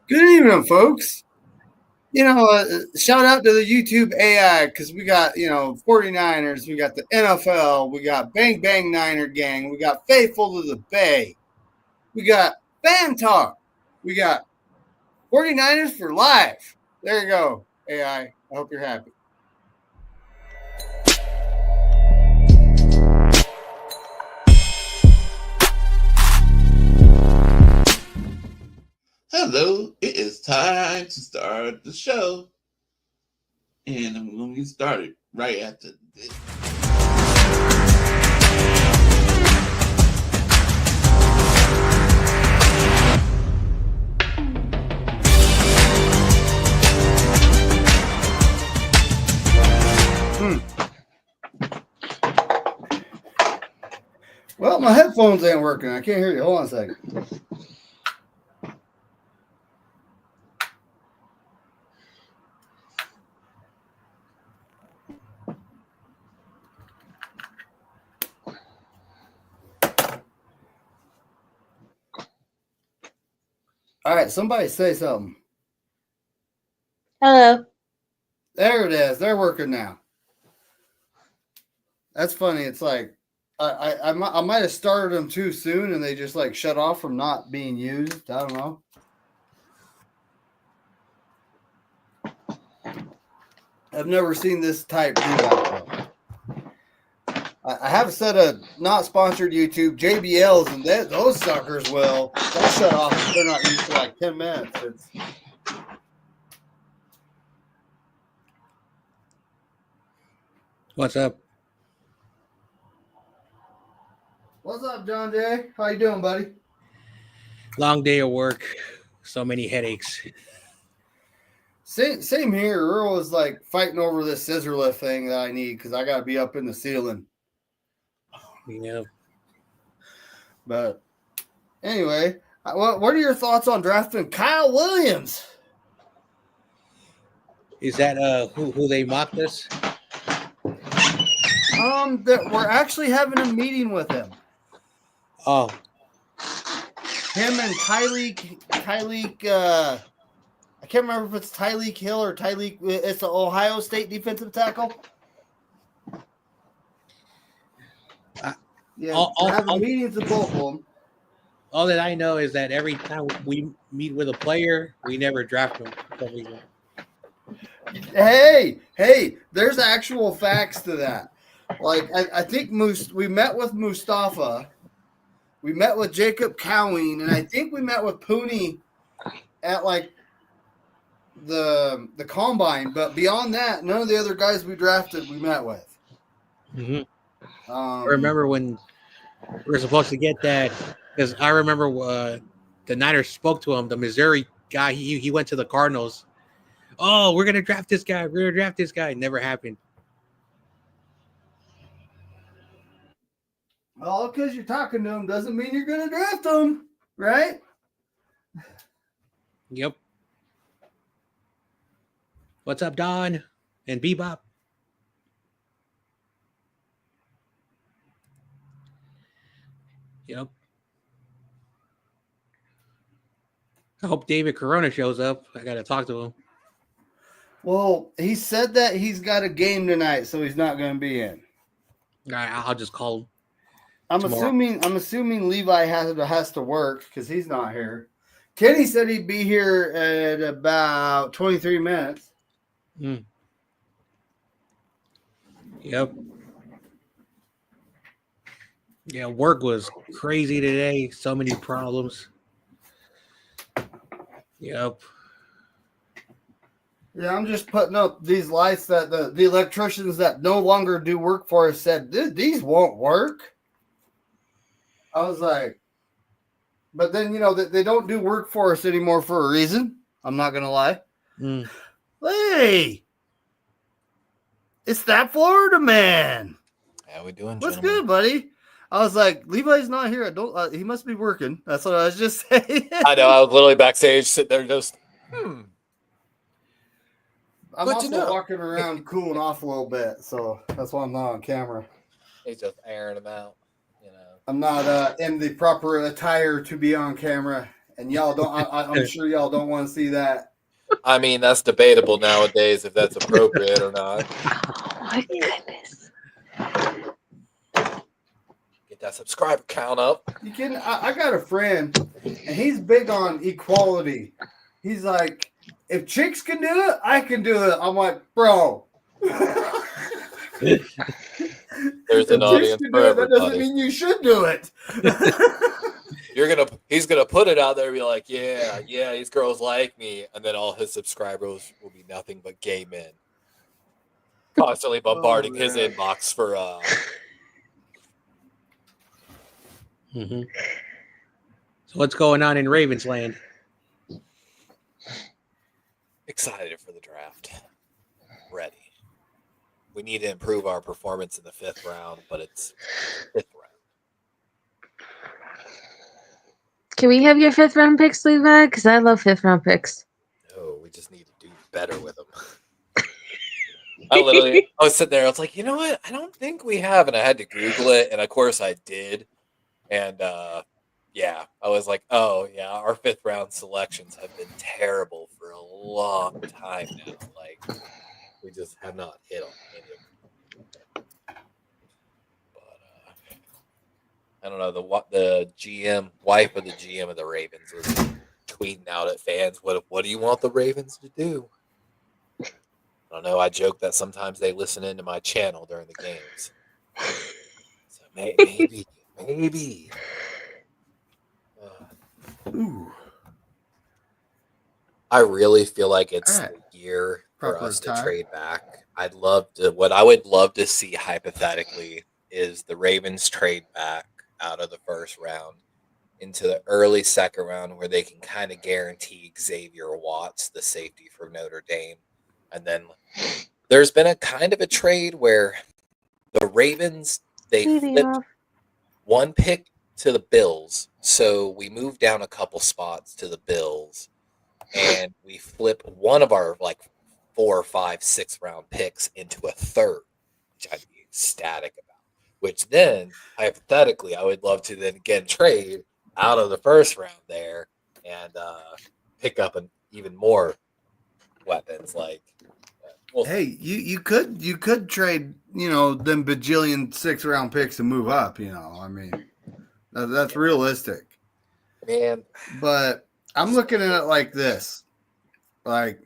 Good evening, folks. Shout out to the YouTube AI because we got, 49ers, we got the NFL, we got Bang Bang Niner Gang, we got Faithful to the Bay, we got Fan Talk, we got 49ers for life. There you go, AI. I hope you're happy. Hello, it is time to start the show. And I'm going to get started right after this. Well, my headphones ain't working. I can't hear you. Hold on a second. All right, somebody say something. Hello. There it is. They're working now. That's funny. It's like I might have started them too soon, and they just like shut off from not being used. I don't know. I've never seen this type do that though. I have a set of not sponsored YouTube JBLs, and those suckers will they'll shut off if they're not used for like 10 minutes. What's up? What's up, John Jay? How you doing, buddy? Long day of work. So many headaches. Same here. Earl was like fighting over this scissor lift thing that I need because I got to be up in the ceiling. Yeah. But anyway, what are your thoughts on drafting Kyle Williams? Is that who they mocked us? That we're actually having a meeting with him. Oh. Him and Tyleek, I can't remember if it's Tyleek Hill or Tyleek. It's the Ohio State defensive tackle. We're having meetings with both of them. All that I know is that every time we meet with a player, we never draft them. Hey, there's actual facts to that. Like, I think we met with Mustafa. We met with Jacob Cowing, and I think we met with Pooney at like the combine. But beyond that, none of the other guys we drafted we met with. Mm-hmm. I remember when we were supposed to get that, because I remember the Niners spoke to him. The Missouri guy, he went to the Cardinals. Oh, we're gonna draft this guy. We're gonna draft this guy. It never happened. All because you're talking to him doesn't mean you're going to draft him, right? Yep. What's up, Don and Bebop? Yep. I hope David Corona shows up. I got to talk to him. Well, he said that he's got a game tonight, so he's not going to be in. All right, I'll just call him. I'm assuming Levi has to work because he's not here. Kenny said he'd be here at about 23 minutes. Yep. Yeah, work was crazy today. So many problems. Yep. Yeah, I'm just putting up these lights that the electricians that no longer do work for us said, these won't work. I was like, but then, they don't do work for us anymore for a reason. I'm not going to lie. Hey, it's that Florida man. How we doing, What's gentlemen? good, buddy? I was like, Levi's not here. He must be working. That's what I was just saying. I know. I was literally backstage sitting there just, I'm Good also to know. walking around cooling off a little bit, so that's why I'm not on camera. He's just airing them out, I'm not in the proper attire to be on camera And y'all don't. I'm sure y'all don't want to see that. I mean, that's debatable nowadays if that's appropriate or not. Oh my goodness. Get that subscriber count up. You kidding? I got a friend, and he's big on equality. He's like, if chicks can do it, I can do it. I'm like, bro. There's an audience for that doesn't everybody. mean you should do it. He's gonna put it out there and be like, yeah, these girls like me, and then all his subscribers will be nothing but gay men. Constantly bombarding his inbox for Mm-hmm. So what's going on in Ravensland? excited for the draft. Ready. We need to improve our performance in the 5th round, but it's 5th round. Can we have your 5th round picks, Levi? Because I love 5th round picks. No, we just need to do better with them. I was sitting there, I was like, you know what? I don't think we have. And I had to Google it. And of course I did. And yeah, I was like, oh, yeah, our 5th round selections have been terrible for a long time now. Like, we just have not hit on any of them. But I don't know. The GM, wife of the GM of the Ravens, was tweeting out at fans, what do you want the Ravens to do? I don't know. I joke that sometimes they listen into my channel during the games. So maybe. Ooh. I really feel like it's All right. the year for Proper us to tie. trade back. What I would love to see hypothetically is the Ravens trade back out of the 1st round into the early 2nd round where they can kind of guarantee Xavier Watts, the safety from Notre Dame. And then there's been a kind of a trade where the Ravens, they flipped one pick to the Bills. So we moved down a couple spots to the Bills and we flip one of our like 4, 5, 6th round picks into a 3rd, which I'd be ecstatic about. Which then, hypothetically, I would love to then again trade out of the 1st round there and pick up even more weapons. Like, Hey, you could trade, them bajillion 6th round picks and move up. I mean, that's realistic. Man, but I'm looking at it like this: like,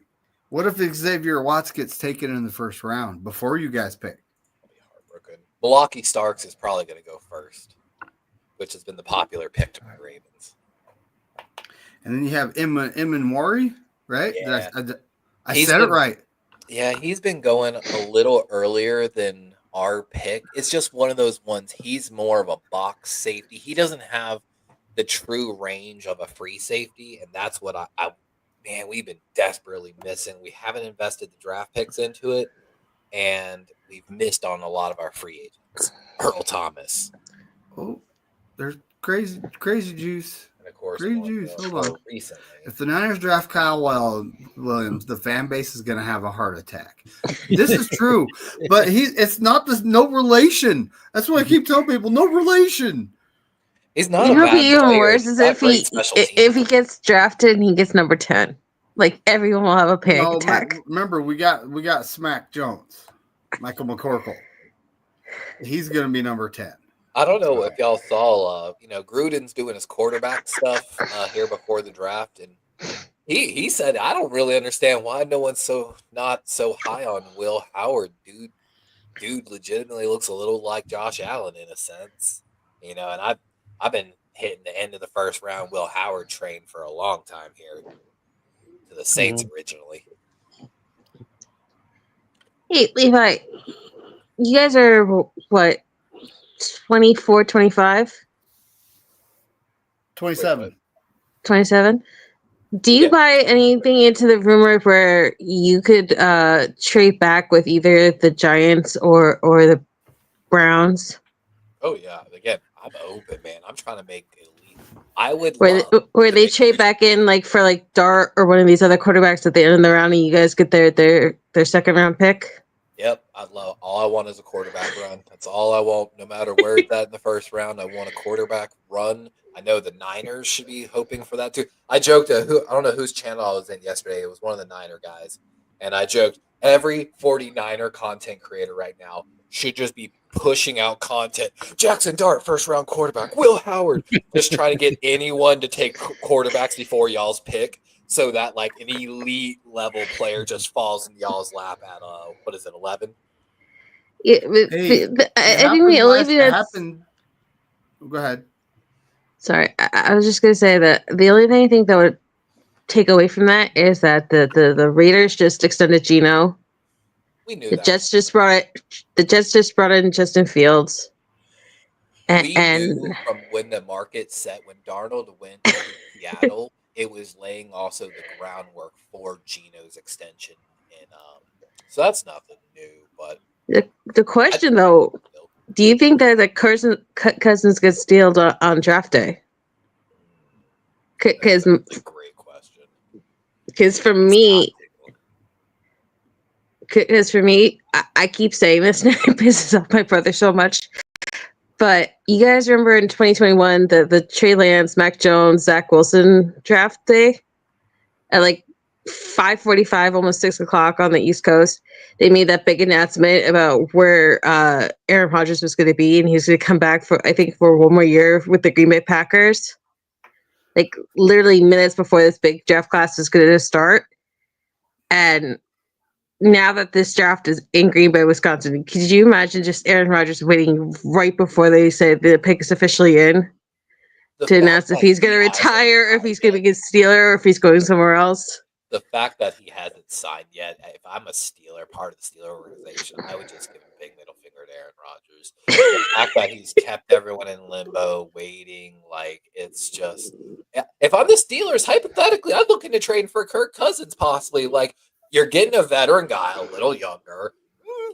what if Xavier Watts gets taken in the 1st round before you guys pick? I'll be heartbroken. Milwaukee Starks is probably going to go 1st, which has been the popular pick to my Ravens. And then you have Emin Worry, right? Yeah. I said it right. Yeah, he's been going a little earlier than our pick. It's just one of those ones. He's more of a box safety. He doesn't have the true range of a free safety, and that's what man, we've been desperately missing. We haven't invested the draft picks into it, and we've missed on a lot of our free agents. Earl Thomas. Oh, there's crazy juice. And of course, Crazy juice. Hold on. Recently. If the Niners draft Kyle Williams, the fan base is going to have a heart attack. This is true, but it's not no relation. That's what I keep telling people. No relation. He's not. You know, be even player. worse is if he gets drafted and he gets number 10. Like everyone will have a panic attack. Remember, we got Smack Jones, Michael McCorkle. He's going to be number 10. I don't know if y'all saw, Gruden's doing his quarterback stuff here before the draft, and he said, I don't really understand why no one's not so high on Will Howard. Dude legitimately looks a little like Josh Allen in a sense, and I've been hitting the end of the 1st round Will Howard train for a long time here to the Saints originally. Hey, Levi, you guys are what? 24, 25? 27. 27? Do you buy anything into the rumor where you could trade back with either the Giants or the Browns? Oh, yeah. Again, I'm open, man. I'm trying to make elite. I would where they trade back in for Dart or one of these other quarterbacks at the end of the round and you guys get their 2nd round pick? Yep, all I want is a quarterback run. That's all I want, no matter where it's at in the 1st round. I want a quarterback run. I know the Niners should be hoping for that too. I joked I don't know whose channel I was in yesterday. It was one of the Niner guys. And I joked, every 49er content creator right now should just be pushing out content. Jackson Dart, first round quarterback. Will Howard. Just trying to get anyone to take quarterbacks before y'all's pick so that like an elite level player just falls in y'all's lap at, 11? Yeah, Hey, I think the only thing it that's happened. Go ahead. sorry, I was just gonna say that the only thing I think that would take away from that is that the Raiders just extended Geno. We knew The that. Jets just brought in Justin Fields. We knew from when the market set, when Darnold went to Seattle, it was laying also the groundwork for Geno's extension. And so that's nothing new. But the question though, do you think that Cousins gets stealed on draft day? Because that's a great question. Because for me, I keep saying this and it pisses off my brother so much. But you guys remember in 2021 the Trey Lance, Mac Jones, Zach Wilson draft day at like 5:45, almost 6:00 on the East Coast. They made that big announcement about where Aaron Rodgers was going to be, and he's going to come back for one more year with the Green Bay Packers. Like literally minutes before this big draft class is going to start, and now that this draft is in Green Bay, Wisconsin, could you imagine just Aaron Rodgers waiting right before they say the pick is officially in to announce if he's going to retire, or if he's going to be a Steeler, or if he's going somewhere else? The fact that he hasn't signed yet, if I'm a Steeler, part of the Steeler organization, I would just give a big middle finger to Aaron Rodgers. The fact that he's kept everyone in limbo, waiting, like, it's just... If I'm the Steelers, hypothetically, I'm looking to trade for Kirk Cousins, possibly. Like, you're getting a veteran guy, a little younger,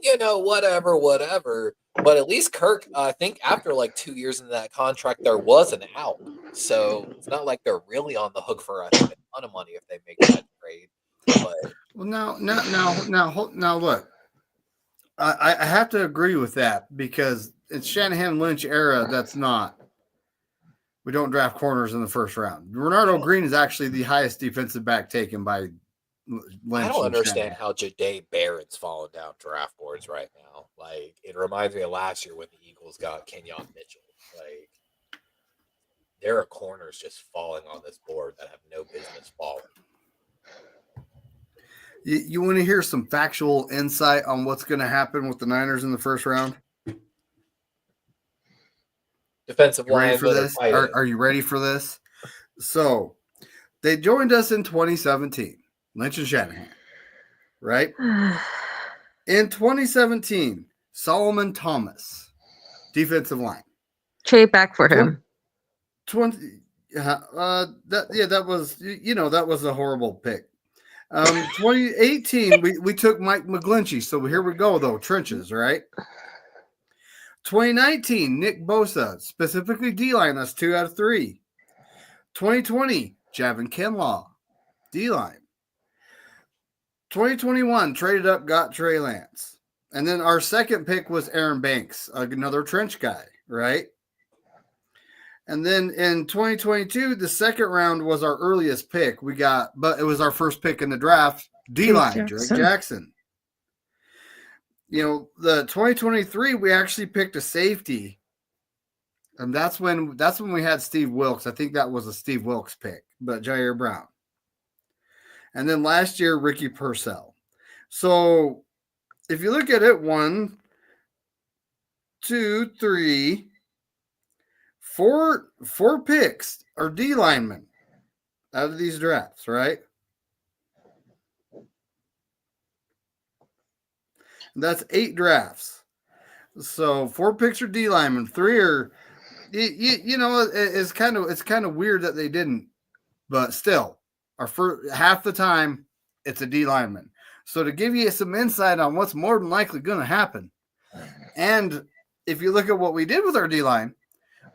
whatever. But at least Kirk, I think after like 2 years into that contract, there was an out. So it's not like they're really on the hook for a ton of money if they make that trade. But Well, now, look, I have to agree with that because it's Shanahan Lynch era. We don't draft corners in the first round. Bernardo Green is actually the highest defensive back taken by Lynch. I don't understand how Jahdae Barron's falling down draft boards right now. Like, it reminds me of last year when the Eagles got Kenyon Mitchell. Like, there are corners just falling on this board that have no business falling. You want to hear some factual insight on what's going to happen with the Niners in the first round? Defensive line. Ready for this? Are you ready for this? So, they joined us in 2017, Lynch and Shanahan, right? In 2017, Solomon Thomas, defensive line. Trade back for him. That was a horrible pick. 2018, we took Mike McGlinchey. So here we go, though. Trenches, right? 2019, Nick Bosa, specifically D-line. That's 2 out of 3. 2020, Javon Kinlaw, D-line. 2021, traded up, got Trey Lance. And then our second pick was Aaron Banks, another trench guy, right? And then in 2022, the second round was our earliest pick. But it was our first pick in the draft, D-line, Drake Jackson. The 2023, we actually picked a safety. And that's when we had Steve Wilkes. I think that was a Steve Wilkes pick, but Jair Brown. And then last year, Ricky Purcell. So if you look at it, 1, 2, 3, 4 picks are D linemen out of these drafts, right? That's 8 drafts. So 4 picks are D linemen, 3 are, it's kind of weird that they didn't, but still, half the time it's a D lineman. So to give you some insight on what's more than likely going to happen, and if you look at what we did with our D line,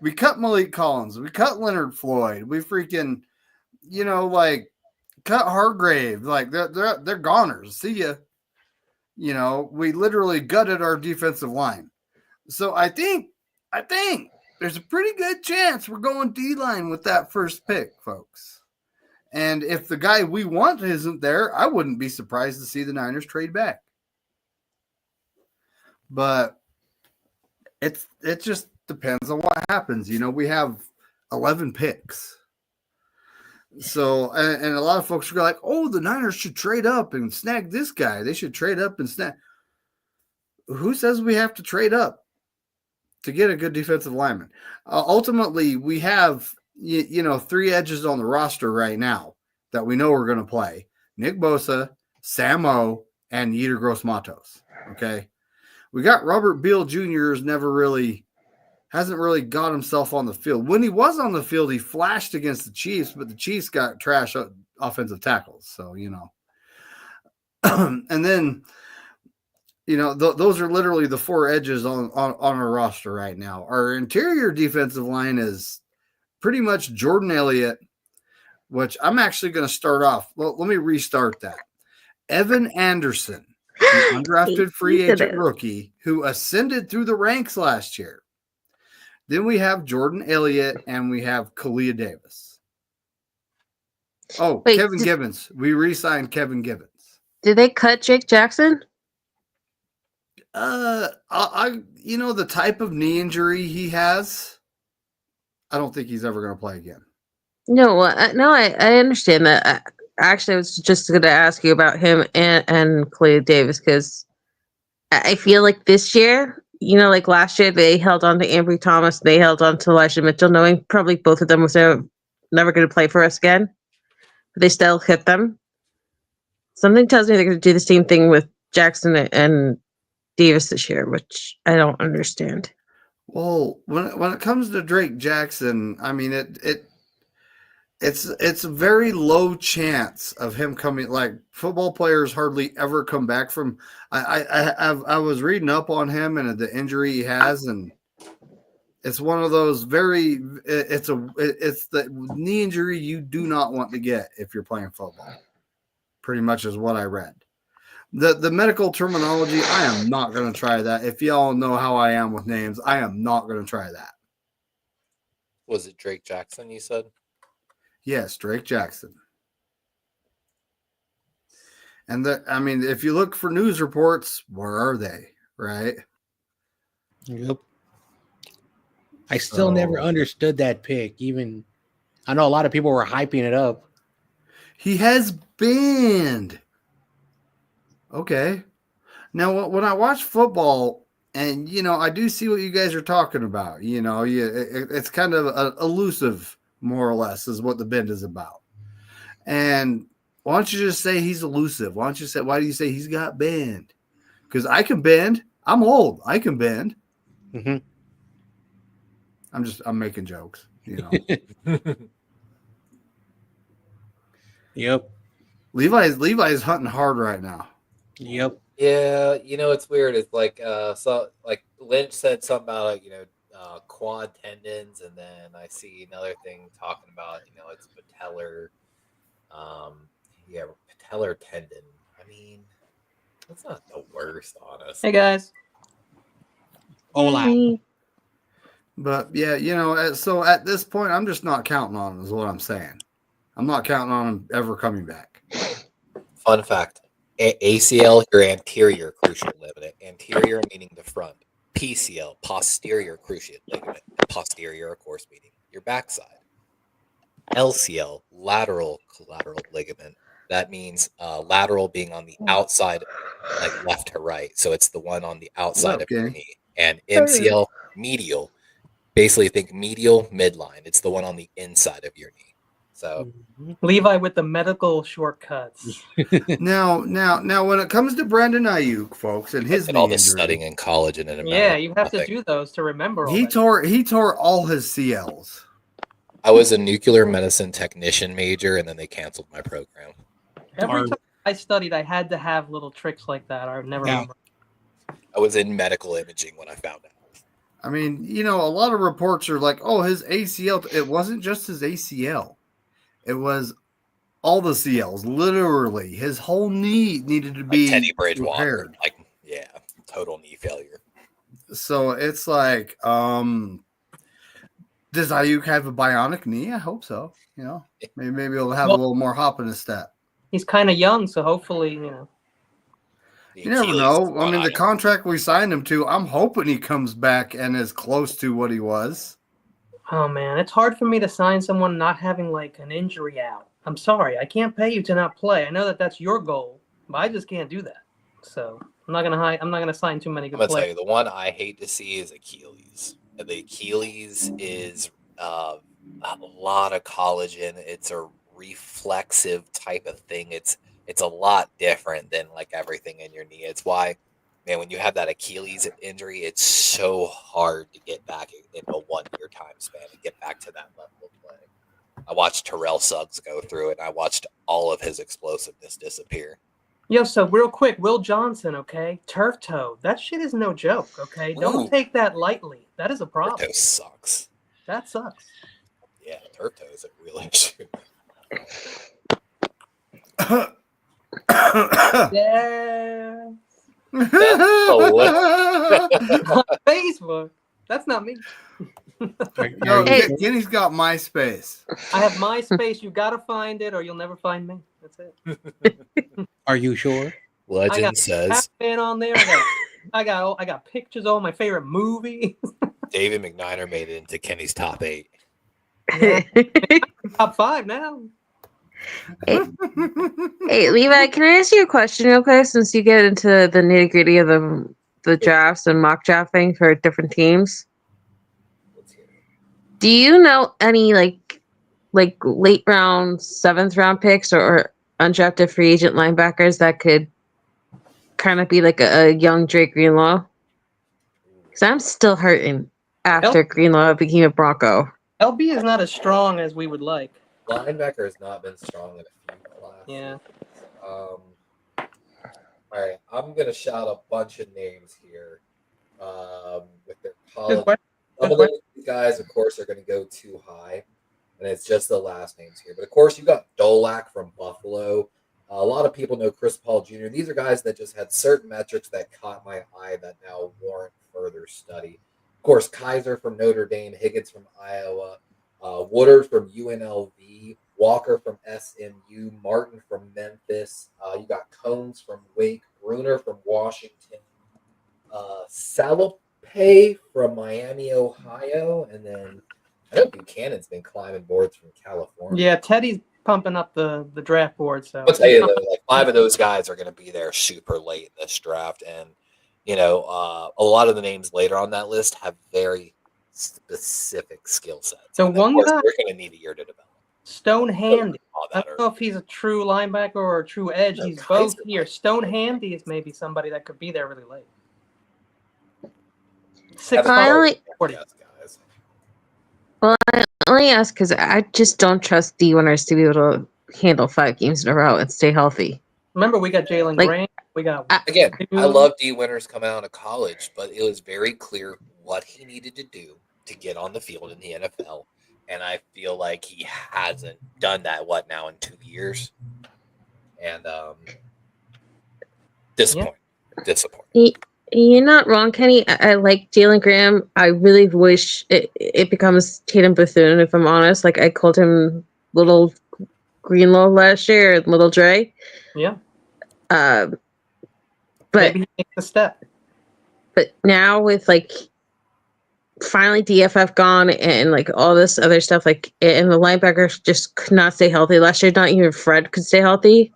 we cut Malik Collins, we cut Leonard Floyd, we freaking, cut Hargrave, like they're goners. See ya. We literally gutted our defensive line. So I think there's a pretty good chance we're going D-line with that first pick, folks. And if the guy we want isn't there, I wouldn't be surprised to see the Niners trade back. But it just depends on what happens. You know, we have 11 picks. So, and a lot of folks are like, oh, the Niners should trade up and snag this guy. They should trade up and snag. Who says we have to trade up to get a good defensive lineman? Ultimately, we have, you know, 3 edges on the roster right now that we know are going to play. Nick Bosa, Sam O, and Yetur Gross-Matos. Okay. We got Robert Beal Jr. hasn't really got himself on the field. When he was on the field, he flashed against the Chiefs, but the Chiefs got trash offensive tackles. So, you know, and then, you know, those are literally the 4 edges on our roster right now. Our interior defensive line is pretty much Jordan Elliott, which I'm actually going to start off. Well, let me restart that. Evan Anderson, the undrafted free agent rookie who ascended through the ranks last year. Then we have Jordan Elliott and we have Kalia Davis. Oh, wait, Kevin Gibbons. We re-signed Kevin Gibbons. Did they cut Jake Jackson? You know, the type of knee injury he has, I don't think he's ever going to play again. No, I understand that. Actually, I was just going to ask you about him and Kalia Davis because I feel like this year, you know, like last year, they held on to Ambry Thomas, they held on to Elijah Mitchell, knowing probably both of them was never going to play for us again, but they still hit them. Something tells me they're going to do the same thing with Jackson and Davis this year, which I don't understand. Well, when it comes to Drake Jackson, I mean, it's a very low chance of him coming. Like football players hardly ever come back from. I was reading up on him and the injury he has, and it's one of those it's the knee injury you do not want to get if you're playing football. Pretty much is what I read. The medical terminology, I am not going to try that. If y'all know how I am with names, I am not going to try that. Was it Drake Jackson you said? Yes, Drake Jackson. And I mean, if you look for news reports, where are they? Right? Yep. I still never understood that pick. Even I know a lot of people were hyping it up. He has banned. Okay. Now, when I watch football, and, you know, I do see what you guys are talking about. You know, it's kind of elusive, more or less, is what the bend is about. And why don't you just say he's elusive? Why do you say he's got bend? Because I can bend. I'm old. I can bend. Mm-hmm. I'm making jokes, you know. Yep. Levi's hunting hard right now. Yep. Yeah, you know, it's weird. It's like so like Lynch said something about quad tendons, and then I see another thing talking about, you know, it's patellar patellar tendon. I mean, that's not the worst, honestly. Hey guys. Hola. But yeah, you know, so at this point, I'm just not counting on him, is what I'm saying. I'm not counting on him ever coming back. Fun fact. ACL, your anterior cruciate ligament. Anterior meaning the front. PCL, posterior cruciate ligament. Posterior, of course, meaning your backside. LCL, lateral collateral ligament. That means lateral being on the outside, like left to right. So it's the one on the outside of your knee. And MCL, medial. Basically, think medial midline. It's the one on the inside of your knee. So Levi with the medical shortcuts. Now, when it comes to Brandon Ayuk, folks, and his all knee the injury, studying in college and in Yeah, you have to do those to remember. He tore all his CLs. I was a nuclear medicine technician major, and then they canceled my program. Every time I studied, I had to have little tricks like that. I never remember. I was in medical imaging when I found out. I mean, you know, a lot of reports are like, oh, his ACL. It wasn't just his ACL. It was all the CLs. Literally, his whole knee needed to be Teddy Bridgewater. repaired. Total knee failure. So it's like, Does Ayuk have a bionic knee? I hope so. You know, maybe he'll have a Well- little more hop in his step. He's kind of young, so hopefully, you know. The You never Achilles is know. what I mean, the don't- contract we signed him to, I'm hoping he comes back and is close to what he was. Oh man, it's hard for me to sign someone not having like an injury out. I'm sorry, I can't pay you to not play. I know that that's your goal, but I just can't do that. So I'm not gonna sign too many I'm good gonna tell players. you, the one I hate to see is Achilles. The Achilles is a lot of collagen. It's a reflexive type of thing. It's a lot different than like everything in your knee. It's why, man, when you have that Achilles injury, it's so hard to get back in a 1 year time span and get back to that level of play. I watched Terrell Suggs go through it, and I watched all of his explosiveness disappear. Yo, so real quick, Will Johnson, okay? Turf toe. That shit is no joke, okay? Don't Ooh. take that lightly. That is a problem. Turf toe sucks. That sucks. Yeah, turf toe is a real issue. Yeah. Facebook. That's not me. No, Hey. Kenny's got MySpace. I have MySpace. You gotta find it, or you'll never find me. That's it. Are you sure? Legend got says Batman on there. I got pictures of all my favorite movies. David McNiner made it into Kenny's top 8. Yeah. Top 5 now. Hey, Levi, can I ask you a question real quick since you get into the nitty gritty of the drafts and mock drafting for different teams? Let's hear it. Do you know any like late round, 7th round picks or undrafted free agent linebackers that could kind of be like a young Drake Greenlaw? Because I'm still hurting after Greenlaw became a Bronco. LB is not as strong as we would like. Linebacker has not been strong in a few classes. Yeah. All right, I'm gonna shout a bunch of names here. With their college, question. some of these guys, of course, are gonna go too high, and it's just the last names here. But of course, you got Dolak from Buffalo. A lot of people know Chris Paul Jr. These are guys that just had certain metrics that caught my eye that now warrant further study. Of course, Kaiser from Notre Dame, Higgins from Iowa, Woodard from UNLV, Walker from SMU, Martin from Memphis. You got Combs from Wake, Bruner from Washington, Salope from Miami, Ohio, and then I know Buchanan's been climbing boards from California. Yeah, Teddy's pumping up the draft board. So I'll tell you though, like 5 of those guys are going to be there super late in this draft, and you know, a lot of the names later on that list have very specific skill sets. The And one of course, guy- they're going to need a year to develop. Stone Handy. All I that don't know if he's a true linebacker or a true edge. No, He's Kaiser both here. might be. Stone Handy is maybe somebody that could be there really late. Have 6'5", I only- 40. Yes, guys. Well, I only ask because I just don't trust D winners to be able to handle 5 games in a row and stay healthy. Remember, we got Jalen Like- Grant. We got Again, I Dude. love D Winters coming out of college, but it was very clear what he needed to do to get on the field in the NFL. And I feel like he hasn't done that, now, in 2 years? And disappointing. You're not wrong, Kenny. I like Jalen Graham. I really wish it becomes Tatum Bethune, if I'm honest. Like, I called him Little Greenlaw last year, and Little Dre. Yeah. But maybe he makes the step. But now with like finally DFF gone and like all this other stuff, like and the linebackers just could not stay healthy last year. Not even Fred could stay healthy.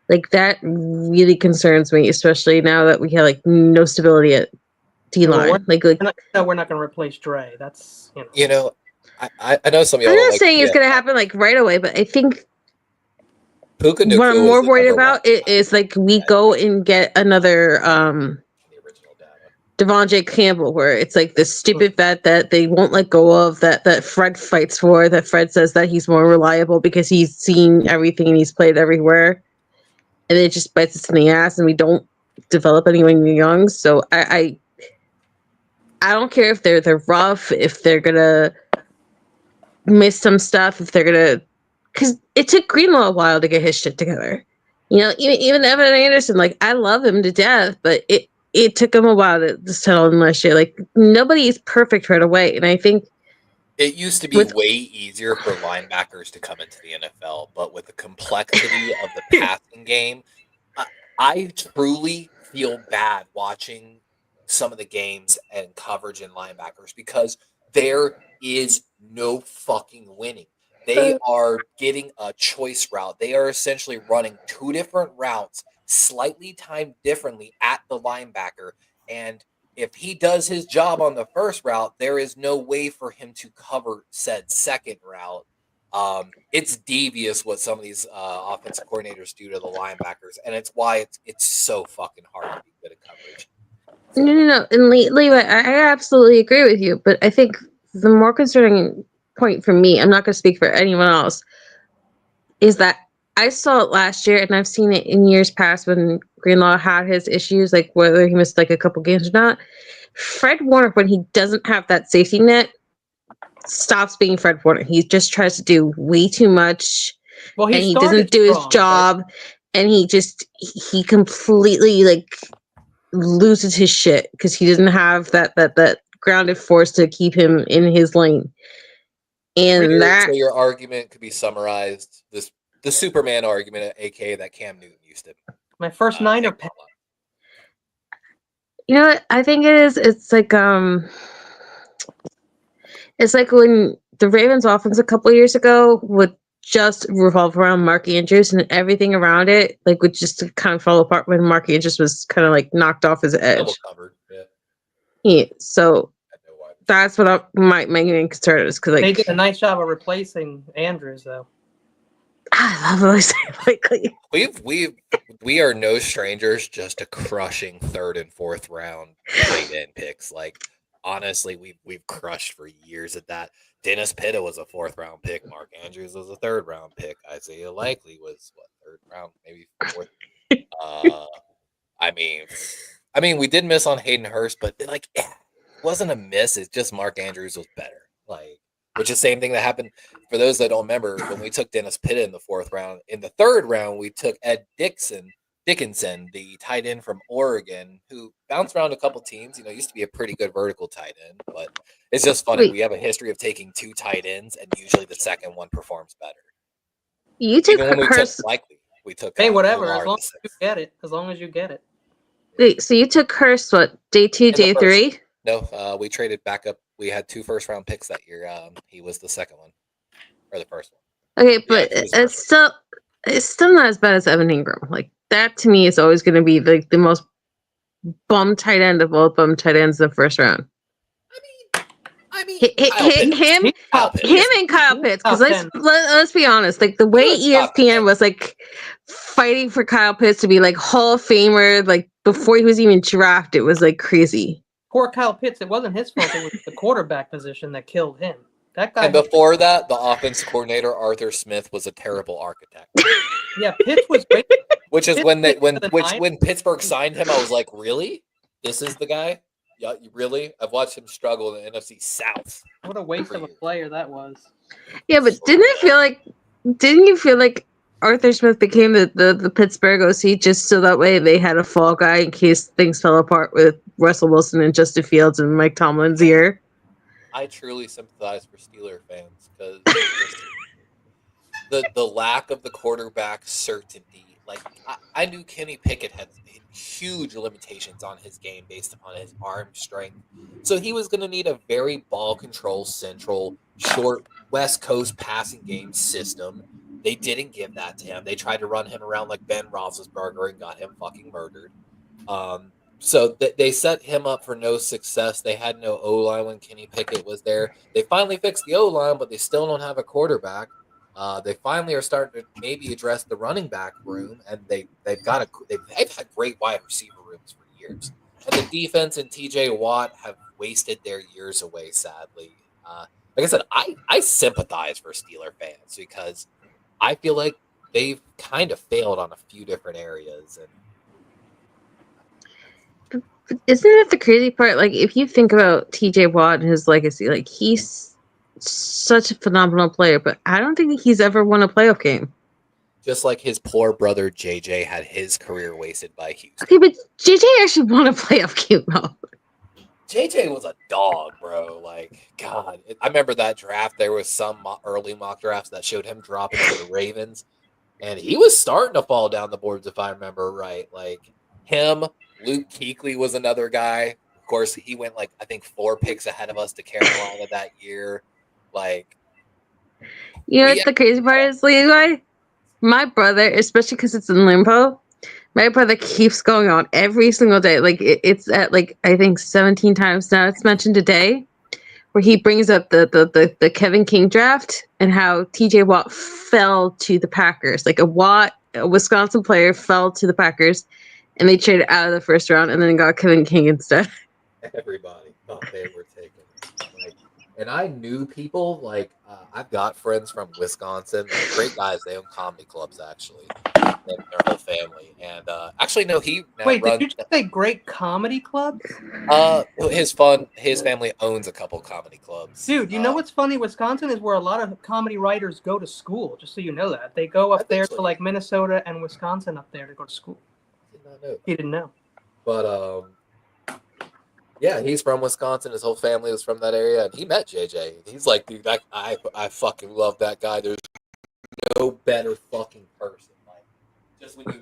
Like that really concerns me, especially now that we have like no stability at D line. Well, like We're not going to replace Dre. That's You know, I know some of y'all I'm don't not like saying it's DFF. gonna happen like right away, but I think Puka Nacua what I'm is more the worried number about one is like we go and get another in the original data. Devon J. Campbell, where it's like this stupid vet that they won't let go of, that Fred fights for, that Fred says that he's more reliable because he's seen everything and he's played everywhere. And it just bites us in the ass and we don't develop anyone young. So I don't care if they're rough, if they're gonna miss some stuff, if they're gonna, because it took Greenlaw a while to get his shit together. You know, even Evan Anderson, like I love him to death, but it took him a while to settle in last year. Like nobody is perfect right away, and I think It used to be way easier for linebackers to come into the NFL, but with the complexity of the passing game, I truly feel bad watching some of the games and coverage in linebackers because there is no fucking winning. They are getting a choice route. They are essentially running two different routes, slightly timed differently at the linebacker. And if he does his job on the first route, there is no way for him to cover said second route. It's devious what some of these offensive coordinators do to the linebackers, and it's why it's so fucking hard to be good at coverage. No. And Levi, I absolutely agree with you, but I think the more concerning point for me, I'm not going to speak for anyone else, is that I saw it last year, and I've seen it in years past when Greenlaw had his issues, like whether he missed like a couple games or not. Fred Warner, when he doesn't have that safety net, stops being Fred Warner. He just tries to do way too much, and he doesn't do his job, and he completely like loses his shit because he doesn't have that grounded force to keep him in his lane. And so your argument could be summarized the Superman argument, aka that Cam Newton used to. My first Niner pick. You know what? I think it is. It's like when the Ravens offense a couple years ago would just revolve around Mark Andrews, and everything around it like would just kind of fall apart when Mark Andrews was kind of like knocked off his edge. Double covered, yeah. So that's what my main concern is, because like, they did a nice job of replacing Andrews, though. I love those quickly. We are no strangers just to crushing third and fourth round tight end picks. Like honestly, we've crushed for years at that. Dennis Pitta was a fourth round pick. Mark Andrews was a third round pick. Isaiah Likely was third round, maybe fourth. I mean, we did miss on Hayden Hurst, but like, it wasn't a miss. It's just Mark Andrews was better. Like, which is the same thing that happened for those that don't remember when we took Dennis Pitta in the fourth round. In the third round, we took Ed Dickinson, the tight end from Oregon, who bounced around a couple teams. You know, used to be a pretty good vertical tight end, but it's just funny. Wait. We have a history of taking two tight ends, and usually the second one performs better. You took Even when Hurst. took Likely, we took. Hey, whatever. Lamar As long as you get it. As long as you get it. Wait, so you took Hurst what, day 2, day 3? No, we traded back up. We had 2 first round picks that year. He was the second one, or the first one. Okay, but it's still not as bad as Evan Ingram. Like that to me is always going to be like the most bum tight end of all bum tight ends in the first round. I mean, him and Kyle Pitts. Because let's be honest, like the way ESPN was like fighting for Kyle Pitts to be like Hall of Famer, like before he was even drafted, was like crazy. Poor Kyle Pitts. It wasn't his fault. It was the quarterback position that killed him. That guy. And before that, the offense coordinator Arthur Smith was a terrible architect. Yeah, Pitts was great. Which is when Pittsburgh signed him, I was like, really? This is the guy? Yeah, really? I've watched him struggle in the NFC South. What a waste of a player that was. Yeah, but didn't you feel like Arthur Smith became the Pittsburgh OC just so that way they had a fall guy in case things fell apart with Russell Wilson and Justin Fields and Mike Tomlin's ear? I truly sympathize for Steeler fans because the lack of the quarterback certainty. Like I knew Kenny Pickett had huge limitations on his game based upon his arm strength, so he was going to need a very ball control central, short West Coast passing game system. They didn't give that to him. They tried to run him around like Ben Roethlisberger and got him fucking murdered. So they set him up for no success. They had no O-line when Kenny Pickett was there. They finally fixed the O-line, but they still don't have a quarterback. They finally are starting to maybe address the running back room, and they've had great wide receiver rooms for years. And the defense and TJ Watt have wasted their years away, sadly. Like I said, I sympathize for Steeler fans because I feel like they've kind of failed on a few different areas. And isn't that the crazy part? Like, if you think about TJ Watt and his legacy, like he's such a phenomenal player, but I don't think he's ever won a playoff game. Just like his poor brother JJ had his career wasted by Houston. Okay, but JJ actually won a playoff game, though. JJ was a dog, bro. Like, God, I remember that draft. There was some early mock drafts that showed him dropping to the Ravens, and he was starting to fall down the boards, if I remember right. Like him, Luke Kuechly was another guy. Of course, he went like I think 4 picks ahead of us to Carolina that year. Like, You know we what the crazy part is, Levi? My brother, especially because it's in limbo, my brother keeps going on every single day. Like it's at like I think 17 times now it's mentioned a day, where he brings up the Kevin King draft and how TJ Watt fell to the Packers. Like a Wisconsin player fell to the Packers, and they traded out of the first round and then got Kevin King instead. everybody thought they were taking like, and I knew people like I've got friends from Wisconsin, like, great guys. They own comedy clubs actually, and their whole family. And actually, no, he now Wait, did runs. you just say great comedy clubs? His family owns a couple comedy clubs. Dude, you know what's funny? Wisconsin is where a lot of comedy writers go to school, just so you know that. They go up there to like Minnesota and Wisconsin up there to go to school. Did not know that. He didn't know. But yeah, he's from Wisconsin. His whole family was from that area, and he met JJ. He's like, dude, I fucking love that guy. There's no better fucking person. Like, just when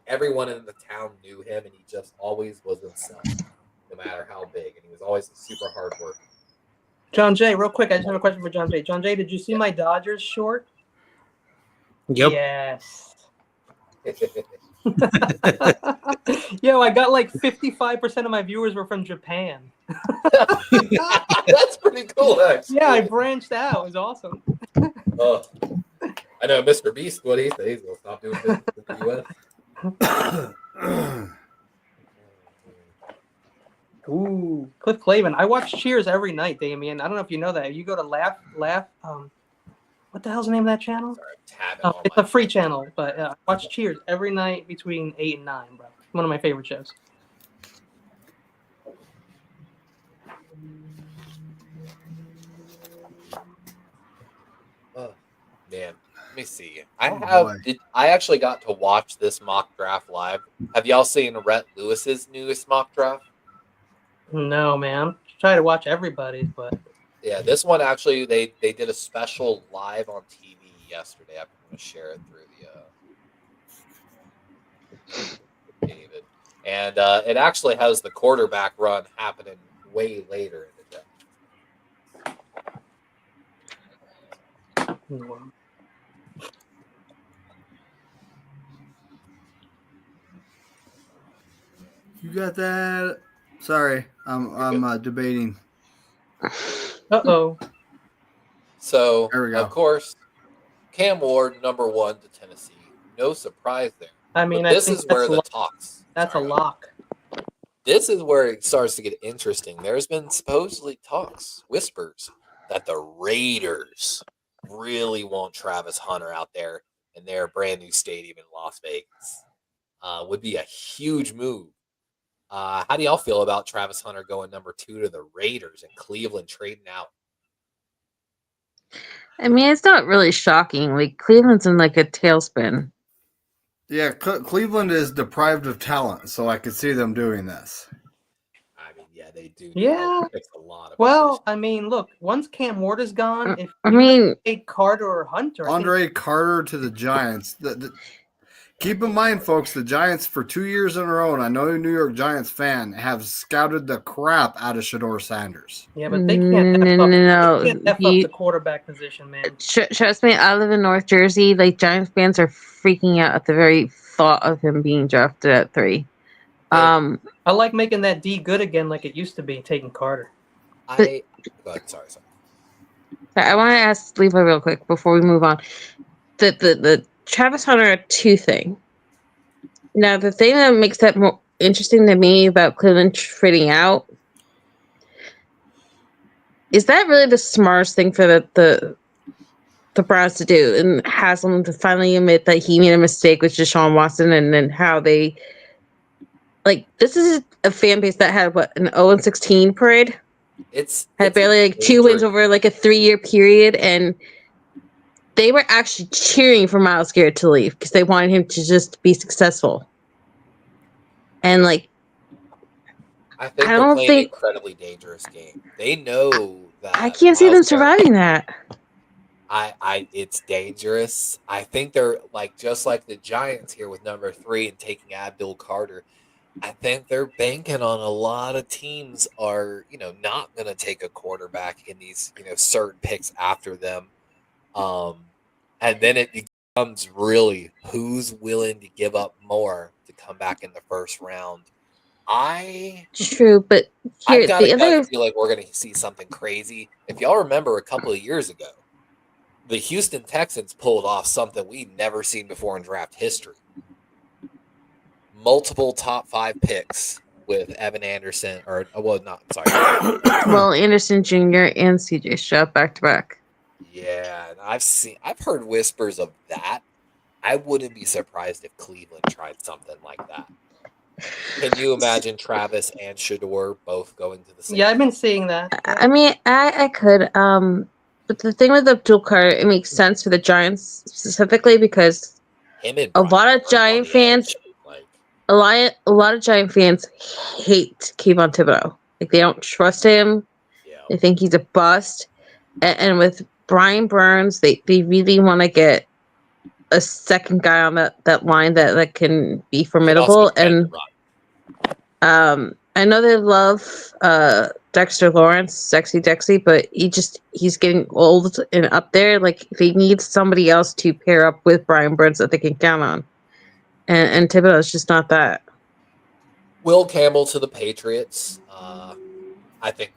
everyone in the town knew him, and he just always was himself, no matter how big, and he was always super hard working. John Jay, real quick, I just have a question for John Jay. John Jay, did you see my Dodgers short? Yep. Yes. Yo, I got like 55% of my viewers were from Japan. That's pretty cool, actually. Yeah, I branched out. It was awesome. I know Mr. Beast, what he says, he's going to stop doing business in the U.S. Ooh, Cliff Clavin. I watch Cheers every night, Damien. I don't know if you know that. You go to Laugh, what the hell's the name of that channel? Sorry, it's a free channel, but I watch Cheers every night between 8 and 9, bro. One of my favorite shows. Oh, man. Let me see. I actually got to watch this mock draft live. Have y'all seen Rhett Lewis's newest mock draft? No, man. Try to watch everybody's, but yeah, this one actually they did a special live on TV yesterday. I'm going to share it through the David, and it actually has the quarterback run happening way later in the day. You got that? Sorry, I'm debating. Uh-oh. So, There we go. of course, Cam Ward, number 1 to Tennessee. No surprise there. I mean, this is where the talks. That's a lock. This is where it starts to get interesting. There's been supposedly talks, whispers, that the Raiders really want Travis Hunter out there in their brand new stadium in Las Vegas. Would be a huge move. How do y'all feel about Travis Hunter going number 2 to the Raiders and Cleveland trading out? I mean, it's not really shocking. Like Cleveland's in like a tailspin. Yeah, Cleveland is deprived of talent, so I could see them doing this. I mean, yeah, they do. Yeah. A lot of well, I mean, look, once Cam Ward is gone, if I mean, Carter or Hunter, Andre Carter to the Giants. Keep in mind, folks, the Giants for 2 years in a row, and I know you're a New York Giants fan, have scouted the crap out of Shador Sanders. Yeah, but they can't F up the quarterback position, man. Trust me, I live in North Jersey. Like, Giants fans are freaking out at the very thought of him being drafted at 3. I like making that D good again like it used to be, taking Carter. Sorry. I want to ask Levi real quick before we move on. The Travis Hunter 2 thing. Now, the thing that makes that more interesting to me about Cleveland trading out is that really the smartest thing for the Browns to do, and Haslam to finally admit that he made a mistake with Deshaun Watson, and then how they this is a fan base that had an 0-16 parade. It's barely 2 wins over a 3-year period, and they were actually cheering for Myles Garrett to leave because they wanted him to just be successful. And I think I they're don't playing an think incredibly dangerous game. They know that I can't see them Miles Garrett. surviving that. It's dangerous. I think they're like just like the Giants here with number 3 and taking Abdul Carter. I think they're banking on a lot of teams are, not going to take a quarterback in these, certain picks after them. And then it becomes really who's willing to give up more to come back in the first round. True, but I've here got a the other gut feel like we're going to see something crazy. If y'all remember a couple of years ago, the Houston Texans pulled off something we'd never seen before in draft history. Multiple top 5 picks with Evan Anderson, Anderson Jr. and CJ Stroud back to back. Yeah, and I've heard whispers of that. I wouldn't be surprised if Cleveland tried something like that. Can you imagine Travis and Shador both going to the same? Yeah, I've been seeing that. I mean, I could. But the thing with Abdul Carter, it makes sense for the Giants specifically because Him and a Brian lot of Burns on Giant the fans, edge, like a lot of Giant fans hate Kayvon Thibodeau. Like they don't trust him. yeah, They think he's a bust. And with Brian Burns, they really want to get a second guy on that line that can be formidable. And I know they love Dexter Lawrence, Sexy Dexy, but he's getting old and up there. Like they need somebody else to pair up with Brian Burns that they can count on. And Thibodeau is just not that. Will Campbell to the Patriots. I think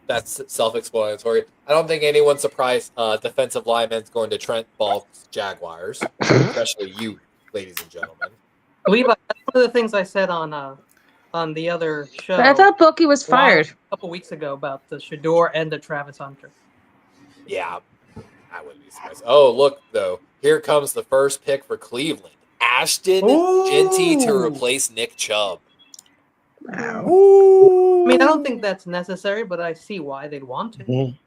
that's self-explanatory. I don't think anyone's surprised. Defensive lineman's going to Trent Balk's Jaguars, especially you, ladies and gentlemen. Levi, that's one of the things I said on the other show. But I thought Bulky was fired a couple weeks ago about the Shador and the Travis Hunter. Yeah, I wouldn't be surprised. Oh, look though, here comes the first pick for Cleveland. Ashton Genty to replace Nick Chubb. I mean, I don't think that's necessary, but I see why they'd want to. Mhm.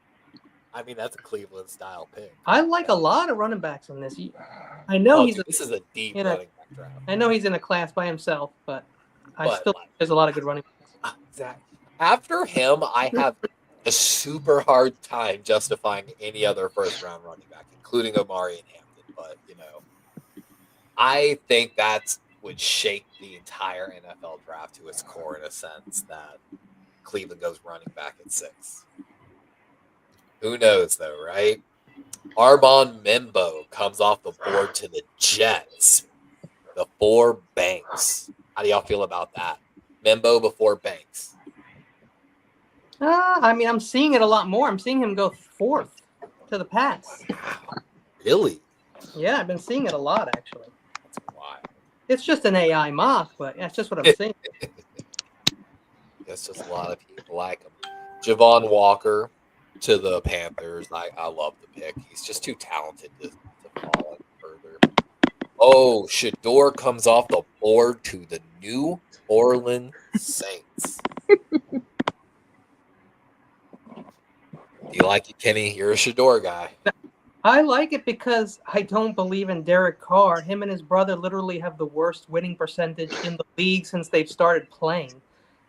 I mean, that's a Cleveland style pick. I like a lot of running backs in this. I know this is a deep running back draft. I know he's in a class by himself, but there's a lot of good running backs. Exactly. After him, I have a super hard time justifying any other first round running back, including Omari and Hampton. But I think that would shake the entire NFL draft to its core in a sense that Cleveland goes running back at 6. Who knows though, right? Arbon Membo comes off the board to the Jets before Banks. How do y'all feel about that? Membo before Banks. I mean, I'm seeing it a lot more. I'm seeing him go 4th to the Pats. Really? Yeah, I've been seeing it a lot actually. That's wild. It's just an AI mock, but that's just what I'm seeing. That's just a lot of people like him. Javon Walker to the Panthers. I love the pick. He's just too talented to fall further. Oh, Shador comes off the board to the New Orleans Saints. Do you like it, Kenny? You're a Shador guy. I like it because I don't believe in Derek Carr. Him and his brother literally have the worst winning percentage in the league since they've started playing.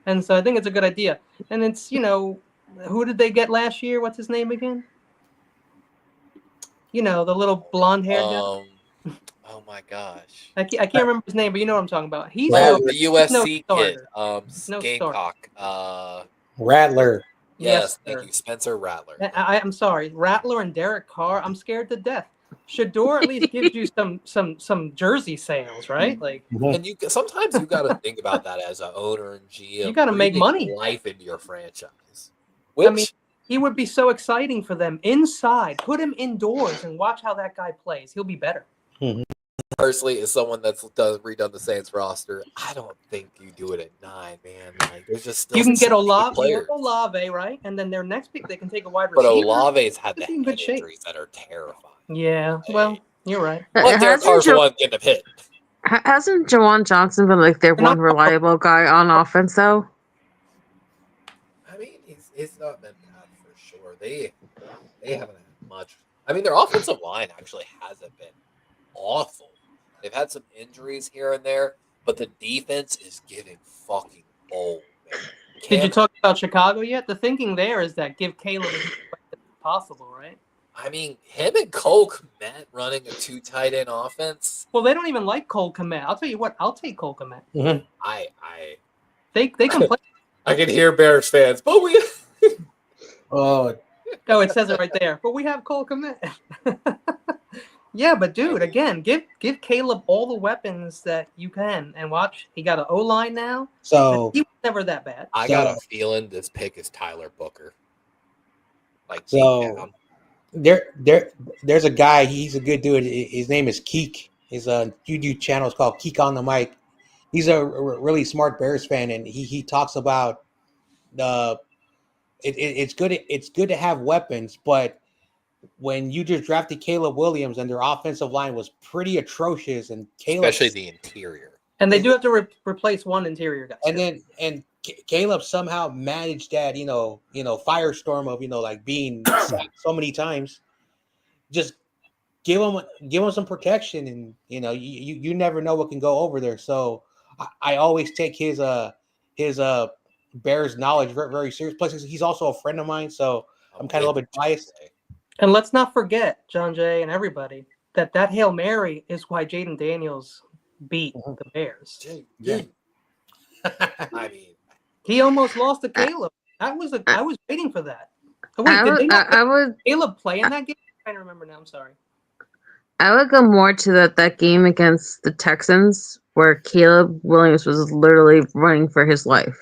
And so I think it's a good idea. And it's, who did they get last year? What's his name again? The little blonde-haired guy. Oh my gosh. I can't remember his name, but you know what I'm talking about. He's the USC no kid. Gamecock. Rattler. Yes, thank you, Spencer Rattler. I'm sorry, Rattler and Derek Carr. I'm scared to death. Shador at least gives you some jersey sales, right? Like, and sometimes you got to think about that as an owner and GM. You got to make money, life into your franchise. I mean, he would be so exciting for them inside. Put him indoors and watch how that guy plays. He'll be better. Personally, as someone that's redone the Saints roster, I don't think you do it at 9, man. Like, there's just still you can get Olave, right? And then their next pick, they can take a wide receiver. But Olave's had the head shape. injuries that are terrifying. Yeah, well, you're right. But Derek Carr's the one getting a hit. Hasn't Jawan Johnson been like their one reliable guy on offense, though? I mean, he's not been bad for sure. They haven't had much. I mean, their offensive line actually hasn't been awful. They've had some injuries here and there, but the defense is getting fucking old, man. Did you talk about Chicago yet? The thinking there is that give Caleb as much as possible, right? I mean, him and Cole Kmet running a 2 tight end offense. Well, they don't even like Cole Kmet. I'll tell you what. I'll take Cole Kmet. Mhm. They can play. I can hear Bears fans, but we. Oh, Oh, it says it right there. But we have Cole Kmet. Yeah, but dude, again, give Caleb all the weapons that you can, and watch. He got an O line now. so He was never that bad. I got a feeling this pick is Tyler Booker. Like so there's a guy. He's a good dude. His name is Keek. His YouTube channel is called Keek on the Mic. He's a really smart Bears fan, and he talks about the. It's good. It's good to have weapons, but when you just drafted Caleb Williams and their offensive line was pretty atrocious, and Caleb, especially the interior, and they do have to replace one interior guy. And Caleb somehow managed that, firestorm of like being sacked so many times. Just give him some protection, and you never know what can go over there. So I always take his Bears knowledge very, very serious. Plus, he's also a friend of mine, so I'm kind of a little bit biased. And let's not forget, John Jay and everybody, that Hail Mary is why Jaden Daniels beat the Bears. Dude. I mean, he almost lost to Caleb. I was waiting for that. Oh, wait, did Caleb play in that game? I'm trying to remember now. I'm sorry. I would go more to that game against the Texans where Caleb Williams was literally running for his life.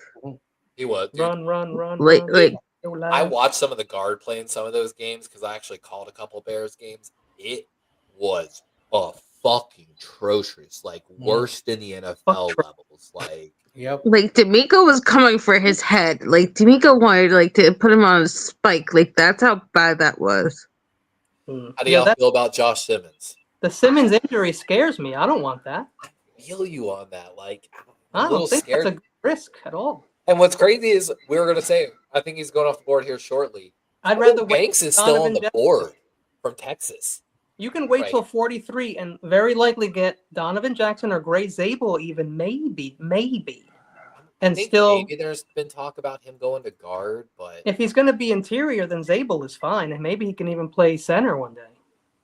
He was. Dude. Run. Like I watched some of the guard play in some of those games because I actually called a couple Bears games. It was fucking atrocious, like worse than the NFL levels. Like, yep. Like D'Amico was coming for his head. Like D'Amico wanted to put him on a spike. Like that's how bad that was. How do y'all feel about Josh Simmons? The Simmons injury scares me. I don't want that. I feel you on that. Like, I don't think that's a good risk at all. And what's crazy is we were going to say, I think he's going off the board here shortly. I'd rather Banks is still on the board from Texas. You can wait till 43 and very likely get Donovan Jackson or Gray Zabel even, maybe. And still, maybe there's been talk about him going to guard, but if he's going to be interior, then Zabel is fine, and maybe he can even play center one day.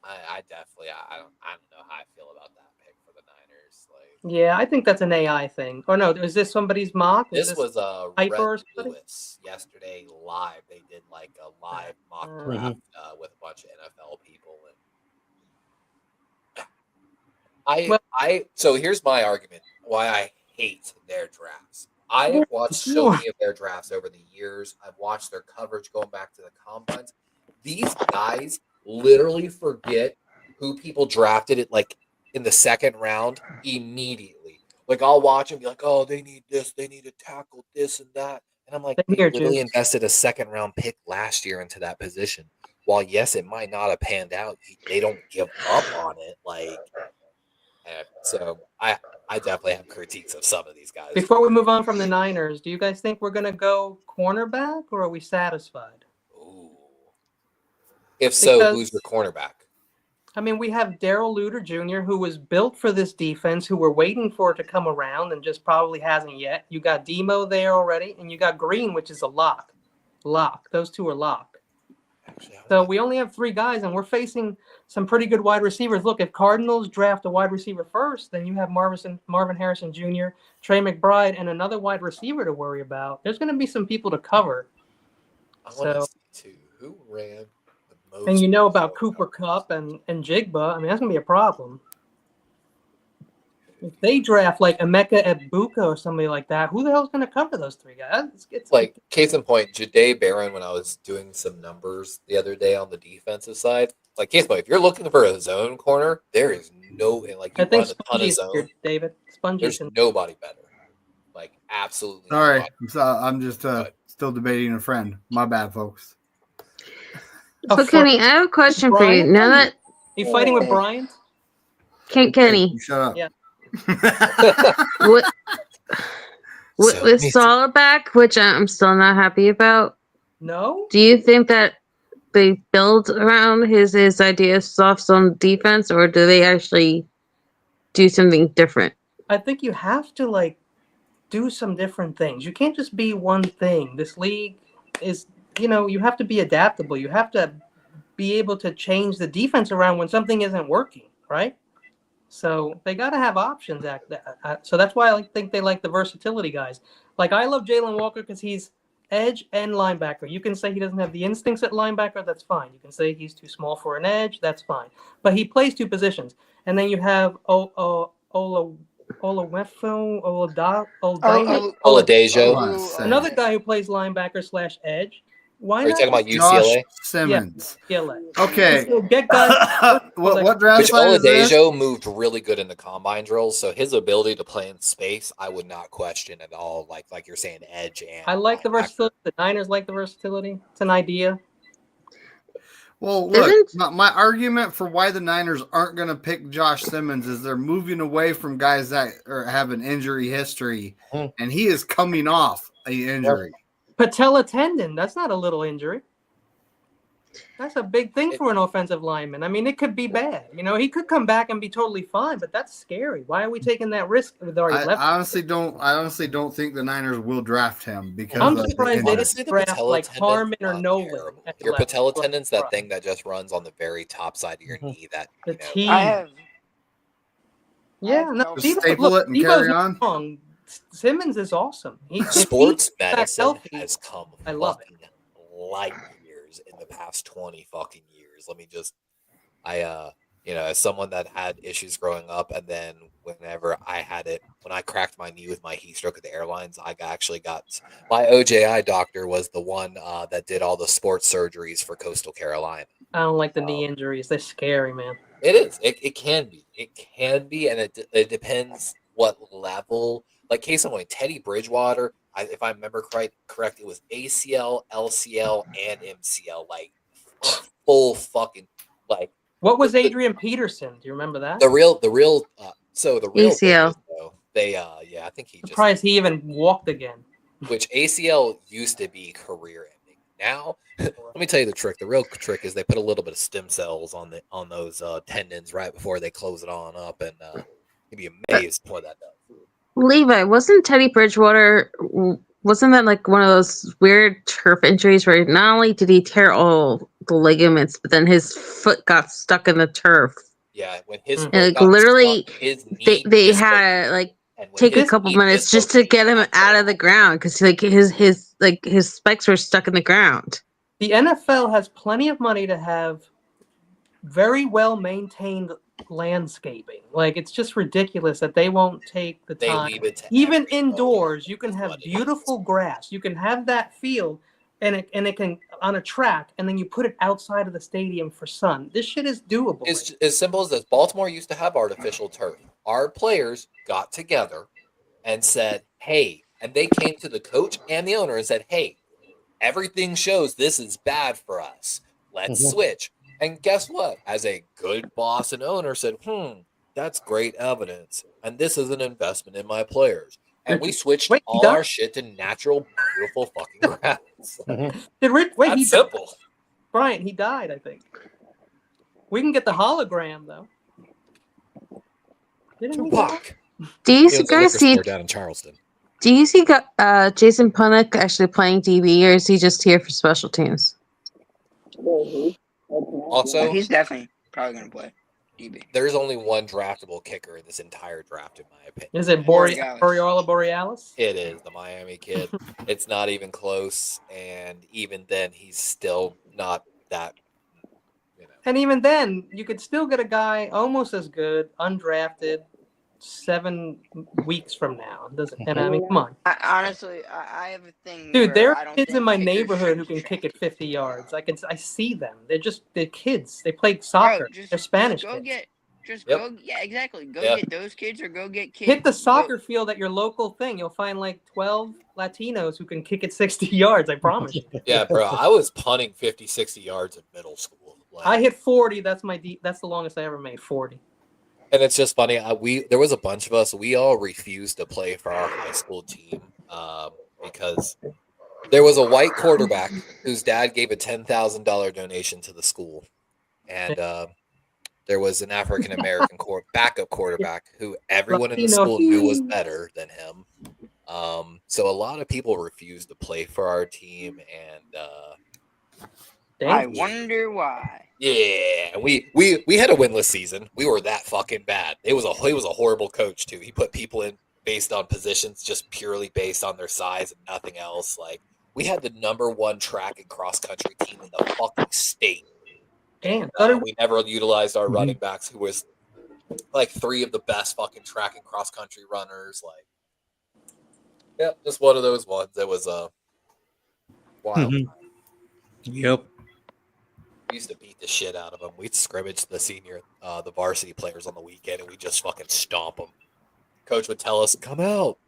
I definitely, I don't know how I feel about that pick for the Niners. Like, yeah, I think that's an AI thing. Or no, is this somebody's mock? This was Hyper Red Lewis yesterday live. They did like a live mock draft with a bunch of NFL people. And so here's my argument why I hate their drafts. I have watched so many of their drafts over the years. I've watched their coverage going back to the combines. These guys literally forget who people drafted it like in the second round immediately. Like I'll watch and be like, oh, they need this, they need to tackle this and that. And I'm like, they literally invested a second round pick last year into that position. While yes, it might not have panned out, they don't give up on it. Like, so I definitely have critiques of some of these guys. Before we move on from the Niners, do you guys think we're going to go cornerback, or are we satisfied? Ooh. If so, who's your cornerback? I mean, we have Darrell Luter Jr., who was built for this defense, who we're waiting for it to come around and just probably hasn't yet. You got Demo there already, and you got Green, which is a lock. Those two are lock. So we only have 3 guys, and we're facing some pretty good wide receivers. Look, if Cardinals draft a wide receiver first, then you have Marvin Harrison Jr., Trey McBride, and another wide receiver to worry about. There's going to be some people to cover. I want to see, too, who ran the most. And you know about Cooper Kupp and Jigba. I mean, that's going to be a problem. If they draft like Emeka Egbuka or somebody like that, who the hell's going to cover those 3 guys? It's like, case in point, Jahdae Barron, when I was doing some numbers the other day on the defensive side, like, case in point, if you're looking for a zone corner, there is no, like, you run a ton of zone. David. There's nobody better. Like, absolutely. Sorry. I'm just still debating a friend. My bad, folks. So, Kenny, I have a question for you. Now that you fighting with Brian? Kenny. Shut up. Yeah. with Saleh back, which I'm still not happy about. No. Do you think that they build around his ideas soft zone defense, or do they actually do something different? I think you have to do some different things. You can't just be one thing. This league is, you have to be adaptable. You have to be able to change the defense around when something isn't working, right? So they got to have options. So that's why I think they like the versatility guys. Like, I love Jalen Walker because he's edge and linebacker. You can say he doesn't have the instincts at linebacker. That's fine. You can say he's too small for an edge. That's fine. But he plays two positions. And then you have Olawefo, Oladejo. another guy who plays linebacker / edge. Why Are you not? talking about Josh UCLA? Simmons. Yeah. Okay. So get guys. What draft Which site is this? Oladejo moved really good in the combine drills, so his ability to play in space, I would not question at all. Like you're saying, edge and I like the linebacker. versatility. The Niners like the versatility. It's an idea. Well, look, my argument for why the Niners aren't going to pick Josh Simmons is they're moving away from guys that have an injury history, and he is coming off an injury. Patella tendon. That's not a little injury. That's a big thing for an offensive lineman. I mean, it could be bad. He could come back and be totally fine, but that's scary. Why are we taking that risk with our left? I honestly don't think the Niners will draft him because I'm surprised they didn't draft patella like Harmon or Nolan. Your patella tendon's that thing that just runs on the very top side of your knee. That the T. I have. Yeah, no, Just staple it and carry on. Wrong. Simmons is awesome. Sports medicine has come I love light years in the past 20 fucking years. Let me just, as someone that had issues growing up, and then whenever I had it, when I cracked my knee with my heat stroke at the airlines, I actually got my OJI doctor was the one that did all the sports surgeries for Coastal Carolina. I don't like the knee injuries. They're scary, man. It is. It can be. It can be, and it depends what level. Like case in point, Teddy Bridgewater, if I remember correct, it was ACL, LCL, and MCL, like full fucking like. What was Adrian Peterson? Do you remember that? The real ACL. Though, they I think he surprised he even walked again. Which ACL used to be career ending. Now, let me tell you the trick. The real trick is they put a little bit of stem cells on those tendons right before they close it on up, and you'd be amazed what that does. Levi, wasn't Teddy Bridgewater, wasn't that like one of those weird turf injuries where not only did he tear all the ligaments, but then his foot got stuck in the turf? Yeah, when his and like literally his knee they had to like take a couple minutes just to get him out of the ground because like his spikes were stuck in the ground. The NFL has plenty of money to have very well maintained landscaping. Like, it's just ridiculous that they won't take the time. Even indoors, you can have beautiful grass. You can have that field, and it can on a track, and then you put it outside of the stadium for sun. This shit is doable. It's as simple as this. Baltimore used to have artificial turf. Our players got together and said, "Hey," and they came to the coach and the owner and said, "Hey, everything shows this is bad for us. Let's switch." And guess what? As a good boss and owner said, that's great evidence. And this is an investment in my players. And we switched all our shit to natural, beautiful fucking grass. That's simple. Died. Brian, he died, I think. We can get the hologram, though. Tupac. Do you guys see down in Charleston? Do you see Jason Punick actually playing DB, or is he just here for special teams? Also, he's definitely probably going to play DB. There's only one draftable kicker in this entire draft, in my opinion. Is it Boreala Borealis? It is, the Miami kid. It's not even close, and even then, he's still not that. And even then, you could still get a guy almost as good, undrafted, 7 weeks from now. And I mean, come on. Honestly, I have a thing. Dude, there are kids in my neighborhood who can kick it 50 yards. I see them. They're kids. They play soccer. They're Spanish kids. Exactly. Get those kids or go get kids. Hit the soccer field at your local thing. You'll find like 12 Latinos who can kick it 60 yards. I promise you. Yeah, bro. I was punting 50, 60 yards in middle school. I hit 40. That's the longest I ever made. 40. And it's just funny. There was a bunch of us. We all refused to play for our high school team because there was a white quarterback whose dad gave a $10,000 donation to the school, and there was an African American backup quarterback who everyone in the school knew was better than him. So a lot of people refuse to play for our team, and I wonder why. yeah, we had a winless season. We were that fucking bad. He was a horrible coach too. He put people in based on positions, just purely based on their size and nothing else. Like we had the #1 track and cross country team in the fucking state. Damn. And, we never utilized our running backs, who was like 3 of the best fucking track and cross country runners. Like, yeah, just one of those ones. It was a wild time. Yep. We used to beat the shit out of them. We'd scrimmage the varsity players on the weekend, and we just fucking stomp them. Coach would tell us, "Come out."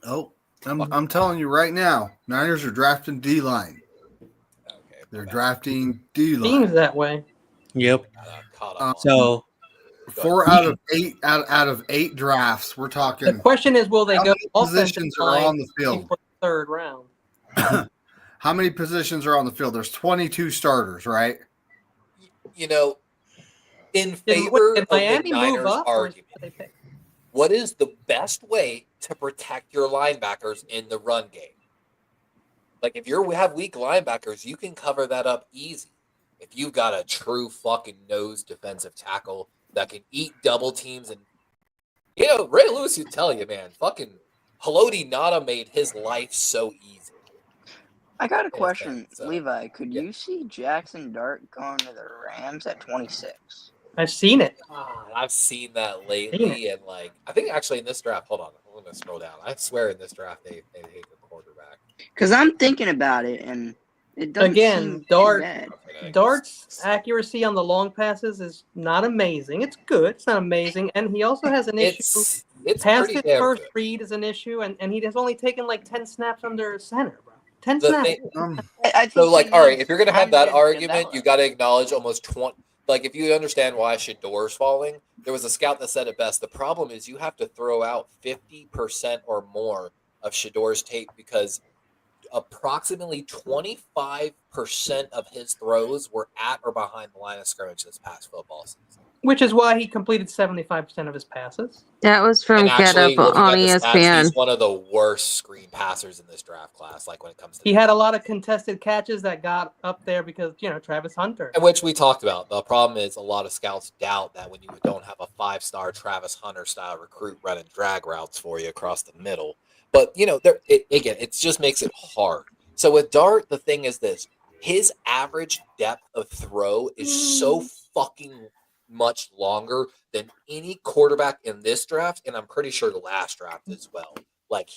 Oh, I'm telling you right now, Niners are drafting D-line. Okay, They're drafting D-line. Seems that way. Yep. Caught up. So 4 out of 8 out of 8 drafts. We're The talking. question is, will they How go many positions are on the field? for the 3rd round? How many positions are on the field? There's 22 starters, right? You know, in Did favor of the Miami move Niners up, or argument, did they pick? what is the best way to protect your linebackers in the run game? Like, if you have weak linebackers, you can cover that up easy. If you've got a true fucking nose defensive tackle that can eat double teams, and Ray Lewis would tell you, man, fucking Haloti Nada made his life so easy. I got a question, so, Levi. Could you see Jackson Dart going to the Rams at 26? I've seen it. I've seen that lately, and like I think actually in this draft, hold on, I'm gonna scroll down. I swear in this draft they hate the quarterback. Because I'm thinking about it, and it doesn't seem too bad. Dart's accuracy on the long passes is not amazing. It's good. It's not amazing, and he also has an issue. It's Past pretty his damn first good. read is an issue, and he has only taken like 10 snaps under center, bro. 10 The snaps. thing- I think So, like, he all right, needs if you're gonna have time that to argument, develop. you got to acknowledge almost 20. Like, if you understand why Shador's falling, there was a scout that said it best. The problem is you have to throw out 50% or more of Shador's tape because approximately 25% of his throws were at or behind the line of scrimmage this past football season. Which is why he completed 75% of his passes. That was from And Get actually, Up looking on at the stats, ESPN. he's one of the worst screen passers in this draft class. Like when it comes to He had a lot of contested catches that got up there because, Travis Hunter. and which we talked about. The problem is a lot of scouts doubt that when you don't have a 5-star Travis Hunter style recruit running drag routes for you across the middle. But it just makes it hard. So with Dart, the thing is this: his average depth of throw is so fucking much longer than any quarterback in this draft, and I'm pretty sure the last draft as well. Like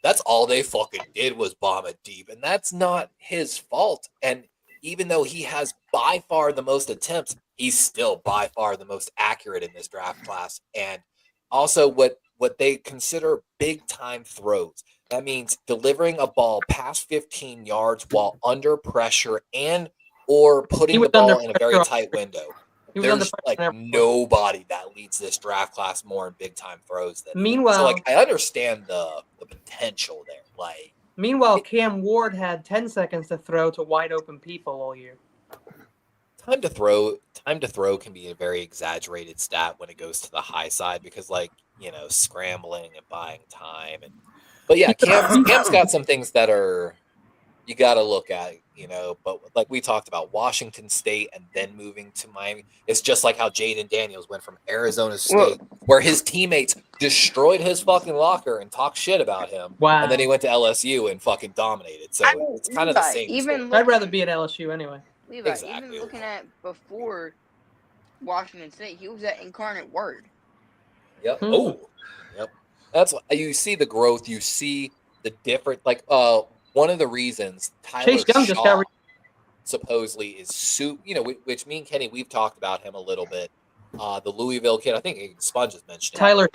that's all they fucking did was bomb it deep, and that's not his fault. And even though he has by far the most attempts, he's still by far the most accurate in this draft class. And also what they consider big time throws. That means delivering a ball past 15 yards while under pressure or putting the ball in a very tight window. There's like nobody that leads this draft class more in big time throws than Meanwhile, so like I understand the potential there. Like meanwhile, Cam Ward had 10 seconds to throw to wide open people all year. Time to throw can be a very exaggerated stat when it goes to the high side because scrambling and buying time but yeah, Cam's got some things that are you got to look at, but like we talked about Washington State and then moving to Miami. It's just like how Jaden Daniels went from Arizona State, where his teammates destroyed his fucking locker and talked shit about him. Wow. And then he went to LSU and fucking dominated. So it's kind of the same. I'd rather be at LSU anyway. Levi, even looking at before Washington State, he was at Incarnate Word. Yep. Yep. That's what you see the growth. You see the different, like, one of the reasons Tyler Shaw supposedly is which me and Kenny, we've talked about him a little bit. The Louisville kid, I think Sponge has mentioned Tyler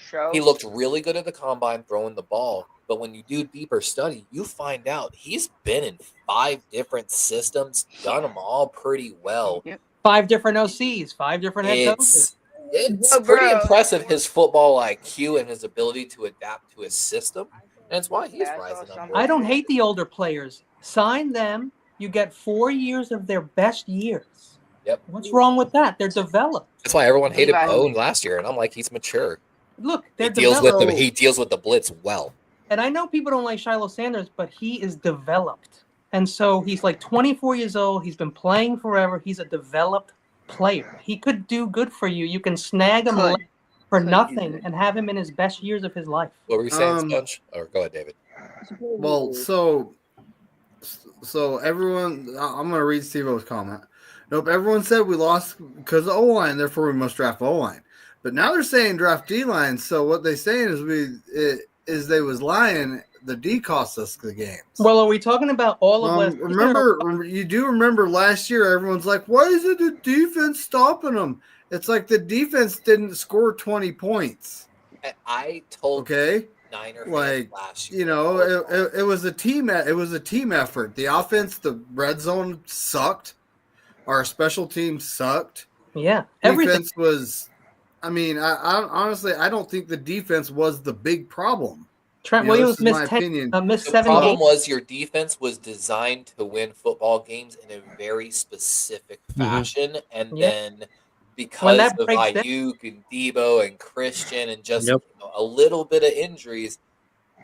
Shaw. He looked really good at the combine throwing the ball, but when you do deeper study, you find out he's been in 5 different systems, done them all pretty well. 5 different OCs, 5 different head coaches. It's pretty impressive, his football IQ and his ability to adapt to his system. And that's why he's rising up. I don't hate the older players. Sign them. You get 4 years of their best years. Yep. What's wrong with that? They're developed. That's why everyone hated Bone last year, and I'm like, he's mature. look, He they're deals developed. with he deals with the blitz well. And I know people don't like Shiloh Sanders, but he is developed. And so he's like 24 years old. He's been playing forever. He's a developed player. He could do good for you. You can snag him Could. for Could do nothing good. and have him in his best years of his life. What were you saying, Sponge? Or go ahead, David. Well, so everyone, I'm gonna read Steve-O's comment. Nope, everyone said we lost because of O-line, therefore we must draft O-line. But now they're saying draft D-line. So what they're saying is they was lying. The D cost us the games. Well, are we talking about all of last remember, you do remember last year, everyone's like, why is it the defense stopping them? It's like the defense didn't score 20 points. I told Niner fans like last year. You know, it was a team. It was a team effort. The offense, the red zone sucked. Our special team sucked. Yeah, Defense was. I mean, I honestly, I don't think the defense was the big problem. Trent Williams missed 10, missed the 7 problem games. was your defense was designed to win football games in a very specific fashion, and then because of Ayuk and Debo and Christian and just a little bit of injuries,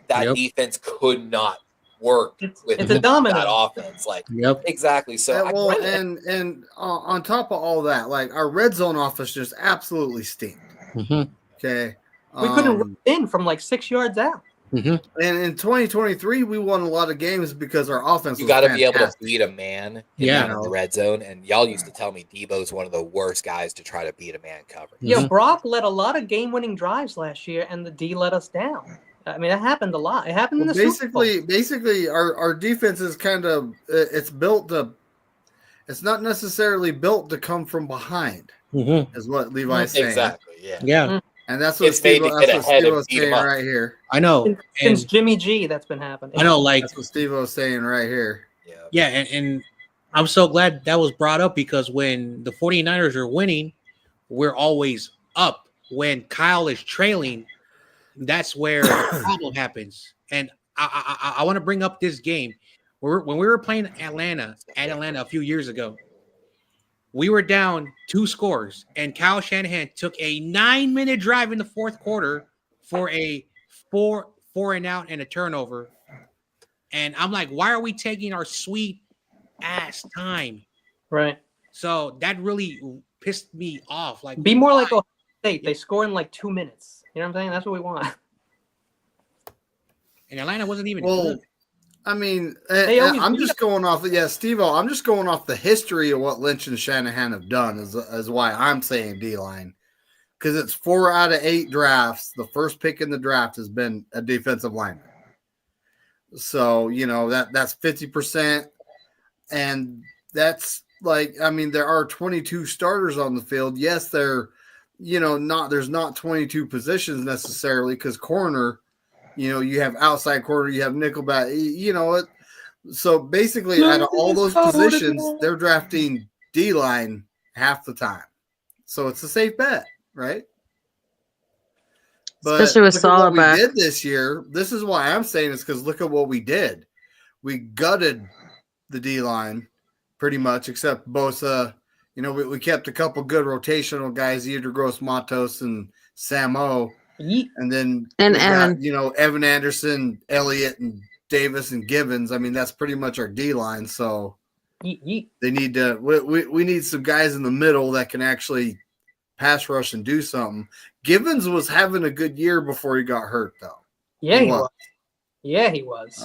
that defense could not work with that offense. Like exactly. So and on top of all that, like our red zone offense just absolutely stinked. Okay, we couldn't run in from like 6 yards out. And in 2023, we won a lot of games because our offense. You got to be able to beat a man in the red zone. And y'all used to tell me Debo's one of the worst guys to try to beat a man cover. Yeah, Brock led a lot of game-winning drives last year, and the D let us down. I mean, that happened a lot. It happened in the Super Bowl. Basically, our defense is kind of it's built to. It's not necessarily built to come from behind, is what Levi's saying. Exactly. Yeah. And that's what Steve was saying right here. I know. Since Jimmy G, that's been happening. I know, like that's what Steve was saying right here. Yeah, and I'm so glad that was brought up because when the 49ers are winning, we're always up. When Kyle is trailing, that's where the problem happens. And I want to bring up this game. When we were playing Atlanta a few years ago, we were down 2 scores, and Kyle Shanahan took a 9-minute drive in the fourth quarter for a four and out and a turnover. And I'm like, why are we taking our sweet ass time? Right. So that really pissed me off. Like, be more like Ohio State. They score in like 2 minutes. You know what I'm saying? That's what we want. And Atlanta wasn't even good. I mean, I'm just going off. Steve-O, I'm just going off the history of what Lynch and Shanahan have done is why I'm saying D-line. Because it's 4 out of 8 drafts. The first pick in the draft has been a defensive lineman. So, you know, that's 50%. And that's like, I mean, there are 22 starters on the field. Yes, there's not 22 positions necessarily because corner, you know, you have outside corner, you have nickelback, you know it. So basically, out of all those positions, they're drafting D-line half the time. So it's a safe bet, right? But especially with what we Salah did this year. This is why I'm saying it's because look at what we did. We gutted the D-line pretty much, except Bosa. You know, we kept a couple good rotational guys, Edgar Gross Matos and Samo. And then Evan. You know, Evan Anderson, Elliott, and Davis and Gibbons. I mean, that's pretty much our D line. So they need to. We need some guys in the middle that can actually pass rush and do something. Gibbons was having a good year before he got hurt, though. Yeah, he was. Yeah, he was.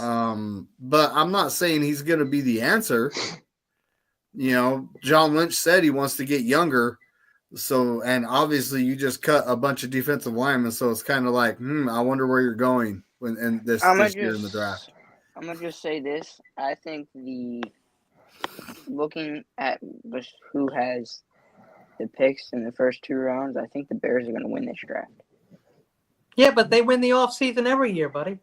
But I'm not saying he's going to be the answer. You know, John Lynch said he wants to get younger. So, and obviously you just cut a bunch of defensive linemen. So it's kind of like, I wonder where you're going this year in the draft. I'm going to just say this. I think looking at who has the picks in the first 2 rounds, I think the Bears are going to win this draft. Yeah, but they win the offseason every year, buddy.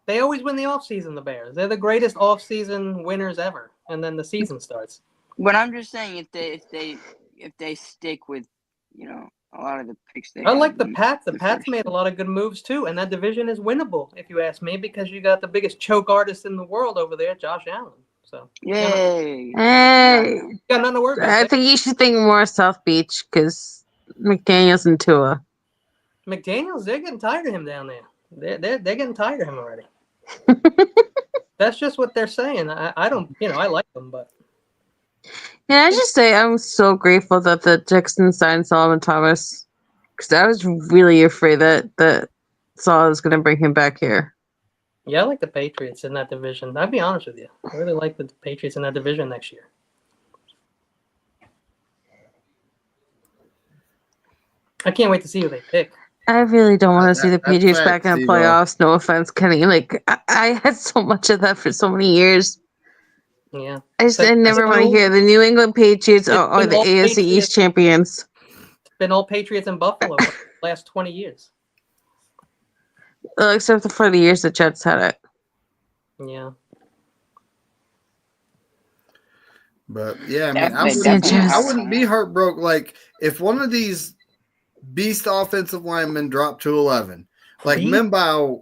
They always win the offseason, the Bears. They're the greatest offseason winners ever. And then the season starts. But I'm just saying if they stick with, you know, a lot of the picks I like the Pats. The Pats made a lot of good moves too, and that division is winnable, if you ask me, because you got the biggest choke artist in the world over there, Josh Allen. So yay! Hey, got nothing to worry about. I think you should think more South Beach because McDaniels and Tua. McDaniels, they're getting tired of him down there. They're getting tired of him already. That's just what they're saying. I don't, I like them, but Yeah, I just say I'm so grateful that the Texans signed Solomon Thomas, because I was really afraid that Saul was going to bring him back here. yeah, I like the Patriots in that division. I'll be honest with you. I really like the Patriots in that division next year. I can't wait to see who they pick. I really don't want to see the That's Patriots fact, back in the Steve-O. playoffs. No offense, Kenny. Like I had so much of that for so many years. Yeah. I never want to hear the New England Patriots or the all AFC East Patriots. champions. It's been all Patriots in Buffalo for the last 20 years. Except for the years the Jets had it. Yeah. But yeah, I mean, Definitely I wouldn't be heartbroken. Like if one of these beast offensive linemen dropped to 11, like Mimbow,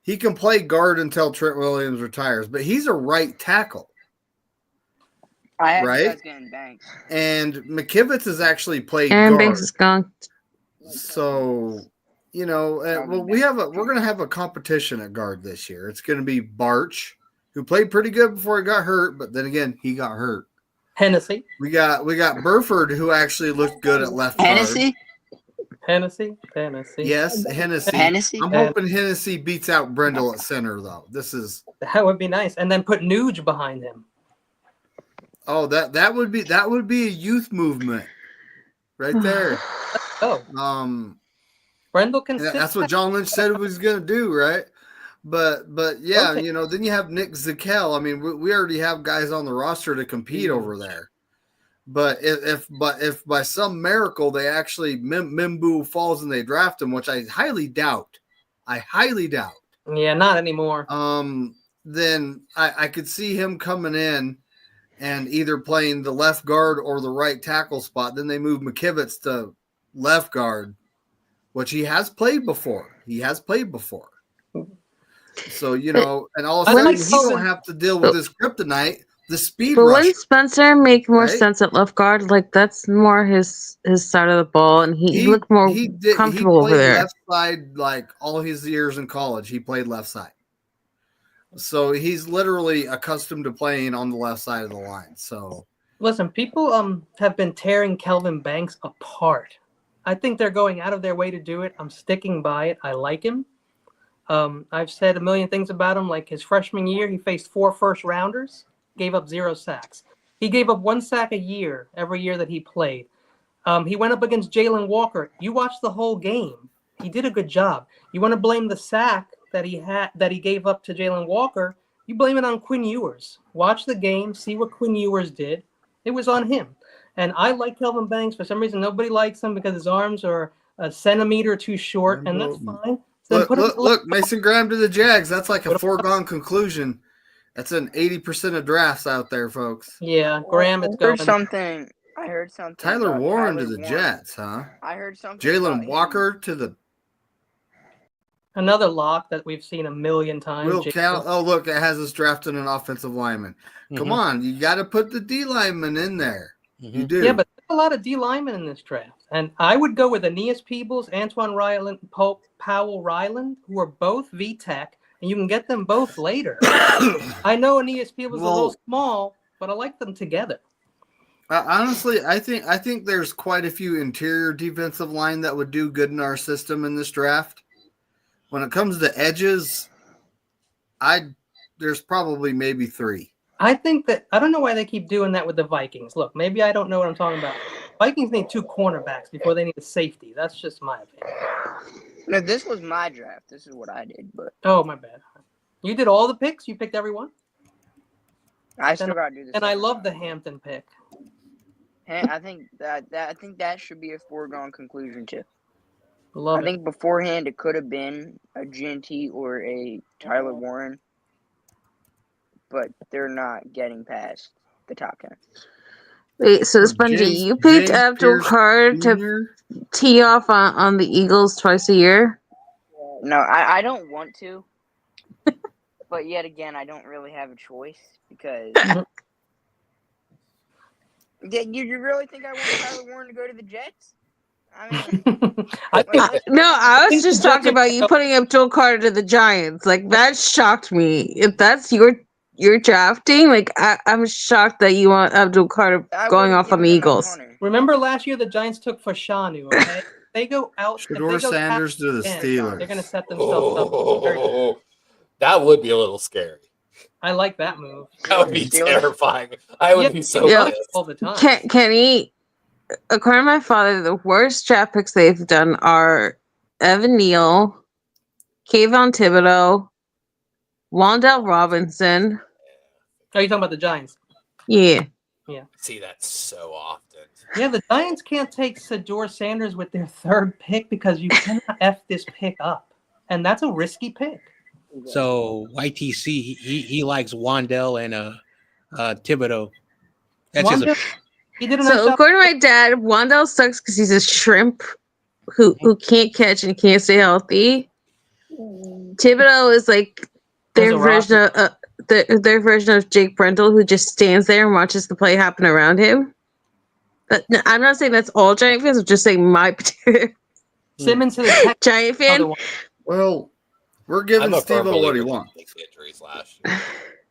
he can play guard until Trent Williams retires, but he's a right tackle. I have right? getting Banks. And McKivitz has actually played Aaron guard. Banks is gone. So, we're going to have a competition at guard this year. It's going to be Barch, who played pretty good before he got hurt, but then again, he got hurt. Hennessy. We got Burford, who actually looked good at left guard. Hennessy. Yes, Hennessy. I'm hoping Hennessy beats out Brendel at center, though. That would be nice, and then put Nuge behind him. Oh, that would be a youth movement, right there. Oh, Brendel can. That's what John Lynch said he was going to do, right? But yeah, Okay. then you have Nick Zakel. I mean, we already have guys on the roster to compete over there. But if by some miracle they actually Mimbu falls and they draft him, which I highly doubt. Yeah, not anymore. Then I could see him coming in and either playing the left guard or the right tackle spot. Then they move McKivitz to left guard, which he has played before. So, and all of a sudden he don't have to deal with this kryptonite, the speed But rush. wouldn't Spencer make more right? sense at left guard? Like that's more his side of the ball, and he looked more comfortable over there. Left side like all his years in college. He played left side. So he's literally accustomed to playing on the left side of the line. So listen, people have been tearing Kelvin Banks apart. I think they're going out of their way to do it. I'm sticking by it. I like him. I've said a million things about him. Like his freshman year, he faced 4 first-rounders, gave up 0 sacks. He gave up 1 sack a year every year that he played. He went up against Jalen Walker. You watched the whole game. He did a good job. You want to blame the sack that he gave up to Jalen Walker? You blame it on Quinn Ewers. Watch the game, see what Quinn Ewers did. It was on him. And I like Kelvin Banks. For some reason, nobody likes him because his arms are a centimeter too short, and that's fine. So look, Mason Graham to the Jags. That's like a foregone conclusion. That's an 80% of drafts out there, folks. Yeah, Graham is going. I heard something. Tyler Warren to the Jets, huh? I heard something. Jalen Walker to the. Another lock that we've seen a million times. Will Cal. Oh, look, it has us drafting an offensive lineman. Come on, you got to put the D lineman in there. You do. Yeah, but there's a lot of D linemen in this draft. And I would go with Aeneas Peebles, Antoine Ryland, Powell Ryland, who are both V-Tech, and you can get them both later. I know Aeneas Peebles is a little small, but I like them together. Honestly, I think there's quite a few interior defensive line that would do good in our system in this draft. When it comes to edges, there's probably maybe 3. I think that I don't know why they keep doing that with the Vikings. Look, maybe I don't know what I'm talking about. Vikings need 2 cornerbacks before they need a safety. That's just my opinion. No, this was my draft. This is what I did, but oh, my bad. You did all the picks? You picked everyone? I still gotta do this. And I love the Hampton pick. I think that should be a foregone conclusion too. I think beforehand it could have been a GNT or a Tyler Warren, but they're not getting past the top 10. Wait, so Spongy, you picked Abdul Carr to tee off on the Eagles twice a year? No, I don't want to. But yet again, I don't really have a choice because you really think I want Tyler Warren to go to the Jets? I mean, I think No, I was think just the talking judges- about you putting up Joel Carter to the Giants. Like that shocked me. If that's your drafting, like I'm shocked that you want Abdul Carter I going would've off on the given them a Eagles. punter. remember last year the Giants took Fashanu. Okay, they go out. If Shador they go Sanders to the again, Steelers. they're going to set themselves up. Very bad. Oh, that would be a little scary. I like that move. That would be Steelers? terrifying. I would Yeah, be so Yeah. pissed. all the time. Kenny, according to my father, the worst draft picks they've done are Evan Neal, Kayvon Thibodeau, Wandell Robinson. Are you talking about the Giants? Yeah. I see that so often. Yeah, the Giants can't take Shador Sanders with their third pick because you cannot f this pick up, and that's a risky pick. So YTC he likes Wandell and Thibodeau. That's Wandell, his. he did a nice So job. according to my dad, Wandell sucks because he's a shrimp who can't catch and can't stay healthy. Thibodeau is like their There's a version of their version of Jake Brentel, who just stands there and watches the play happen around him. But no, I'm not saying that's all Giant fans. I'm just saying my particular Simmons to the Texans. Giant Another fan. one. Well, we're giving I'm a Steve firm what he believer that wants. Knicks injuries last year.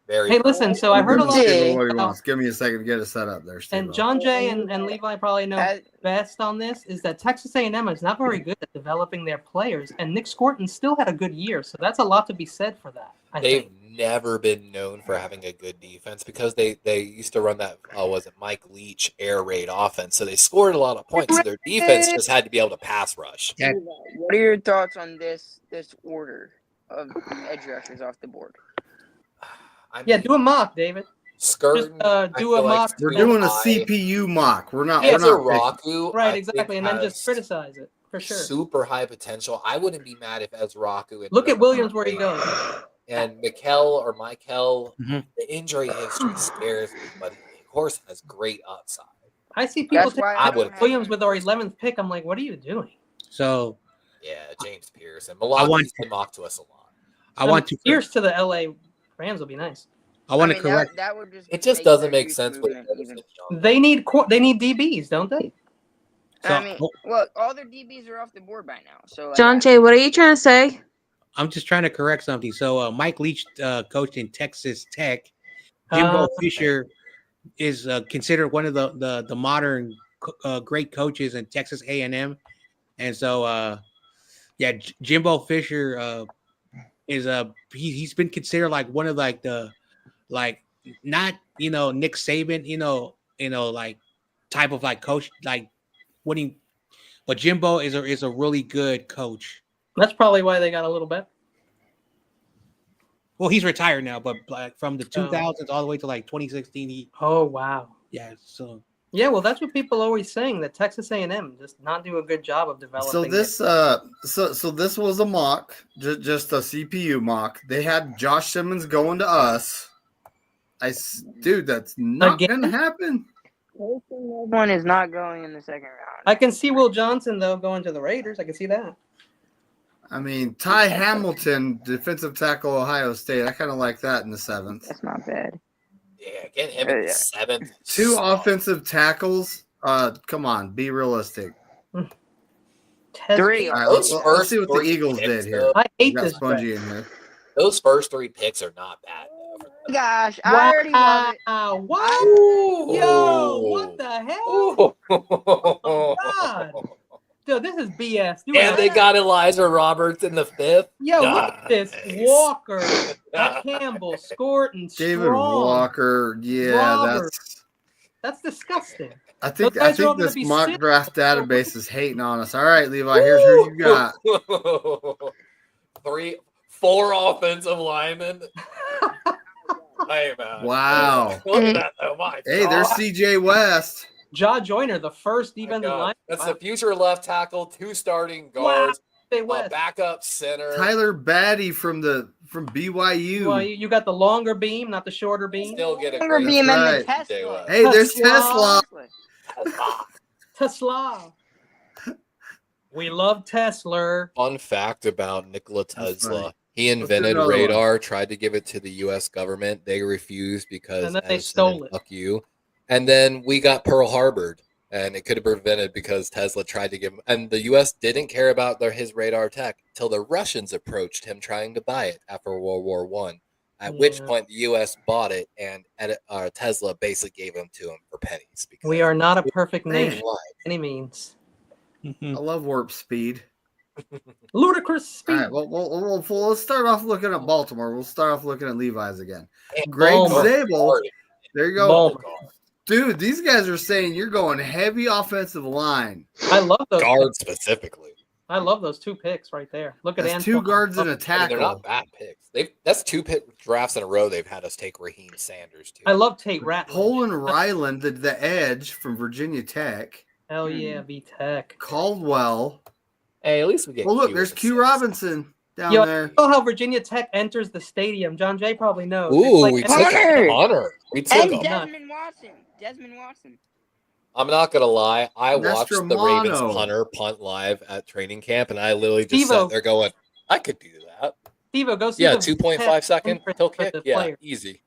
Very. Hey, listen. So I We're heard a giving lot. Steve what he about- wants. Give me a second to get it set up there, Steve. And John Jay and Levi probably know As- best on this is that Texas A&M is not very good at developing their players, and Nick Scorton still had a good year, so that's a lot to be said for that. I They've think. never been known for having a good defense because they used to run that was it Mike Leach air raid offense, so they scored a lot of points. So their defense just had to be able to pass rush. Yeah. What are your thoughts on this order of edge rushers off the board? I Yeah, mean, do a mock, David. Skirting, Just, I do a feel like mock. We're too doing a high. CPU mock. We're not. Yeah, We're not picking. Ezraku, Right, I exactly, think, and then has just criticize it for sure. super high potential. I wouldn't be mad if Ezraku ended Look at up Williams where he playing. goes. And Mikel, Mhm. the injury history scares me, but he, of course, has great upside. I see people That's take why I don't would- have Williams him with our first. 11th pick. I'm like, what are you doing? So Yeah, James Pierce and I want- Malaki's been mocked to us a lot. I want to. Pierce to the LA Rams will be nice. I want to mean, correct. that would just It just make doesn't their make youth sense with movement Edison even. Young. They need DBs, don't they? So I mean, well, all their DBs are off the board by now. So like, John Jay, what are you trying to say? I'm just trying to correct something. So Mike Leach coached in Texas Tech. Jimbo Fisher is considered one of the modern great coaches in Texas A&M, and so Jimbo Fisher is he's been considered like one of like the not Nick Saban like type of like coach like winning, but Jimbo is a really good coach. That's probably why they got a little bit. Well, he's retired now, but like from the 2000s all the way to like 2016, Oh wow. so Yeah, well, that's what people always saying that Texas A&M does not do a good job of developing. So this so this was a mock, just a CPU mock. They had Josh Simmons going to us. Dude, that's not Again? gonna happen. one is not going in the second round. I can see Will Johnson though going to the Raiders. I can see that. I mean, Ty Hamilton, defensive tackle, Ohio State. I kind of like that in the 7th. That's not bad. Yeah, get him in the Yeah. 7th. Two offensive tackles. Come on, be realistic. Three. All right, Those let's first see what the three Eagles picks, did here. though, I We hate got this. Spongy in here. those first 3 picks are not bad. Though. Gosh, I already love it. Wow! What? Yo! What the hell? Oh, God. Dude, this is BS. You and they got Elijah Roberts in the 5th. Yo, look at this. Nice. Walker, Campbell, Scorton, David Strong. Walker. Yeah, Roberts. That's disgusting. I think Those guys are all gonna this be mock sitting draft for- database is hating on us. All right, Levi, here's who you got. 4 offensive linemen. Hey man! Wow. Look at that! Oh my Hey, there's God. CJ West. Jaw Joyner, the first My defensive God. line. That's the future left tackle, 2 starting guards, Stay a West. backup center. Tyler Batty from BYU. Well, you got the longer beam, not the shorter beam. Still get a Longer great beam and the right. Tesla. Hey, there's Tesla. Tesla. Tesla. We love Tesla. Fun fact about Nikola That's Tesla. funny. He invented another one? radar, tried to give it to the U.S. government. They refused because And then they Edison stole and it. fuck you. And then we got Pearl Harbored. And it could have prevented because Tesla tried to give him, and the U.S. didn't care about his radar tech till the Russians approached him trying to buy it after World War One. At which point the U.S. bought it, and Tesla basically gave them to him for pennies. Because We are not a perfect Man. nation by any means. I love warp speed. Ludicrous speed. All right, well, let's start off looking at Baltimore. We'll start off looking at Levi's again. And Greg Baltimore. Zabel. There you go. Baltimore. Dude, these guys are saying you're going heavy offensive line. I love those. guard specifically. I love those 2 picks right there. Look at That's Antoine. 2 guards and a I mean, tackle. they're not bad picks. That's 2 drafts in a row they've had us take Raheem Sanders too. I love Tate Ratledge. Poland Ryland, the edge from Virginia Tech. Hell yeah, V-Tech. Caldwell. Hey, at least we get. Oh, look, Q there's in the Q sixth. Robinson down Yo, there. you know how Virginia Tech enters the stadium? John Jay probably knows. Ooh, It's we like took Hunter! a Hunter. We took And him. Desmond Watson. Desmond Watson. I'm not gonna lie. I watched the Ravens Nestromano. punter punt live at training camp, and I literally just Steve-O. sat there going, "I could do that." Steve-O, go see Yeah, the 2.5 second interest toe for kick. the Yeah, player. easy.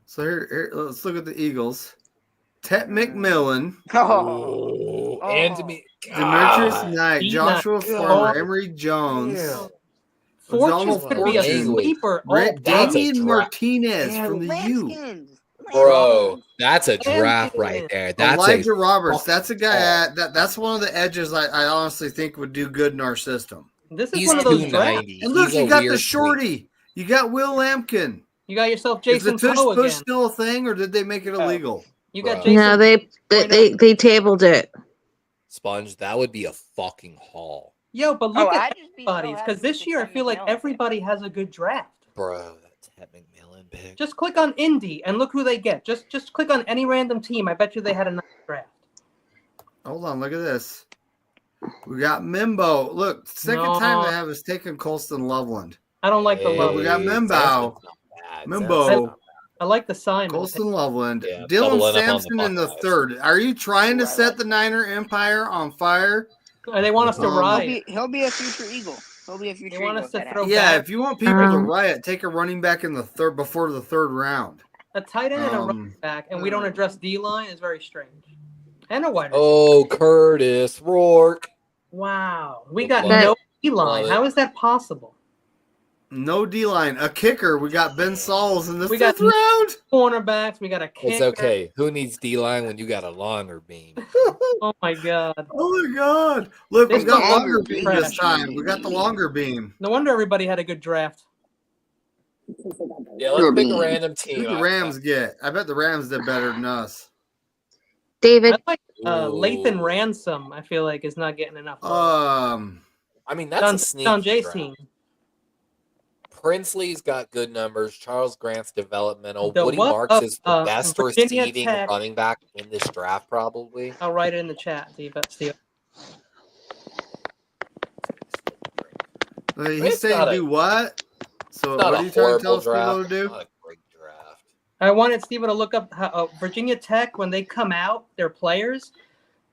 So here, let's look at the Eagles. Tet McMillan, Oh. Oh, and to me, Demetrius God. Knight, He's Joshua not- Farmer, Oh. Emory Jones, Yeah. Fortunes Donald could be a Fortune. sleeper. Rick that's a Damian draft. Martinez from the U. Lambskins. Bro, that's a draft Lambskins. right there. That's Elijah a Roberts. That's a guy Oh. that's one of the edges I honestly think would do good in our system. This is he's one of those drafts. 290. And look, He's you a got the weird shorty. You got Will Lampkin. You got yourself Is the Jason tush Poe push again. still a thing, or did they make it illegal? You got Bro. Jason. No, they tabled it. Sponge. That would be a fucking haul, Yo, but look at I'd just be so everybody's happy because this with year I Ted feel like McMillan. everybody has a good draft. bro. That Ted McMillan pick. Just click on Indy and look who they get. Just click on any random team. I bet you they had a nice draft. Hold on, look at this. We got Mimbo. Look, second No. time they have us taking Colston Loveland. I don't like the Hey, low. we got Mimbo. Sampson's not bad. Mimbo. Sampson's not bad. I like the Simon. Colston Loveland. Yeah, Dylan doubling up on the Sampson in the Buckeyes. third. Are you trying to Ooh, I set like the Niner Empire on fire? They want us to ride. He'll be a future Eagle. He'll be a future They want Eagle. us to if that throw happens. Yeah, back. if you want people to Um, riot, take a running back in the third before the third round. A tight end and a running Um, back, and we don't address D line is very strange. And a wide receiver. Oh, Curtis Rourke. Wow, we got Love no it. D line. Love it. How is that possible? No D line. A kicker. We got Ben Sauls in the We fifth got- round. Cornerbacks, we got a kicker. It's okay. Who needs D line when you got a longer beam? Oh my god! Oh my God! Look, we This got is longer longer beam beam. this time. We got the longer beam. No wonder everybody had a good draft. Yeah, let's pick a random team. Who the Rams get? I bet the Rams did better than us. David, I like Lathan Ooh. Ransom. I feel like is not getting enough. love. I mean, that's a John sneaky Jay's draft. team. Princely's got good numbers. Charles Grant's developmental. The Woody what? Marks is the best Virginia receiving Tech. running back in this draft, probably. I'll write it in the chat. Steve. He's It's saying not a- do what? So Not what a are you trying to tell horrible us draft. to do? Not a great draft. I wanted Steve to look up how Virginia Tech when they come out, their players.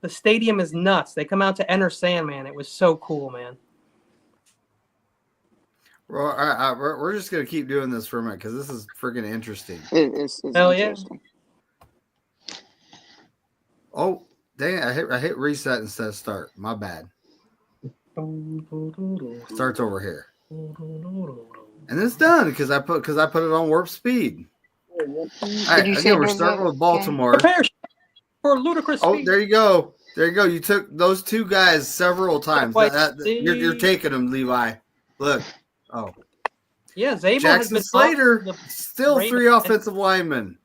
The stadium is nuts. They come out to enter Sandman. It was so cool, man. Well, we're just gonna keep doing this for a minute because this is freaking interesting. It's Hell yeah. interesting. Oh, dang it! I hit reset instead of start. My bad. Starts over here, and it's done because I put it on warp speed. All right, you say again, we're there's starting a- with Baltimore. Prepare for ludicrous Oh, speed. there you go. There you go. You took those two guys several times. Wait, You're taking them, Levi. Look. Oh, Yeah, Zabel has Jackson been Slater. the Still Ravens. 3 offensive linemen.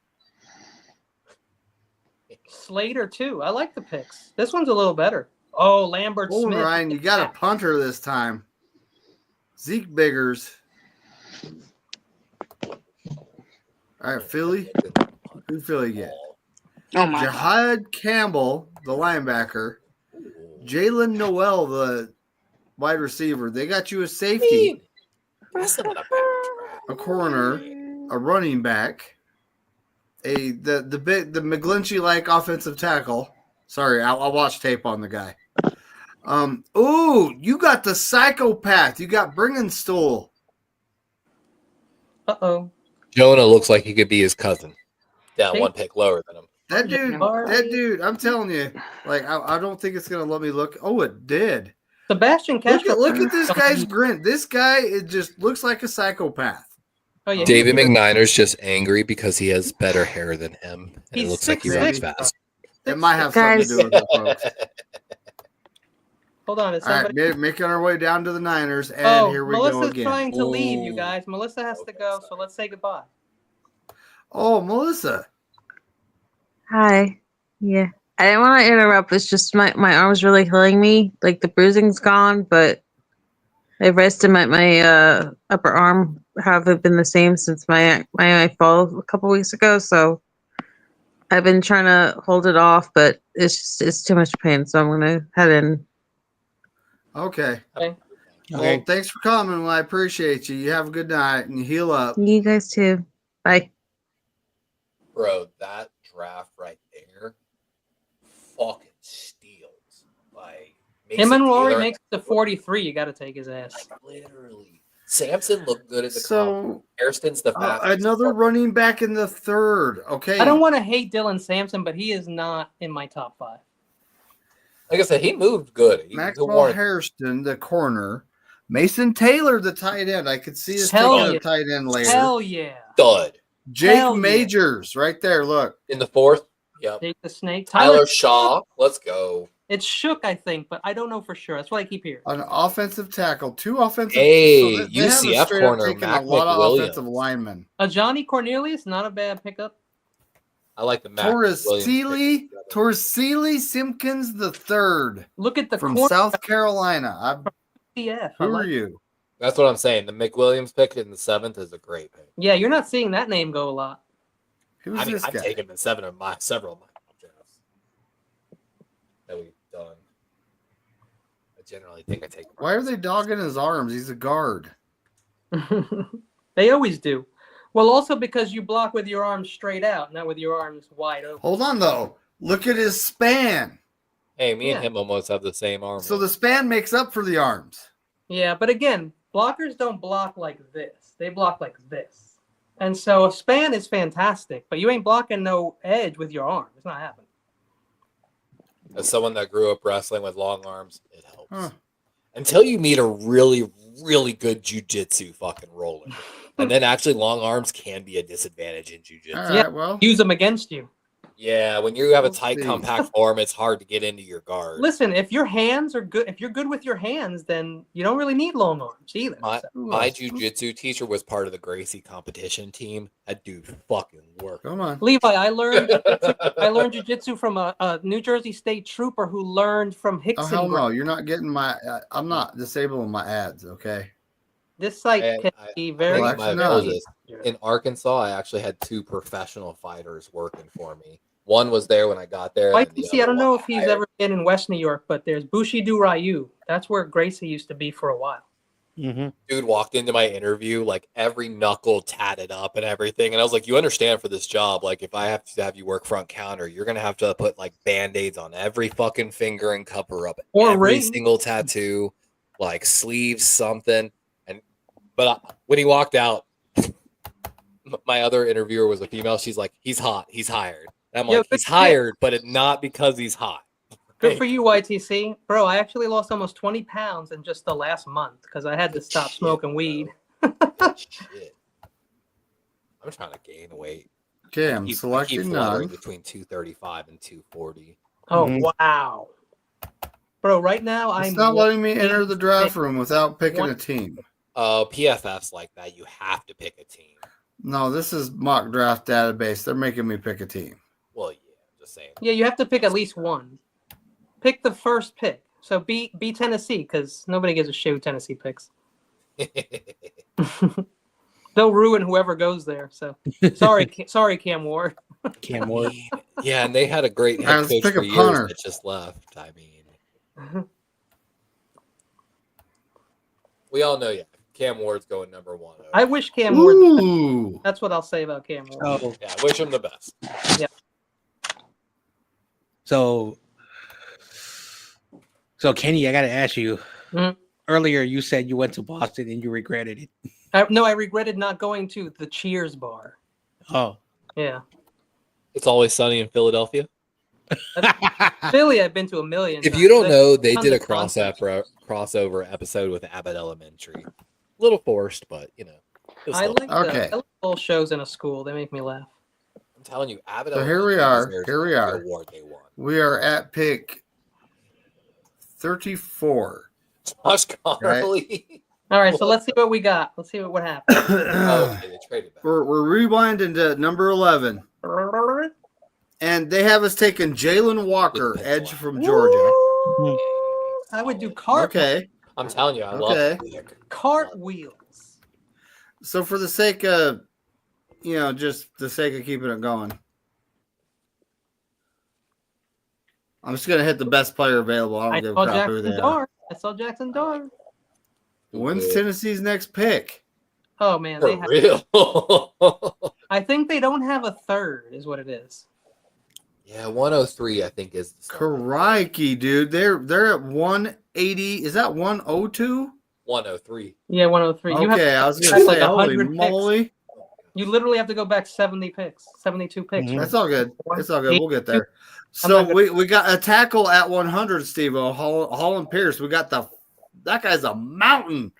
Slater too. I like the picks. This one's a little better. Oh, Lambert Oh, Smith. Ryan, you got a punter this time. Zeke Biggers. All right, Philly. Who Philly get? Oh my god. Jahad Campbell, the linebacker. Jalen Noel, the wide receiver. They got you a safety, That's not a bad draft. a corner, a running back, the McGlinchey like offensive tackle. Sorry, I'll watch tape on the guy. You got the psychopath. You got Bringenstool. Uh-oh. Jonah looks like he could be his cousin. Down Hey. one pick lower than him. That dude, I'm telling you, like, I don't think it's gonna let me look. Oh, it did. Sebastian Castro. Look at this guy's grin. This guy, it just looks like a psychopath. Oh, yeah, David McNiner's just angry because he has better hair than him. And it He's looks like he 6'6", runs bro. fast. It might have something to do with it, folks. Hold on, is All right, somebody? making our way down to the Niners, and here we go Melissa's again. trying to leave, you Ooh. guys. Melissa has to go, so let's say goodbye. Oh, Melissa. Hi. Yeah. I didn't want to interrupt. It's just my arm's really killing me. Like the bruising's gone, but my wrist and my upper arm haven't been the same since my fall a couple weeks ago. So I've been trying to hold it off, but it's too much pain. So I'm gonna head in. Okay. Okay. Well, thanks for coming. Well, I appreciate you. You have a good night and heal up. You guys too. Bye. Bro, that draft right there fucking steals. Like, Him and Rory Taylor- makes it to 43. You got to take his ass. Like, literally. Samson looked good at the So, Hairston's the fastest. another running back in the third. Okay. I don't want to hate Dylan Sampson, but he is not in my top 5. Like I said, he moved good. Maxwell Hairston, the corner. Mason Taylor, the tight end. I could see us Hell taking yeah. a tight end later. Hell yeah. Stud. Jake Hell yeah. Majors, right there. Look. In the 4th. Yep. Take the snake. Tyler Shaw. Let's go. It's Shook, I think, but I don't know for sure. That's what I keep hearing. An offensive tackle. 2 offensive. Hey, they UCF haven't straight up corner, taken Mac a lot of McWilliams. offensive linemen. Johnny Cornelius, not a bad pickup. I like the Mac Torres McWilliams Seeley, pick. Seeley Simpkins the third Look at the from corner South Carolina. CF. Who are you? That's what I'm saying. The McWilliams pick in the 7th is a great pick. Yeah, you're not seeing that name go a lot. Who's I mean, this I've guy? taken in several of my drafts that we've done. I generally think I take. Why are they dogging his arms? He's a guard. They always do. Well, also because you block with your arms straight out, not with your arms wide open. Hold on, though. Look at his span. Hey, me Yeah. and him almost have the same arm. So the span makes up for the arms. Yeah, but again, blockers don't block like this. They block like this. And so a span is fantastic, but you ain't blocking no edge with your arm. It's not happening. As someone that grew up wrestling with long arms, it helps. Huh. Until you meet a really, really good jujitsu fucking roller. And then actually long arms can be a disadvantage in jujitsu. All right, Yeah. well. Use them against you. Yeah, when you have a We'll tight, see. compact form, it's hard to get into your guard. Listen, if your hands are good, if you're good with your hands, then you don't really need long arms either. My So- my jujitsu teacher was part of the Gracie competition team. That dude fucking worked. Come on. Levi, I learned jujitsu from a New Jersey State trooper who learned from Oh, Hickson. hell no. Brothers. You're not getting my. I'm not disabling my ads, okay? This site And can I- be I very. think Relax my now. oldest- In Arkansas, I actually had 2 professional fighters working for me. One was there when I got there. and the YTC, I other don't know one if he's hired. ever been in West New York, but there's Bushido Ryu. That's where Gracie used to be for a while. Mm-hmm. Dude walked into my interview like every knuckle tatted up and everything, and I was like, "You understand for this job, like if I have to have you work front counter, you're gonna have to put like band-aids on every fucking finger and cover up Or every ring. single tattoo, like sleeves, something." But when he walked out, my other interviewer was a female. She's like, "He's hot. He's hired." And I'm Yo, like, good "He's shit. hired, but it not because he's hot." Good for you, YTC. Bro, I actually lost almost 20 pounds in just the last month because I had to stop Shit, smoking bro. weed. Good shit. I'm trying to gain weight. Okay, I'm I keep selecting fluttering none. between 235 and 240. Oh, Mhm. wow. Bro, right now It's I'm not letting me enter the 186. draft room without picking a team. PFF's like that. You have to pick a team. No, this is mock draft database. They're making me pick a team. Well, yeah, I'm just saying. Yeah, you have to pick at least one. Pick the first pick. So be Tennessee because nobody gives a shit who Tennessee picks. They'll ruin whoever goes there. So sorry, Cam Ward. Cam Ward. Yeah, and they had a great head Let's coach pick for a years punter. that just left. I mean, we all know, yeah, Cam Ward's going number 1. I wish Cam Ward. Ooh. That's what I'll say about Cam Ward. Oh, Yeah, wish him the best. so Kenny, I got to ask you. Mhm. Earlier, you said you went to Boston and you regretted it. No, I regretted not going to the Cheers bar. Oh, Yeah. It's Always Sunny in Philadelphia. Philly, I've been to a million. If times. you don't know, they tons did a of concerts. crossover episode with Abbott Elementary. Little forced, but it was I still like Okay. the little shows in a school. They make me laugh. I'm telling you, Abbott So here we Elementary are. deserves Here we every are. award they won. We are at pick 34. Josh Connerly. All right, so let's see what we got. Let's see what happened. Oh, okay, they traded back. We're rewinding to number 11. And they have us taking Jalen Walker, edge from Georgia. I would do cart Okay. I'm telling you, I love Okay. that pick. cartwheels. So for the sake of, just the sake of keeping it going, I'm just going to hit the best player available. I I don't give saw a crap who Jackson they are. Dart. I saw Jackson Dart. When's Tennessee's next pick? Oh man, For they have, real? I think they don't have a third, is what it is. Yeah, 103, I think, is the starting. Crikey, dude. They're at 180. Is that 102? 103. Yeah, 103. You have Okay, I was going to have say, like holy 100 picks. moly. You literally have to go back 70 picks, 72 picks. Mhm. That's all good. It's all good. We'll get there. I'm So not gonna- we got a tackle at 100, Steve-O. Holland Pierce. We got that guy's a mountain.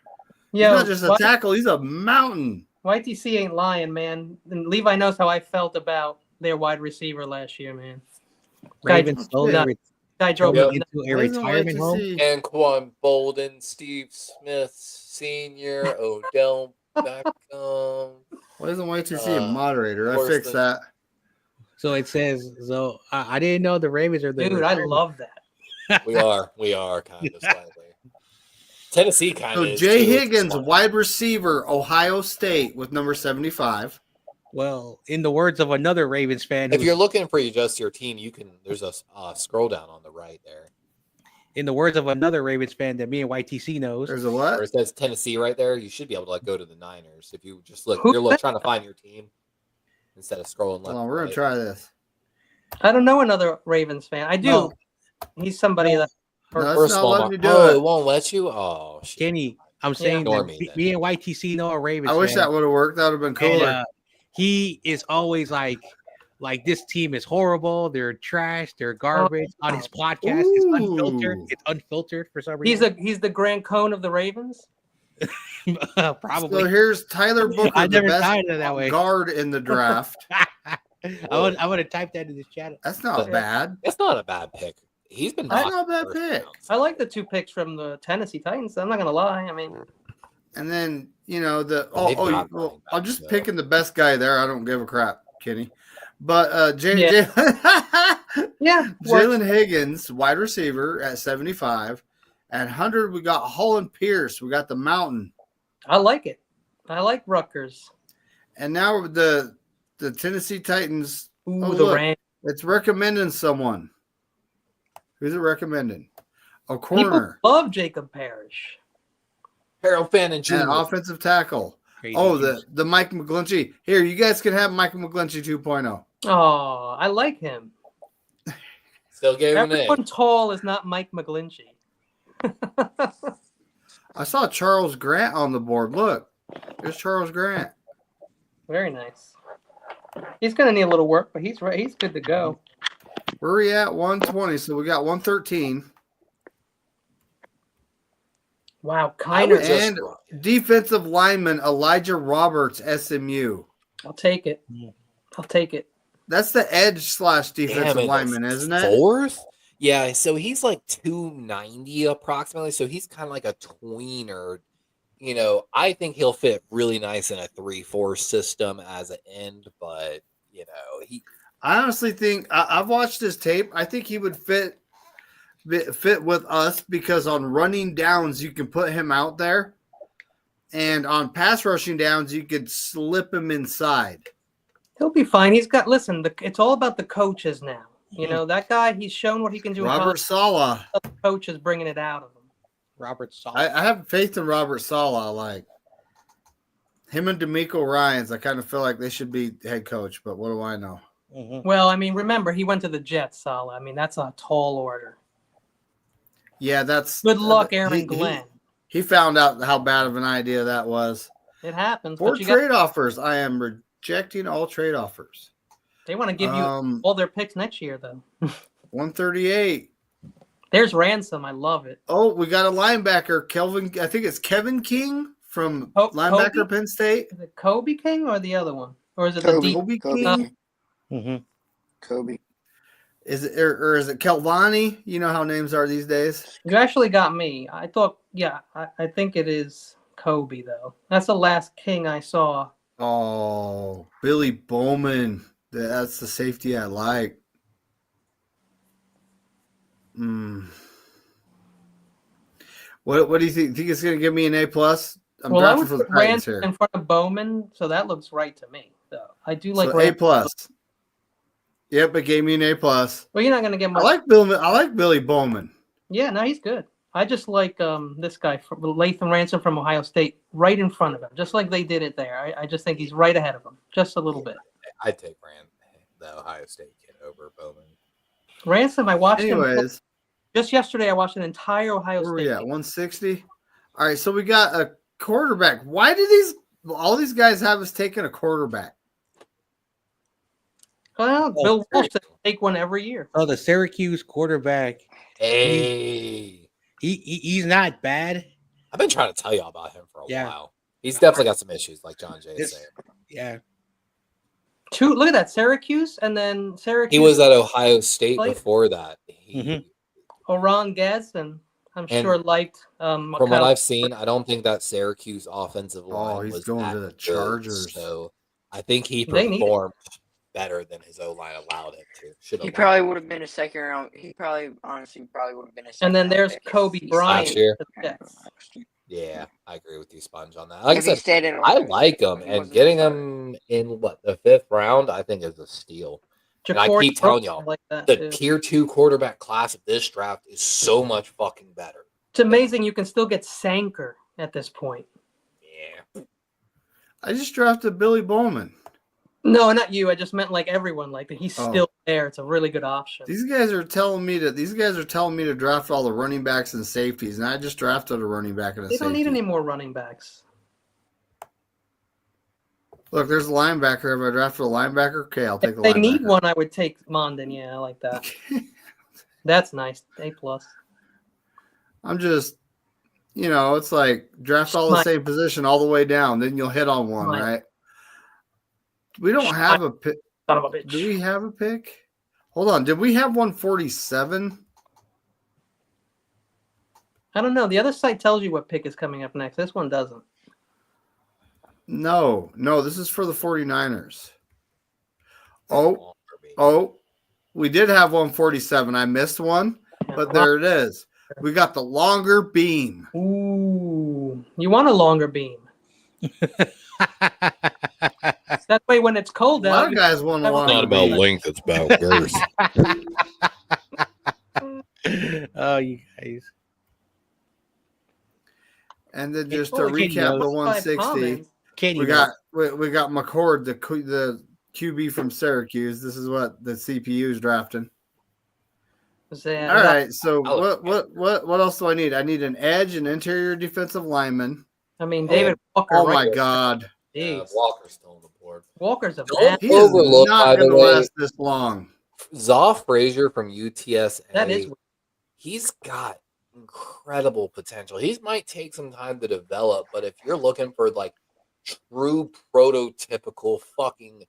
He's Yo, not just a tackle, he's a mountain. YTC ain't lying, man. And Levi knows how I felt about their wide receiver last year, man. Ravens slowly Yeah. Guy drove Yep. me nuts. into a Why isn't retirement home. YTC Anquan Bolden, Steve Smith Sr., Odell Beckham. Why isn't YTC a moderator? I worse fixed than- that. So it says. So I didn't know the Ravens are the. Dude, I love that. We are kind of slightly. Tennessee kind So of. Jay Higgins, wide receiver, Ohio State with number 75. Well, in the words of another Ravens fan, If you're looking for just your team, you can. There's a scroll down on the right there, in the words of another Ravens fan that me and YTC knows, There's a where what? it says Tennessee right there. You should be able to go to the Niners if you just look. Who You're said trying to find your team instead of scrolling left. Hold on, we're and going to try this. I don't know another Ravens fan. I do. No. He's somebody that. No, right. it's First not of all, letting you do it it. won't let you. Oh, shit. Kenny, I'm saying Ignore that me, then. me and YTC know a Ravens. I wish fan, that would have worked. That would have been and, cooler. he is always like this team is horrible. They're trash. They're garbage. On his podcast, it's unfiltered. Ooh. It's unfiltered for some reason. He's the Grant Cohn of the Ravens. Probably. So here's Tyler Booker, I the never best thought of it that way. guard in the draft. I would have typed that in the chat. That's not bad. That's not a bad pick. He's been That's knocked not a bad first pick. round. I like the two picks from the Tennessee Titans. I'm not gonna lie. I mean, And then, They've got running I'm backs, just though. picking the best guy there. I don't give a crap, Kenny. But Yeah. Jalen Higgins, wide receiver at 75. At 100, we got Holland Pierce. We got the mountain. I like it. I like Rutgers. And now the Tennessee Titans, Ooh, Oh, the look. Rams. it's recommending someone. Who's it recommending? A People corner love Jacob Parrish. Harold Fannin Jr. and offensive tackle. Crazy Oh, news. the Mike McGlinchey. Here, you guys can have Mike McGlinchey 2.0. Oh, I like him. Still gave him an Everyone A. tall is not Mike McGlinchey. I saw Charles Grant on the board. Look, there's Charles Grant. Very nice. He's gonna need a little work, but he's right. He's good to go. Where are we at? 120. So we got 113. Wow, I would Kiner. just And run it. defensive lineman Elijah Roberts, SMU. I'll take it. I'll take it. That's the edge / Damn defensive it, lineman, isn't it? Fourth? Yeah, so he's like 290 approximately. So he's kind of like a tweener. You know, I think he'll fit really nice in a 3-4 system as an end, but you know, I honestly think I've watched his tape. I think he would fit with us because on running downs you can put him out there, and on pass rushing downs you could slip him inside. He'll be fine. He's got. Listen, it's all about the coaches now. You know that guy. He's shown what he can do. in Robert college. Sala. The coach is bringing it out of him. Robert Sala. I have faith in Robert Sala. Like him and D'Amico Ryans, I kind of feel like they should be head coach, but what do I know? Mhm. Well, I mean, remember he went to the Jets, Salah. I mean, that's a tall order. Yeah, that's Good luck, Aaron he- Glenn. He found out how bad of an idea that was. It happens. For But you trade offers, I am rejecting all trade offers. They want to give you all their picks next year, though. 138. There's Ransom. I love it. Oh, we got a linebacker, Kelvin. I think it's Kevin King from linebacker Kobe? Penn State. Is it Kobe King or the other one? Or is it Kobe. the deep? Kobe Kobe. King. Mm-hmm. Kobe. Is it or is it Kelvani? You know how names are these days. You actually got me. I thought, yeah, I think it is Kobe, though. That's the last King I saw. Oh, Billy Bowman. That's the safety I like. What do you think? Think it's going to give me an A plus? I'm Well, I drafting would for the put Titans Ransom here. in front of Bowman, so that looks right to me. Though I do like So A Ransom. plus. Yep, it gave me an A plus. Well, you're not going to get I much. like Billy Bowman. Yeah, no, he's good. I just like this guy, Latham Ransom from Ohio State, right in front of him, just like they did it there. I just think he's right ahead of him, just a little bit. I'd take the Ohio State kid over Bowman. Ransom, I watched him Anyways, just yesterday. I watched an entire Ohio where we State at? game. 160. All right, so we got a quarterback. Why do all these guys have us taking a quarterback? Well, Bill Walsh said take one every year. Oh, the Syracuse quarterback. Hey, He's not bad. I've been trying to tell y'all about him for a Yeah. while. He's definitely got some issues, like John Jay is saying. Yeah. Look at that, Syracuse, and then Syracuse. He was at Ohio State Played. before that. Oran Getz, and I'm sure liked. From what I've seen, I don't think that Syracuse offensive line he's was going that to the good, Chargers. so I think he They need it. performed better than his O-line allowed him to. He probably would have been a second round. He probably, honestly, would have been a second And then round there's pick if Kobe he Bryant. Last year. for the Jets. Yeah, I agree with you, Sponge, on that. Like If I he said, stayed in I Ohio like State, him, he and wasn't getting starting. him in the 5th round, I think is a steal. And I keep telling y'all, like that, the too. tier 2 quarterback class of this draft is so much fucking better. It's amazing you can still get Sanker at this point. Yeah. I just drafted Billy Bowman. No, not you. I just meant like everyone. Like he's still there. It's a really good option. These guys are telling me to draft all the running backs and safeties, and I just drafted a running back and a They safety. don't need any more running backs. Look, there's a linebacker. If I drafted a linebacker, okay, I'll take If a they linebacker. need one, I would take Mondin. Yeah, I like that. That's nice. A plus. I'm just, it's like draft all the same position all the way down, then you'll hit on one, right? We don't have a pick. Son of a bitch. Do we have a pick? Hold on. Did we have 147? I don't know. The other site tells you what pick is coming up next. This one doesn't. No, this is for the 49ers. Oh, we did have 147. I missed one, but there it is. We got the longer beam. Ooh, you want a longer beam. That way when it's cold A lot out. of guys want a It's longer not about beam. length, it's about girth. Oh, you guys. And then just to Holy recap the shit. 160, Kenny we got McCord, the QB from Syracuse. This is what the CPU is drafting. All right, so what else do I need? I need an edge, an interior defensive lineman. I mean, David Walker. Oh my God, Yeah, Walker's still on the board. Walker's a Don't bad. he is overlook, by not the going to way, last this long. Zoff Frazier from UTSA. That is. He's got incredible potential. He might take some time to develop, but if you're looking for like true prototypical fucking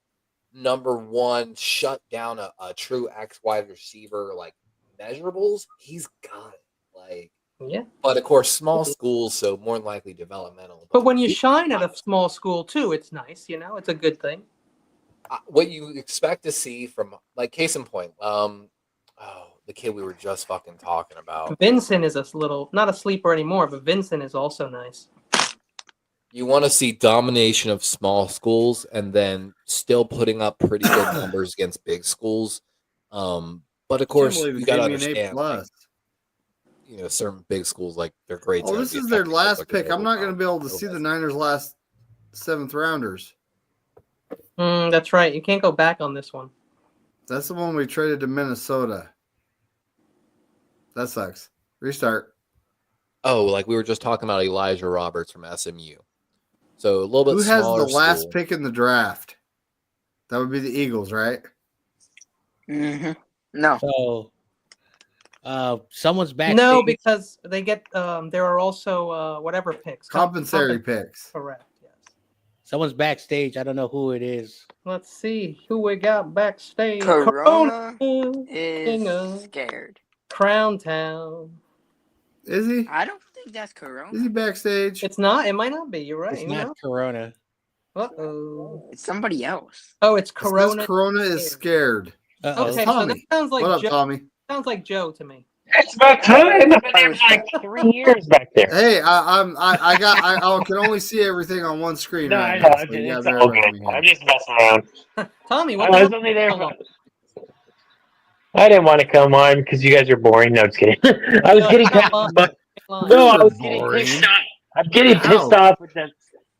number one, shut down a true X wide receiver like measurables, he's got it. Like, yeah. But of course, small schools, so more than likely developmental. But when you shine at a small school too, it's nice. It's a good thing. What you expect to see from, like, case in point, the kid we were just fucking talking about. Vincent is not a sleeper anymore, but Vincent is also nice. You want to see domination of small schools and then still putting up pretty good numbers against big schools. But of course, you got to understand, like, certain big schools, like their grades. Oh, this is their last pick. I'm not going to be able to see the Niners' last 7th rounders. That's right. You can't go back on this one. That's the one we traded to Minnesota. That sucks. Restart. Oh, like we were just talking about Elijah Roberts from SMU. So a little bit. Who has smaller the last school. pick in the draft? That would be the Eagles, right? No. So, someone's backstage. No, because they get there are also whatever picks. Compensatory picks. Correct. Yes. Someone's backstage. I don't know who it is. Let's see who we got backstage. Corona King is of scared. Crown Town. Is he? I don't think that's Is he Corona. backstage? It's not. It might not be. You're right. It's you not know? Corona. Uh-oh. It's somebody else. Oh, it's It says Corona. Corona is scared. Uh-oh. Okay, so that Tommy. sounds like What up, Joe. Tommy? Sounds like Joe to me. It's about time. I've been there for like 3 years back there. Hey, I can only see everything on one screen No, right I know. now. So you It's gotta all bear with good. me I'm here. just messing around. Tommy, what I was the only there. hell? I didn't want to come on because you guys are boring. No, just kidding. I was No, getting come on. no, I was getting Boring. pissed off. I'm getting pissed How? off with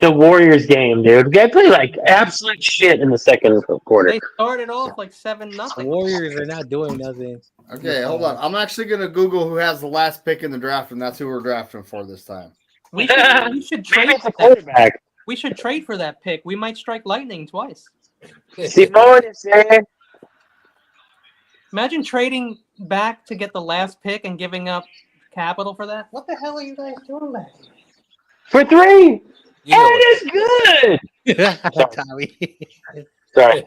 the Warriors game, dude. They played like absolute shit in the second quarter. They started off like 7-0. The Warriors are not doing nothing. Okay, hold on. I'm actually gonna Google who has the last pick in the draft, and that's who we're drafting for this time. We should Maybe trade it's for a that. quarterback. We should trade for that pick. We might strike lightning twice. Simone is there. Imagine trading back to get the last pick and giving up capital for that. What the hell are you guys doing there? For 3. You know what It is good. Tommy. Sorry.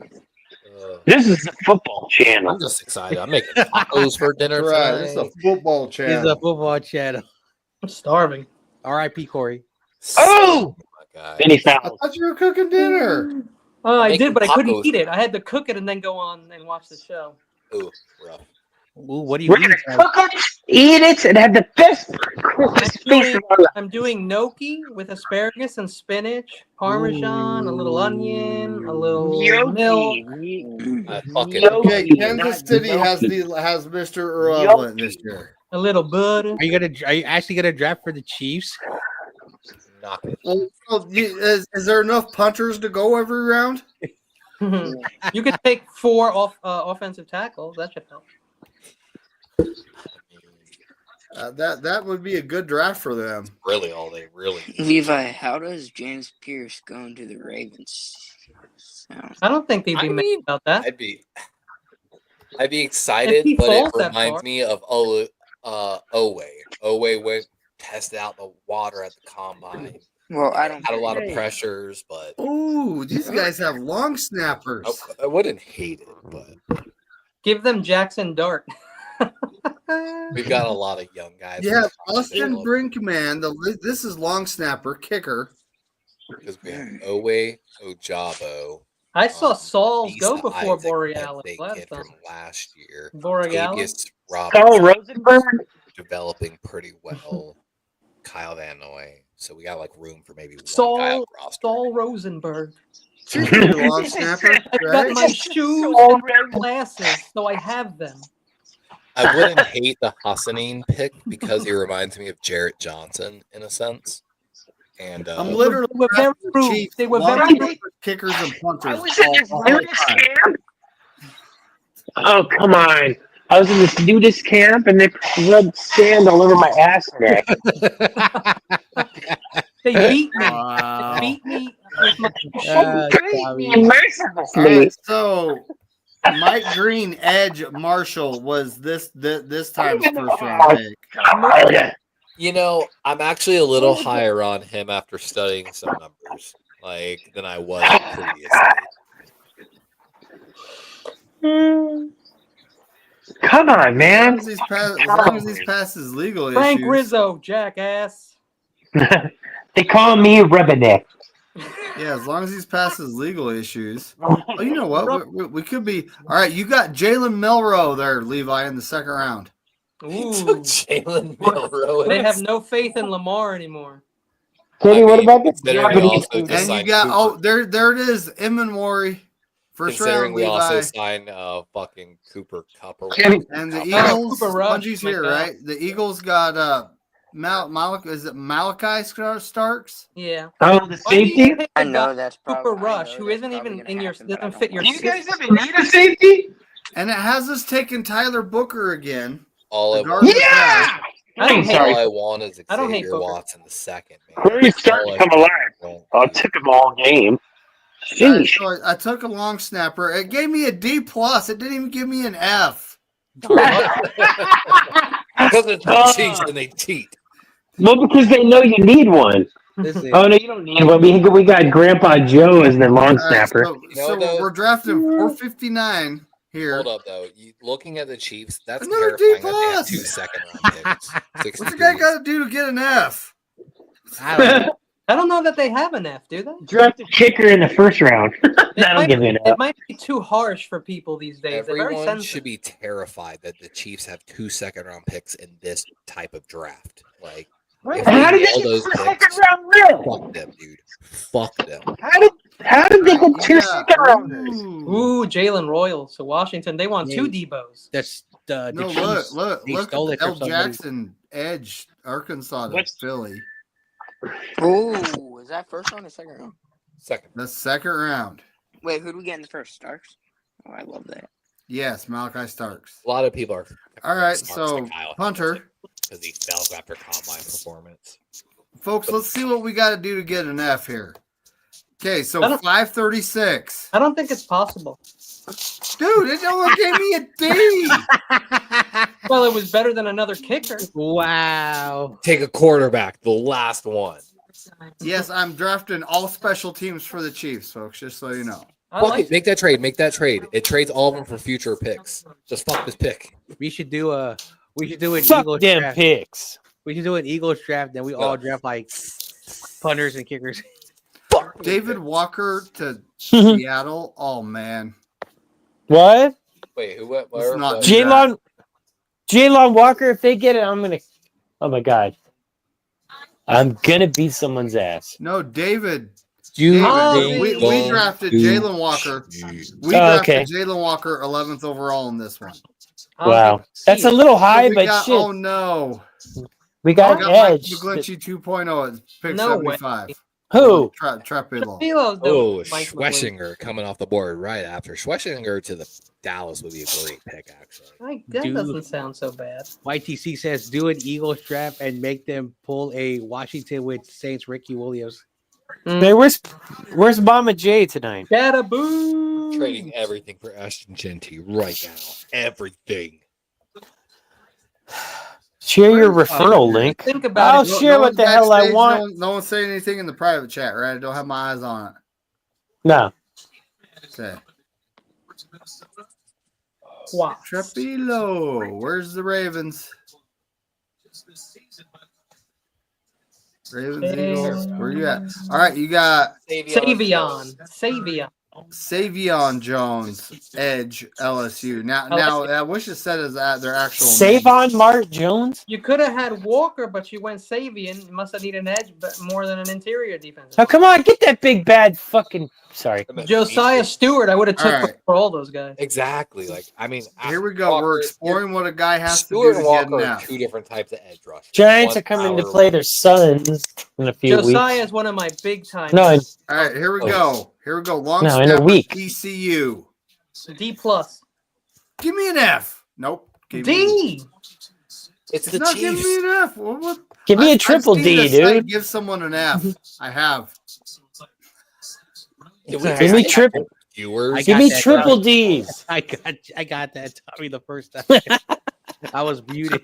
Uh, This is the football channel. I'm just excited. I'm making tacos for dinner Right, this is a tonight. football He's channel. a football channel. I'm starving. R.I.P. Corey. Oh! my God. Then he I fouled. thought you were cooking dinner. Oh, I Making did, but I couldn't tacos eat it. tonight. I had to cook it and then go on and watch the show. Ooh, rough. Ooh, what do you We're eat? gonna cook it, eat it, and have the best Christmas feast of our life. I'm doing gnocchi with asparagus and spinach, parmesan, a little onion, a little milk. I fucking Okay, Yogi, Kansas not City has Yogi. has Mr. Irrelevant this year. A little butter. Are you actually gonna draft for the Chiefs? knock it. Well, is there enough punters to go every round? You could take 4 offensive tackles. That should help. That would be a good draft for them. Really, all they really need. Levi, how does James Pierce go into the Ravens? I don't think they'd be I mad mean, about that. I'd be excited, he but it falls that reminds far. me of Owe. Owe went tested out the water at the combine. Well, I don't Had a lot of think- pressures, but Ooh, these guys have long snappers. I wouldn't hate it. But Give them Jackson Dart. we've got a lot of young guys. Yeah, Austin Brinkman. This is long snapper, kicker. because we have Owe Ojabo. I saw Saul's go Lisa before Isaac, Borealis that last kid time. from last year. Borealis? Tavius Carl Robinson Rosenberg. developing pretty well. Kyle Van Noy. So we got like room for maybe one guy Saul, on the roster. Saul Rosenberg. She's a long snapper, I've got right? my shoes and my glasses, so I have them. I wouldn't hate the Hassanin pick because he reminds me of Jarrett Johnson in a sense. And I'm literally They were very drafting rude. Chiefs, They were long very snappers, rude. kickers and punters. I was in this all the nudist time. camp. Oh, come on. I was in this nudist camp and they rubbed sand all over my ass neck. They beat me. Wow. They beat me with my Be merciful to All me. right, so Mike Green, Edge Marshall was this time's first round pick. God. you know, I'm actually a little higher on him after studying some numbers, like than I was previously. Come on, As man. long as these passes legal Frank issues. Rizzo, jackass. They call me Rubberneck. Yeah, as long as these passes legal issues. Oh, you know what? We could be. All right, you got Jalen Milroe there, Levi, in the second round. He took Ooh. Jalen Milroe. They have no faith in Lamar anymore. Katie, what about the considering we Japanese also food? just And you signed got Cooper. there it is, Imanwari, first Considering round, we also Levi. signed fucking Cooper Cup or Kenny- And the Oh, Eagles, Cooper Rush, Bungy's my here, God. right? The Eagles got is it Malachi Starks? Yeah. Oh, the Why do you safety? pick I a know guy, that's probably Cooper Rush, I know who that's isn't probably even gonna in your happen, but I doesn't don't fit your want Do you to. guys ever need a safety? And it has us taking Tyler Booker again. all I The want. guard- Yeah! I don't I'm hate sorry. All I want is I don't hate Xavier Booker. Watson the second. Man. Corey's starting to come alive. I took him all game. Sheesh. So I took a long snapper. It gave me a D plus. It didn't even give me an F. Because it's the Chiefs and they cheat. Well, because they know you need one. Listen, Oh no, you don't need one. We got Grandpa Joe as the long All right, snapper. so we're drafting 459 here. Hold up, though. Looking at the Chiefs, that's Another terrifying D that they have plus. 2 second-round picks. What's the guy got to do to get an F? I don't know that they have an F, do they? Draft a kicker in the first round. That'll give you an It F. might be too harsh for people these days. They're very Everyone sensitive. should be terrified that the Chiefs have 2 second-round picks in this type of draft. Like, if How they did they nail get those two picks, second round picks? fuck them, dude. Fuck them. How did they get two Yeah. second rounders? Ooh, Jalen Royals. So Washington, they want 2 Debos. that's the No, Chiefs. look they at stole the it from L. somebody. Jackson edge, Arkansas to What's- Philly. Oh, is that first round or second round? Second. The second round. Wait, who do we get in the first? Starks? Oh, I love that. Yes, Malachi Starks. A lot of people are. All right, Starks so to Kyle Hunter, because he fell after combine performance. folks, let's see what we got to do to get an F here. Okay, so I don't- 536. I don't think it's possible. Dude, it only gave me a D. Well, it was better than another kicker. Wow. Take a quarterback, the last one. Yes, I'm drafting all special teams for the Chiefs, folks, just so you know. I Fuck like it, make that trade. Make that trade. It trades all of them for future picks. Just fuck this pick. We should do an Fuck Eagles them draft. picks. We should do an Eagles draft, then we all draft like punters and kickers. Fuck David Walker to Seattle. Oh, man. What? Wait, who went? It's Where, not what? J- Jalen Walker, if they get it, I'm gonna. Oh my god. I'm gonna beat someone's ass. No, David. You We drafted Jalen Walker. We Oh, drafted okay. Jalen Walker 11th overall in this one. Wow. That's a little high, We but got, shit. oh, no. We I got got an Mike edge. McGlinchey 2.0 at pick No way. 75. Who? Trapilo. Filo's Oh, doing Mike McGlinchey. Schwessinger coming off the board right after. Schwessinger to the Dallas would be a great pick, actually. That Dude. doesn't sound so bad. YTC says do an Eagles draft and make them pull a Washington with Saints Ricky Williams. Hey, where's Mama J tonight? Bada boo! Trading everything for Ashton Genty right now. Everything. Share your referral link. Think about I'll it. share what one's the hell I backstage, want. No one's saying anything in the private chat, right? I don't have my eyes on it. No. Okay. Wow. Trapilo. Where's the Ravens? Ravens, Eagles. Where you at? All right, you got Savion. Savion Jones, Edge, LSU. Now, I wish it said as their actual name. Savon Mark Jones? You could have had Walker, but you went Savion. You must have needed an edge, but more than an interior defense. Oh, come on. Get that big bad fucking. Sorry. Josiah Stewart, I would have took All right. for all those guys. Exactly. Like, I mean, Here we go. We're exploring what a guy has Stewart to and do to get Walker an are F. two different types of edge rushers. Giants One are coming to power play their Suns in a few Josiah weeks. is one of my big time. No, All right, here we go. Long No, in a snapper, week. ECU. D plus. Give me an F. Nope. Give me- D. It's It's the not giving Chiefs. me an F. What? give me a I've triple seen D, the site dude. Give someone an F. I have. Give me triple. Viewers. Give me that, triple bro. D's. I got that Tommy the first time. I was muted.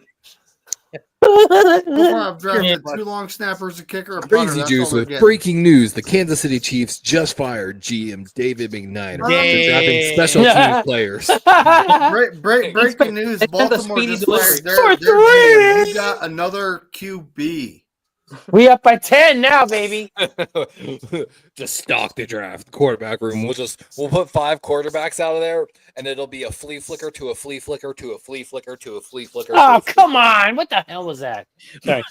So far, I've drafted 2 long snappers, a kicker, a punter. Crazy That's Juice all we're with getting. breaking news. The Kansas City Chiefs just fired GM David McKnight after Yay. drafting special team players. Breaking news: They sent a Baltimore speedy just delivery. fired their For GM. three. We got another QB. We up by 10 now, baby. Just stock the draft quarterback room. We'll put 5 quarterbacks out of there, and it'll be a flea flicker to a flea flicker to a flea flicker to a flea flicker. Oh, come on. What the hell was that? Sorry.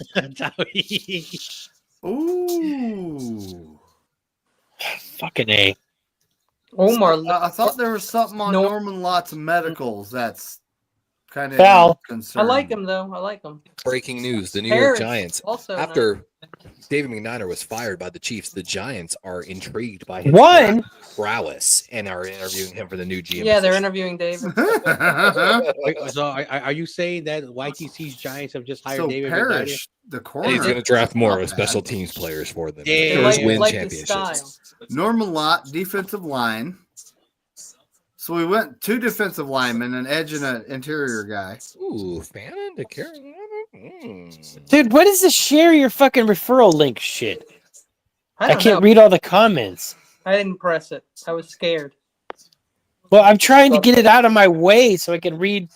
Ooh. Fucking A. Omar. I thought there was something on No. Norman Lots of Medicals that's kind of Foul. concerning. I like him though. I like him. Breaking news: the New York Harris Giants, also after David McNiner was fired by the Chiefs. The Giants are intrigued by his One. prowess and are interviewing him for the new GM. Yeah, they're position. interviewing David. Wait, so are you saying that YTC's Giants have just hired So David Parrish, the And he's corner. going to draft more Not of bad. special teams players for them. They First like- win like his championships. Norman Lott, defensive line. So we went 2 defensive linemen, an edge and an interior guy. Ooh, Fannin to Carolina. Dude, what is the share your fucking referral link shit? I don't can't know. read all the comments. I didn't press it. I was scared. Well, I'm trying to get it out of my way so I can read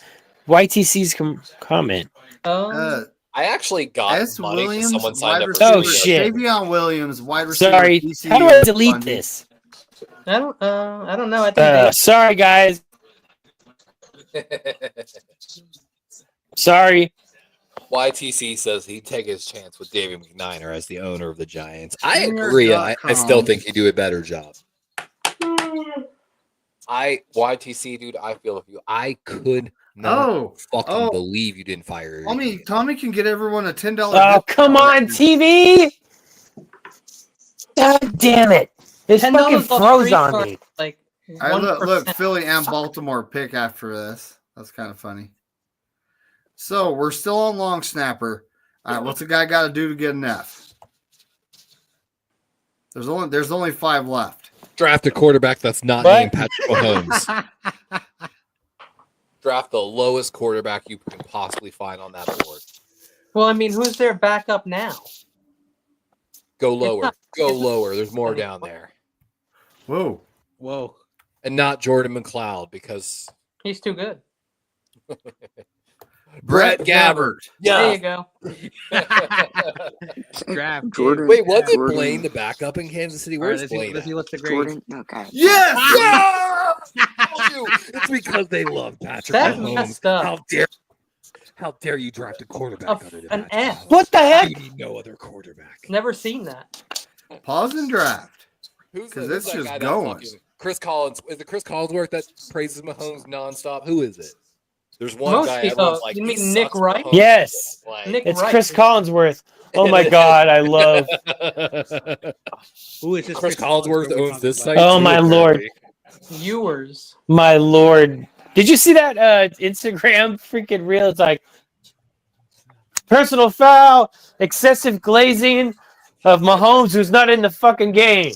YTC's comment. I actually got S. money because Williams, someone signed wide up for receiver. Oh, shit. Davion Williams, wide receiver. Sorry, TCU, how do I delete Bundy. this? I don't know. I think Sorry, guys. Sorry. YTC says he'd take his chance with David McNiner as the owner of the Giants. I Junior agree. dot I still com. think he'd do a better job. YTC, dude, I feel with you. I could not fucking believe you didn't fire. Tommy can get everyone a $10. Oh, gift come card. on, TV. God damn it. This $10 fucking off froze free on card, me. like I look 1%. Philly and Baltimore pick after this. That's kind of funny. So we're still on long snapper. All right, what's the guy got to do to get an F? There's only 5 left. Draft a quarterback that's not What? named Patrick Mahomes. Draft the lowest quarterback you can possibly find on that board. Well, I mean, who's their backup now? Go lower. not- Go lower. There's more down there. Whoa. Whoa. And not Jordan McLeod because He's too good. Brett Gabbert. There Yeah. you go. Draft. Jordan. Wait, was it Jordan. Blaine the backup in Kansas City? All right, Where's let's see, Blaine? let's see at? what's the grade. Jordan. Okay. Yes! It's because they love Patrick That's Mahomes. messed up. How dare you draft a quarterback other than An Patrick F. Mahomes? What the heck? You need no other quarterback. Never seen that. Pause and draft. Who's 'Cause who's it's that just guy that going. fucking- Chris Collins. Is it Chris Collinsworth that praises Mahomes nonstop? Who is it? There's one Most guy people- everyone's like, you he mean Nick sucks, Wright? Mahomes. Yes. Like- Nick It's Wright. Chris Collinsworth. Oh my God, I love. Who is this? Chris Collinsworth owns this site. Oh, too, my Lord. apparently. Viewers. My Lord. Did you see that Instagram freaking reel? It's like personal foul, excessive glazing of Mahomes, who's not in the fucking game.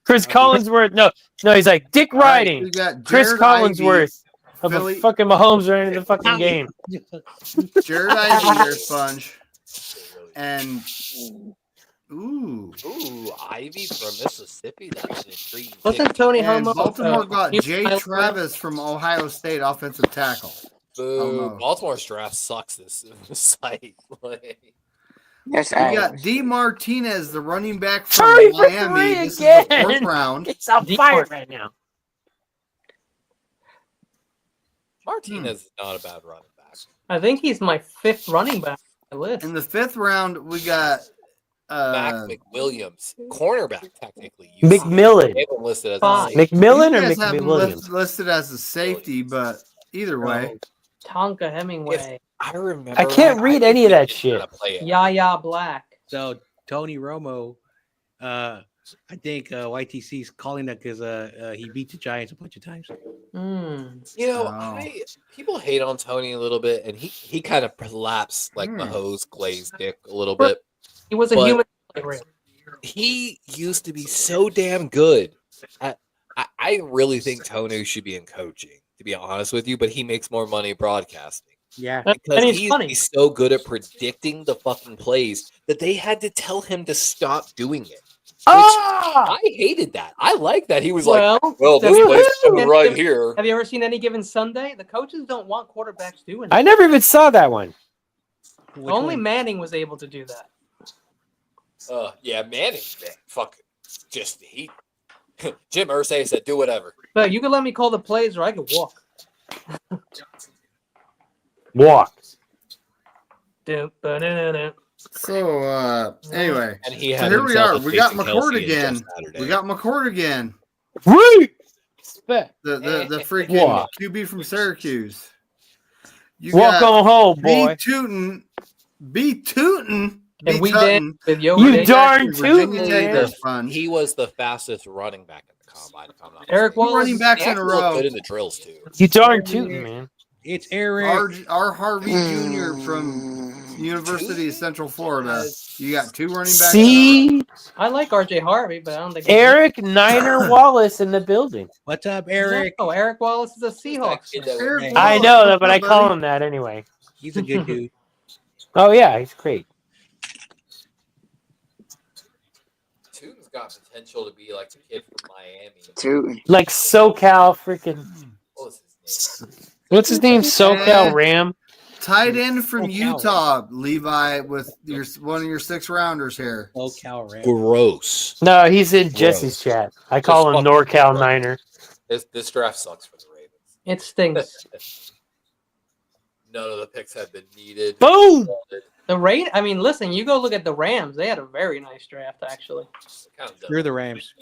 Chris Collinsworth. No, he's like Dick All right, Riding. we got Chris Jared Collinsworth of Philly- a fucking Mahomes running the fucking game. Ivy, Jared Ivey, their sponge, and ooh, Ooh, Ivy from Mississippi. That's an intriguing. Wasn't pick. Tony and Homo? Baltimore got Hugh Jay Tyler- Travis from Ohio State, offensive tackle. Boo. no. Baltimore's draft sucks this site. Like, Yes, We I. got D. Martinez, the running back from Hurry for Miami. 3 This is the again. 4th round. It's on fire right now. Martinez is not a bad running back. I think he's my 5th running back on my list. In the 5th round, we got Mac McWilliams, cornerback technically. McMillan. They have him listed as Fine. a safety. McMillan you or guys have him McWilliams? listed as a safety, but either way. Tonka Hemingway. I remember. I can't read any of that shit. Yaya Black. So Tony Romo, I think YTC's calling that because he beat the Giants a bunch of times. You know, Oh. people hate on Tony a little bit, and he kind of collapsed like Hmm. Mahomes glazed dick a little bit. He was a But- human. He used to be so damn good. I really think Tony should be in coaching, to be honest with you, but he makes more money broadcasting. Yeah. Because And he's funny. he's so good at predicting the fucking plays that they had to tell him to stop doing it. Ah! I hated that. I like that. He was Well, like, well, this have you- play's coming have right you- here. Have you ever seen Any Given Sunday? The coaches don't want quarterbacks doing I it. never even saw that one. Which Only one? Manning was able to do that. Yeah, Manning, man, fucking just he. Jim Irsay said, "Do whatever." But you could let me call the plays, or I could walk. Walk. Dun-ba-dun-dun-dun. So, anyway. And he So had here we himself are. a We got Jason McCord Kelce again. just Saturday. We got McCord again. Wait. The freaking What? QB from Syracuse. You Walk got on home, B. boy. Tootin Be tootin'. And Be we tuttin'. did with Yo. You Davis. darn Virginia tootin', Tech man. does fun. He was the fastest running back in the combine, if I'm not Eric mistaken. Wallace. running backs He in a actually looked row. good in the drills too. You darn tootin', man. It's Eric. Our Harvey Jr. from University of Central Florida. You got 2 running backs. See? I like RJ Harvey, but I don't think Eric Niner Wallace in the building. What's up, Eric? No, Eric Wallace is a Seahawks Kid fan. that Eric was- Wallace. I know that, but I What's up, call buddy? him that anyway. He's a good dude. Oh, yeah, he's great. Tootin's got potential to be like the kid from Miami. Tootin'. Like SoCal freaking. What was his name? What's his name? SoCal Ram? Tight end from Oh, Utah, Levi, with one of your 6 rounders here. Oh, Cal Ram. Gross. No, he's in Jesse's chat. I call him fucking NorCal gross. Niner. This draft sucks for the Ravens. It stinks. None of the picks have been needed. Boom! The rate. I mean, listen. You go look at the Rams. They had a very nice draft, actually. Kind of Screw the Rams.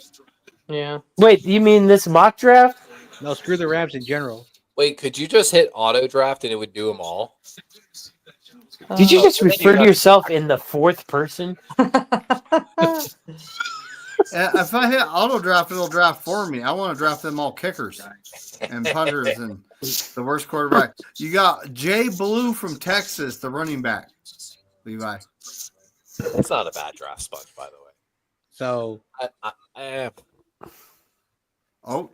Yeah. Wait, you mean this mock draft? No, screw the Rams in general. Wait, could you just hit auto draft and it would do them all? Did you Uh, just refer to yourself in the 4th person? If I hit auto draft, it'll draft for me. I want to draft them all kickers and punters and the worst quarterback. You got Jay Blue from Texas, the running back. Levi. It's not a bad draft sponge, by the way. So Oh,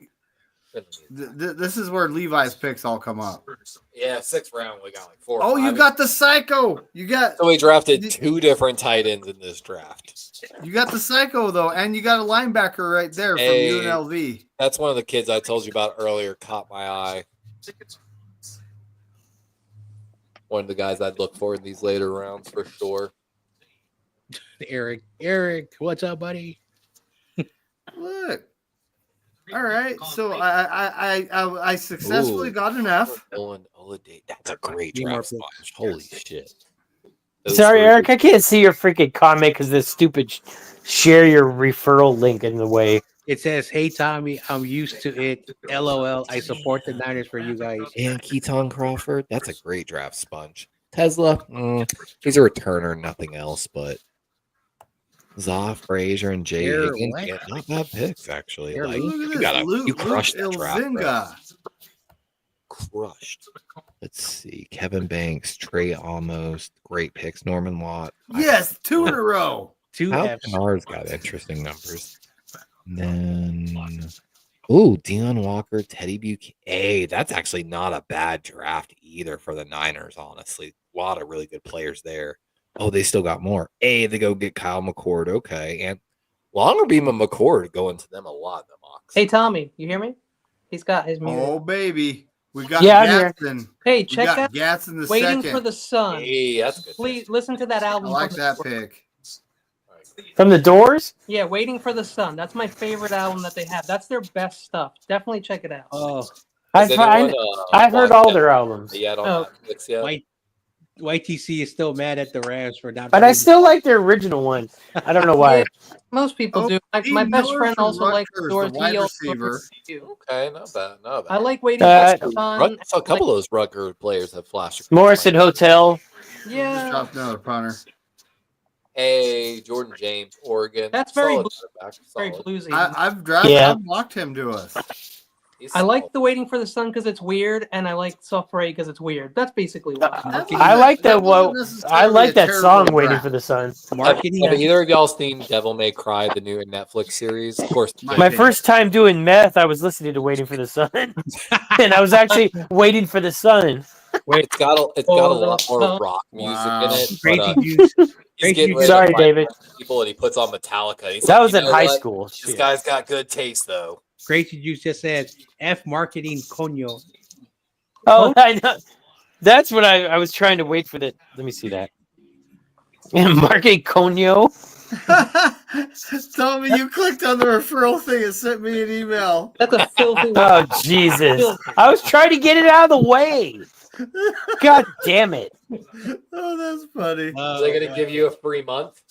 this is where Levi's picks all come up. yeah, 6th round we got like 4. or Oh, you 5. got the psycho. You got So we drafted 2 different tight ends in this draft. the psycho though, and you got a linebacker right there from Hey. UNLV. That's one of the kids I told you about earlier. Caught my eye. One of the guys I'd look for in these later rounds for sure. Eric, what's up, buddy? Look. All right, so I successfully Ooh. got an F. Nolan Olade. That's a great Need more draft sponge. Holy shit. Those Sorry, three- Eric, I can't see your freaking comment because this stupid share your referral link in the way. It says, "Hey Tommy, I'm used to it. LOL. I support the Niners for you guys." And Keaton Crawford. That's a great draft sponge. Tesla. He's a returner, nothing else, but Zoff, Frazier, and Jay Here, Higgins. what? Yeah, not bad picks, actually. Here, Like, Look at you this. got Luke, you crushed that Luke draft, bro. Ilzinga. Crushed. Let's see. Kevin Banks, Trey Almost, great picks. Norman Watt. Yes, 2 in a row. 2 Al Fs. Kennard's got interesting numbers. And then, Deion Walker, Teddy Buchanan. Hey, that's actually not a bad draft either for the Niners, honestly. A lot of really good players there. Oh, they still got more. Hey, they go get Kyle McCord. Okay. And Longerbeam and McCord going to them a lot in the mocks. Hey Tommy, you hear me? He's got his music. Oh baby, we got Yeah, I'm here. Gatson. Hey, We check got out Gatson the "Waiting second. for the Sun." Hey, that's a good. Please listen to that I album. like from that the- pick. From the Doors? Yeah, "Waiting for the Sun." That's my favorite album that they have. That's their best stuff. Definitely check it out. Oh, I've heard watched all it their albums. yet on Oh. Netflix yet? YTC is still mad at the Rams for not. But I still like their original one. I don't know why. Most people Oh, do. Steve My best Miller friend from also likes Rutgers, Doors. the wide He also receiver. likes it too. Okay, not bad. Not bad. I like "Waiting Uh, for the Sun." Rut- so a couple of those Rutgers players have flashed. Morrison Hotel. Just Yeah, dropped another punter. Hey, Jordan James, Oregon. That's very Solid blue- quarterback, very solid. bluesy. I've drafted. Yeah. I've locked him to us. He's I like solid. the "Waiting for the Sun" because it's weird, and I like "Soft Parade" because it's weird. That's basically why. I like that. Well, wasn't I like that necessarily a song, terrible "Waiting draft. for the Sun." Marketing. Have either of y'all seen Devil May Cry, the new Netflix series? Of course. My first time doing meth, I was listening to "Waiting for the Sun," and I was actually waiting for the sun. It's got a lot more rock music Wow. in it. But, Crazy juice. he's getting rid Sorry, of David. people, and he puts on Metallica. He's That like, was "You in know high what? school. This Shit. guy's got good taste, though. Crazy juice just said F marketing coño. Oh, I know. That's what I was trying to wait for. The let me see that. And marketing Conyo. Tommy, you clicked on the referral thing and sent me an email. That's a filthy. Oh Jesus! I was trying to get it out of the way. God damn it! Oh, that's funny. Are they going to give you a free month?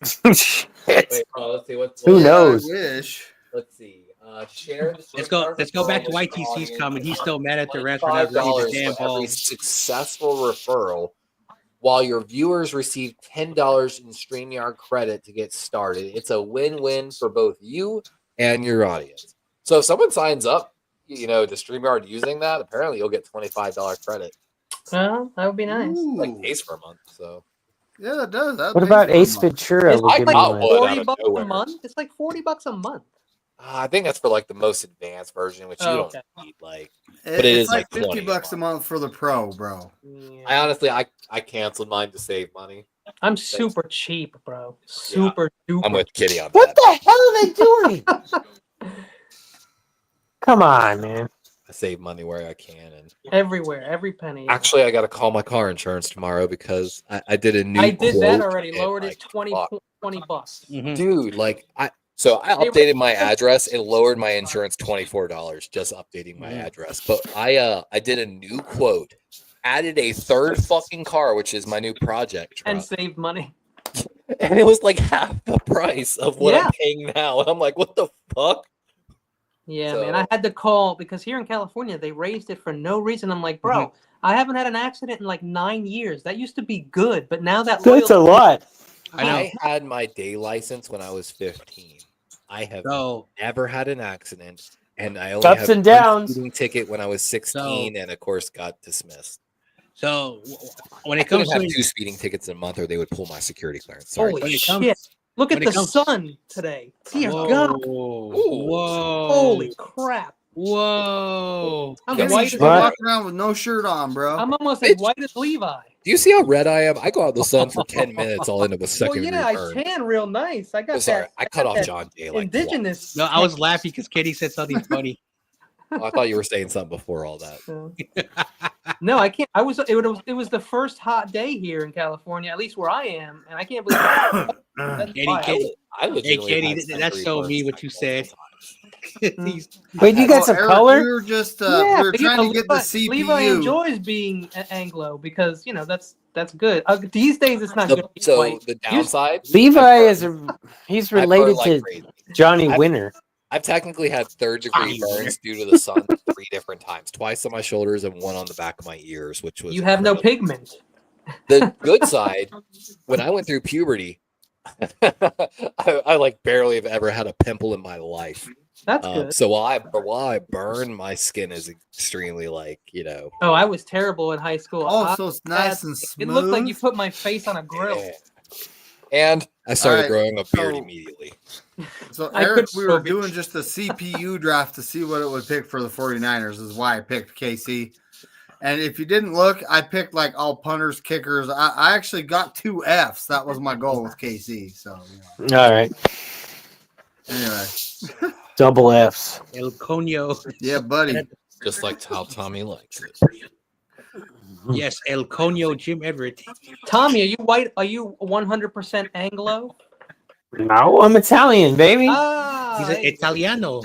Shit. Wait, let's see. Who knows? I wish. Let's see. Share. Let's go back to YTC's comment. He's still mad at the Rams for not running $5 the damn for every ball. successful referral. while your viewers receive $10 in StreamYard credit to get started. It's a win-win for both you and your audience. So if someone signs up, to StreamYard using that, apparently you'll get $25 credit. Well, that would be nice. Like pays for a month. So Yeah, that does. That What pays about for a Ace month. Ventura? It's Would I give like me got one. one. out 40 of bucks nowhere. a month. It's like $40 a month. I think that's for like the most advanced version, which you don't need. Like, but it It's is like 50 $20 bucks a month for the pro, bro. Yeah. I honestly, I canceled mine to save money. I'm super cheap, bro. Super duper. I'm with Kitty on What that. the hell are they doing? Come on, man. I save money where I can, and Everywhere, every penny. actually, I got to call my car insurance tomorrow because I did a new. I did that quote already. and, Lowered like, it 20 bucks. dude. Like I updated my address and lowered my insurance $24 just updating my address. But I did a new quote, added a third fucking car, which is my new project truck, And saved money. and it was like half the price of what Yeah. I'm paying now. And I'm like, what the fuck? Yeah, So- man. I had to call because here in California they raised it for no reason. I'm like, bro, I haven't had an accident in like 9 years. That used to be good, but now that That's a lot. I know. I had my day license when I was 15. I have So never had an accident, and I only Ups had and one downs. speeding ticket when I was 16, and of course got dismissed. when I it comes couldn't have to 2 speeding tickets in a month, or they would pull my security clearance. Sorry, holy buddy. it comes- shit! Look at when it the comes- sun today. Dear whoa, God! whoa, Holy crap! whoa! I'm Yes, white. You As, should be What? walking around with no shirt on, bro. I'm almost as white as Levi. Do you see how red I am? I go out in the sun for 10 minutes. I'll end up with Well, second yeah, degree burn. I tan real nice. I got Oh, sorry, that. I cut got off that John Jay like indigenous. No, I was laughing because Katie said something funny. Oh, I thought you were saying something before all that. So- No, I can't. It was the first hot day here in California, at least where I am, and I can't believe that's Katie, wild. Katie. I legitimately Katie, had that's second-degree so burns mean what like you multiple said. times. He's- Wait, you got some Eric, color? We were just Yeah, we were but, trying to get the Levi CPU. enjoys being Anglo because that's good. These days, it's not good. to be So white. the downside, Levi I've is burned- he's I've burned related like to crazy. Johnny I've- Winter. I've technically had third-degree burns due to the sun 3 different times, twice on my shoulders and one on the back of my ears, which was You have no incredible. pigment. The good side, when I went through puberty, I like barely have ever had a pimple in my life. That's good. So while I burn, my skin is extremely Oh, I was terrible in high school. Oh, I- so it's nice and smooth. It looked like you put my face on a grill. yeah. And I started Alright, growing a beard so- immediately. So I Eric, could we were probe it. doing just a CPU draft to see what it would pick for the 49ers is why I picked KC. And if you didn't look, I picked like all punters, kickers. I actually got 2 Fs. That was my goal with KC. So All right, anyway, double Fs. El Coño. yeah, buddy. Just like how Tommy likes it. Yes, El Coño Jim Everett. Tommy, are you white? Are you 100% Anglo? No, I'm Italian, baby. Ah, He's an hey. Italiano.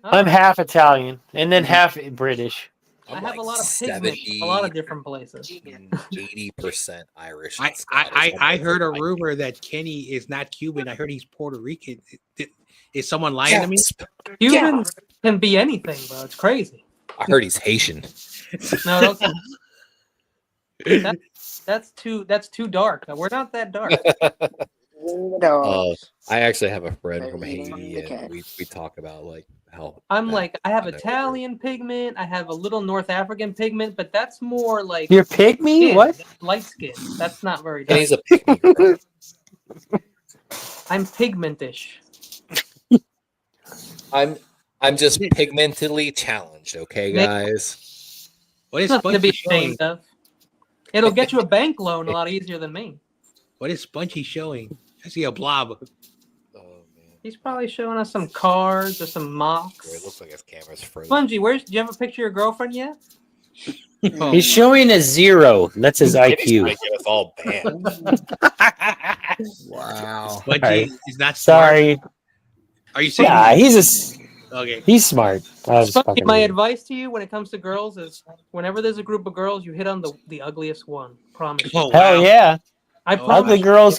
I'm half Italian and then half British. I I'm have like a lot of pigment in a lot of different places. 80% Irish. and I Scottish. I heard a rumor that Kenny is not Cuban. I heard he's Puerto Rican. Is someone lying to me? Gasp. Cubans can be anything, bro. It's crazy. I heard he's Haitian. No, that's too dark. We're not that dark. Oh, I actually have a friend from Haiti, Okay. and we talk about like how I'm that- like, I have I know. Italian pigment. I have a little North African pigment, but that's more like You're pygmy? skin, What? light skin. That's not very And dark. he's a pygmy. I'm pigmentish. I'm just pigmentedly challenged, okay, Nick- guys. What is Nothing to be Spongy showing? ashamed of. It'll get you a bank loan a lot easier than me. What is Spongy showing? I see a blob. Oh man, He's probably showing us some cards or some Boy, it mocks. looks like his camera's frozen. Spongy, do you have a picture of your girlfriend yet? He's showing a 0. That's his Kitty's trying IQ. to get us all banned. Wow. Spongy Sorry. is not smart. Sorry. Are you saying? Yeah, Okay. he's smart. I was Spongy, fucking my with him. advice to you when it comes to girls is whenever there's a group of girls, you hit on the ugliest one. Promise. you. Oh, Hell wow. yeah. I Oh, promise. Ugly girls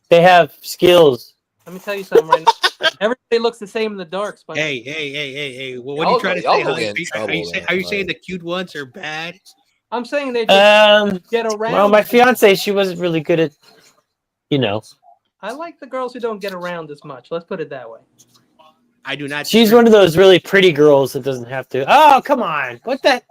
they have skills. Let me tell you something right now. Everybody looks the same in the dark, Spongy. Hey. What are Y'all you trying to go- y'all say? go Huh? get in trouble, Are you man, saying like- the cute ones are bad? I'm saying they just get around. Well, my fiance, she wasn't really good at, I like the girls who don't get around as much. Let's put it that way. I do not. She's one of those really pretty girls that doesn't have to. Oh, come on! What the?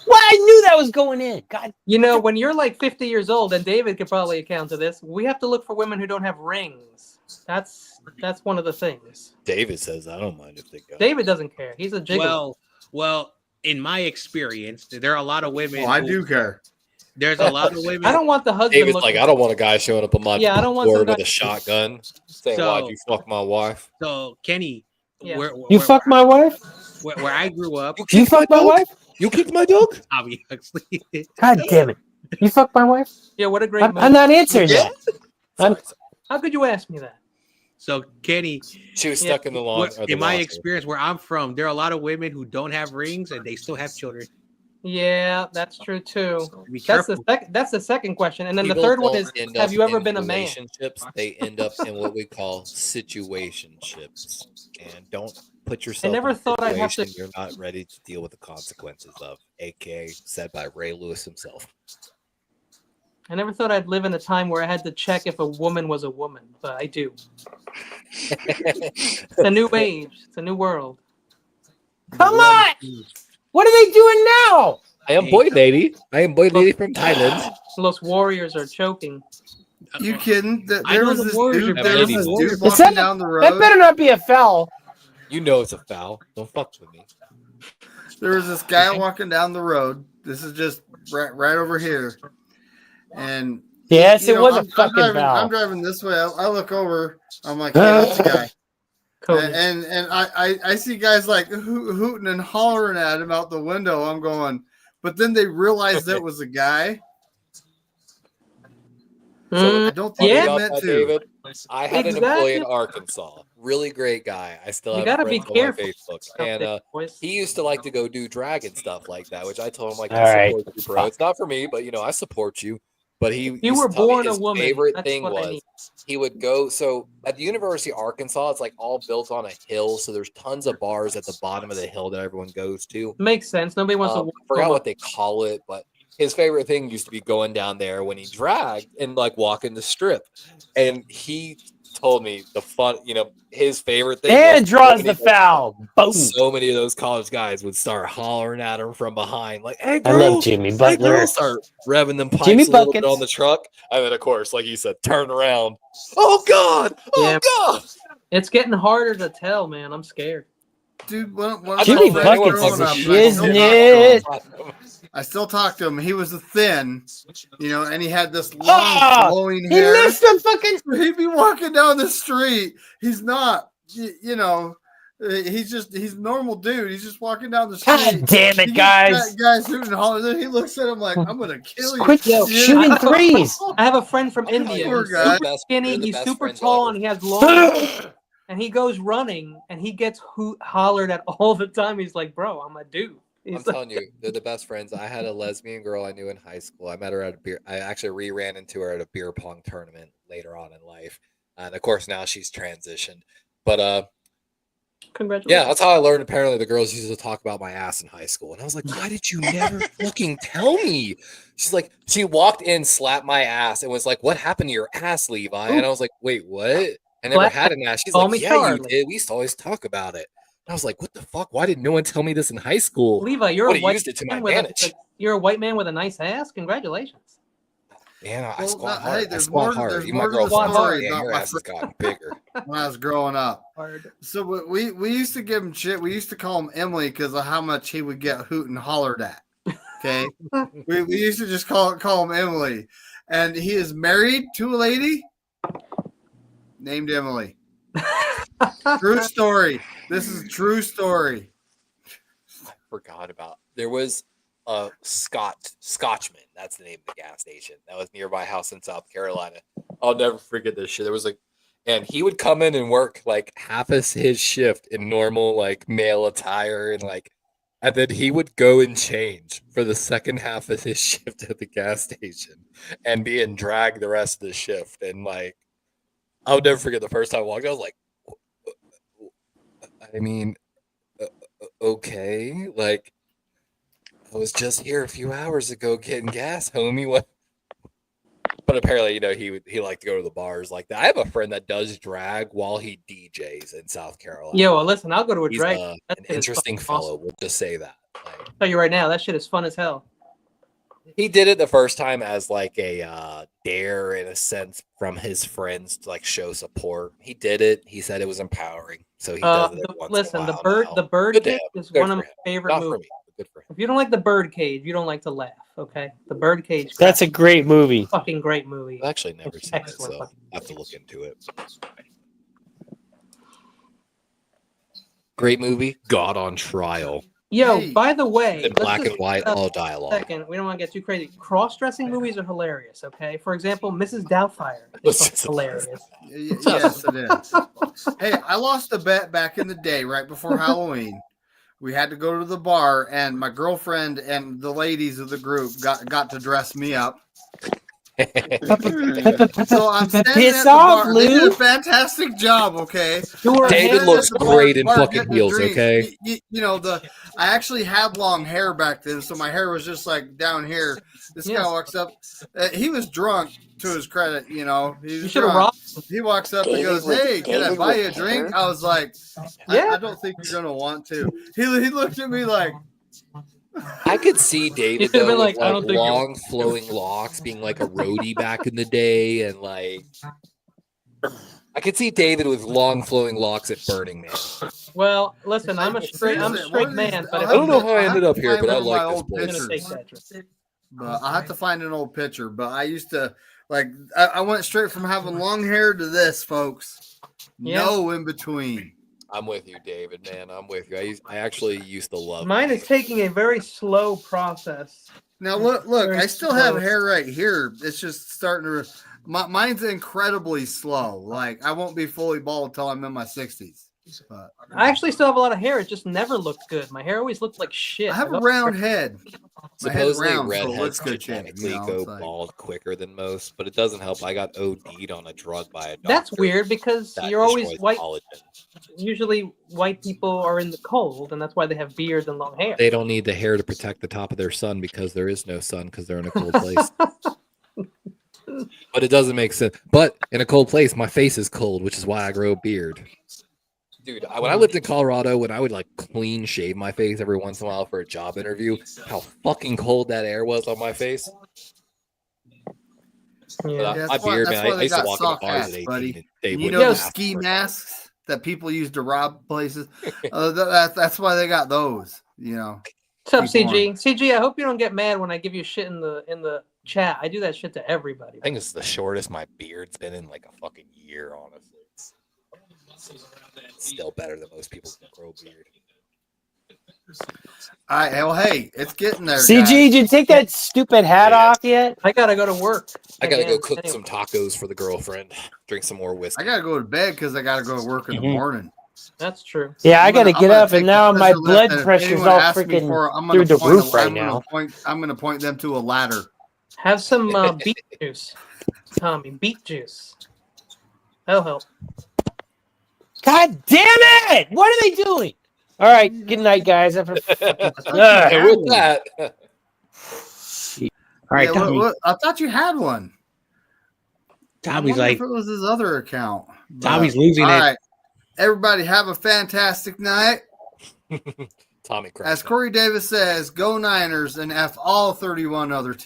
What? I knew that was going in. God. You know, when you're like 50 years old, and David could probably account to this, we have to look for women who don't have rings. That's one of the things. David says, I don't mind if they go. David doesn't care. He's a gigolo. Well, in my experience, there are a lot of women. Oh, I do care. There's a lot of women. I don't want the husband. David's like, I don't want a guy showing up on my I don't want door some with guy- a shotgun saying, So- why'd you fuck my wife? So Kenny, Yeah. You fuck my wife? where I grew up, You fuck my wife? You kicked my dog? obviously. God damn it! You fuck my wife? Yeah, what a great I'm movie. not answering that. How could you ask me that? So Kenny, She was stuck in the lawn. in my experience, where I'm from, there are a lot of women who don't have rings and they still have children. Yeah, that's true too. Be That's careful. That's the second question, and then People the third one don't is: end have up you ever in been a man? relationships? They end up in what we call situationships, and don't put yourself. never in a thought I'd have to- situation You're not ready to deal with the consequences of, aka said by Ray Lewis himself. I never thought I'd live in a time where I had to check if a woman was a woman, but I do. It's a new age. It's a new world. Come on! What are they doing now? I am boy lady. I am boy lady from Thailand. Los warriors are choking. You kidding? I There know was the this Warriors dude. are There was bad. this dude Is walking that- down the That road. better not be a foul. You know it's a foul. Don't fuck with me. There was this guy walking down the road. This is just right over here, and Yes, you it know, was a I'm fucking driving, I'm foul. driving this way. I look over. I'm like, hey, that's the guy. Cody. And I see guys like hooting and hollering at him out the window. I'm going, but then they realized that was a guy. Mm, I don't think Yeah. they About meant that, to. David. I had an employee in Exactly. Arkansas. Really great guy. I still You have gotta be friends on my careful. Facebook. And boys. he used to like to go do drag and stuff like that, which I told him, like, All I right. support you, bro. It's not for me, but I support you. But he You used were to tell me born a his woman. favorite That's thing what I was need. he would go. So at the University of Arkansas, it's like all built on a hill. So there's tons of bars at the bottom of the hill that everyone goes to. Makes sense. Nobody wants to. I walk forgot so what much. they call it, but his favorite thing used to be going down there when he dragged and like walking the strip. And he told me his favorite thing. And was draws so the many- foul. Boom. So many of those college guys would start hollering at him from behind, like, "Hey, I girl, love Jimmy hey, Butler. girl," start revving them pipes Jimmy a little bit Buckets. on the truck, and then of course, like you said, turn around. Oh God! Oh Yeah. God! It's getting harder to tell, man. I'm scared. Dude, when Jimmy I was Buckets growing is a up, shiznit. I still talk to him. He was a thin, and he had this long Ah, flowing He hair. missed the fucking. He'd be walking down the street. He's not, he's a normal dude. He's just walking down the street. God damn He it, gets guys. that guy's hooting and hollering. Then he looks at him like, I'm gonna kill you. Quit Yo, shooting I- threes. I have a friend from Poor India. Poor He's guy. super skinny. You're the He's best super friends tall, ever. and he has long. And he goes running, and he gets hollered at all the time. He's like, "Bro, I'm a dude." I'm He's like, telling you, they're the best friends. I had a lesbian girl I knew in high school. I met her at a beer. I actually ran into her at a beer pong tournament later on in life, and of course now she's transitioned. But congratulations. yeah, that's how I learned. Apparently, the girls used to talk about my ass in high school, and I was like, "Why did you never fucking tell me?" She's like, she walked in, slapped my ass, and was like, "What happened to your ass, Levi?" And I was like, "Wait, what? I never had an ass." She's Call like, me "Yeah, Charlie." you did. We used to always talk about it." And I was like, "What the fuck? Why did no one tell me this in high school?" Levi, you're a Would've white used it to my man with advantage. you're a white man with a nice ass. Congratulations. Man, I Well, squat no, hard. hey, I there's squat more- hard. there's Even my more to the girlfriend's like, story, "Damn, not your my ass has gotten bigger." When I was growing up. Hard. So we used to give him shit. We used to call him Emily because of how much he would get hoot and hollered at. Okay, we used to just call him Emily, and he is married to a lady named Emily. True story. This is a true story. Forgot about. There was a Scotchman. That's the name of the gas station that was near my house in South Carolina. I'll never forget this shit. There was and he would come in and work like half of his shift in normal like male attire and then he would go and change for the second half of his shift at the gas station and be in drag the rest of the shift. And I'll never forget the first time I walked. I was like, I mean, okay, I was just here a few hours ago getting gas, homie. What? But apparently, he liked to go to the bars like that. I have a friend that does drag while he DJs in South Carolina. Yo, well, listen, I'll go to a He's drag. an That shit is interesting fucking fellow. awesome. We'll just say that. I'll tell you right now, that shit is fun as hell. He did it the first time as like a dare in a sense from his friends to like show support. He did it. He said it was empowering. So he does it every once Listen, in a while the now. bird Good to cage him. is Good one for of my him. favorite Not for movies. me, but good for him. If you don't like the bird cage, you don't like to laugh. Okay, the bird cage. That's a great movie. fucking great movie. I've actually never It's seen it, excellent so fucking I have to look into it. Great movie. God on Trial. Yo, Hey. by the way, In black let's and white, just- all dialogue. Second, we don't want to get too crazy. Cross-dressing movies are hilarious. Okay, for example, Mrs. Doubtfire Let's is just- hilarious. Yes, it is. Hey, I lost a bet back in the day, right before Halloween. We had to go to the bar, and my girlfriend and the ladies of the group got to dress me up. So I'm standing Piss at the off, bar. They did a Lou. fantastic job. Okay, You were David ahead of looks the great in bar fucking getting a heels, drink. okay? You know I actually had long hair back then, so my hair was just like down here. This Yes. guy walks up. He was drunk. To his credit, he You was should have drunk. robbed. He walks up and David goes, with- "Hey, can I David buy with you a drink?" hair? I was like, Yeah. I don't think you're gonna want to." He looked at me like, I could see David should've though been with like, I don't like think you're- long flowing locks, being like a roadie back in the day, and like I could see David with long flowing locks at Burning Man. Well, listen, I'm a straight Seriously, man, but I'll if I don't I'm know gonna, how I ended up here, find but I one of my like this old I'm gonna place. take that trip. But I have to find an old picture. But I used to like I went straight from having long hair to this, folks. Yeah. No in between. I'm with you, David. Man, I'm with you. I actually used to love Mine is taking a very slow process. Now look, Very I still have slow. hair right here. It's just starting to. Mine's incredibly slow. Like I won't be fully bald until I'm in my 60s. But I actually still have a lot of hair. It just never looked good. My hair always looked like shit. I have a love round hair. head. My head's Supposedly round, so it redheads looks good shape, genetically you know, go it's like- bald quicker than most, but it doesn't help. I got OD'd on a drug by a doctor. That's weird because that you're always destroys white. collagen. Usually, white people are in the cold, and that's why they have beards and long hair. They don't need the hair to protect the top of their sun because there is no sun because they're in a cold place. But it doesn't make sense. But in a cold place, my face is cold, which is why I grow a beard. Dude, when I lived in Colorado, when I would like clean shave my face every once in a while for a job interview, how fucking cold that air was on my face. But Yeah. Yeah, my that's why- beard, that's man, why I they used to got walk into soft bars hats, at 18 buddy. and they You wouldn't know the ask ski for it. masks that people use to rob places. That's why they got those. What's up, Keep CG? on. CG, I hope you don't get mad when I give you shit in the chat. I do that shit to everybody. I think it's the shortest my beard's been in like a fucking year, honestly. It's still better than most people can grow a beard. All right, well, hey, it's getting there. CG, guys. did you take that stupid hat Yeah. off yet? I gotta go to work. I gotta go Again. cook Anyway. some tacos for the girlfriend, drink some more whiskey. I gotta go to bed because I gotta go to work in the Mhm. morning. That's true. Yeah, I I'm gotta gonna- get I'm gonna up, take and now the my special lift, blood and if pressure's anyone all asks me freaking for it, I'm through gonna the point roof a- right I'm gonna now. I'm gonna point them to a ladder. Have some beet juice, Tommy. Beet juice. That'll help. God damn it! What are they doing? All right, good night, guys. I'm gonna fucking- Ugh. And with that, All right, Yeah, Tommy. I thought you had one. I Tommy's wonder like, if it was his other account. But, Tommy's losing all it. right, everybody, have a fantastic night. Tommy As Crackman. Corey Davis says, go Niners and F all 31 other teams.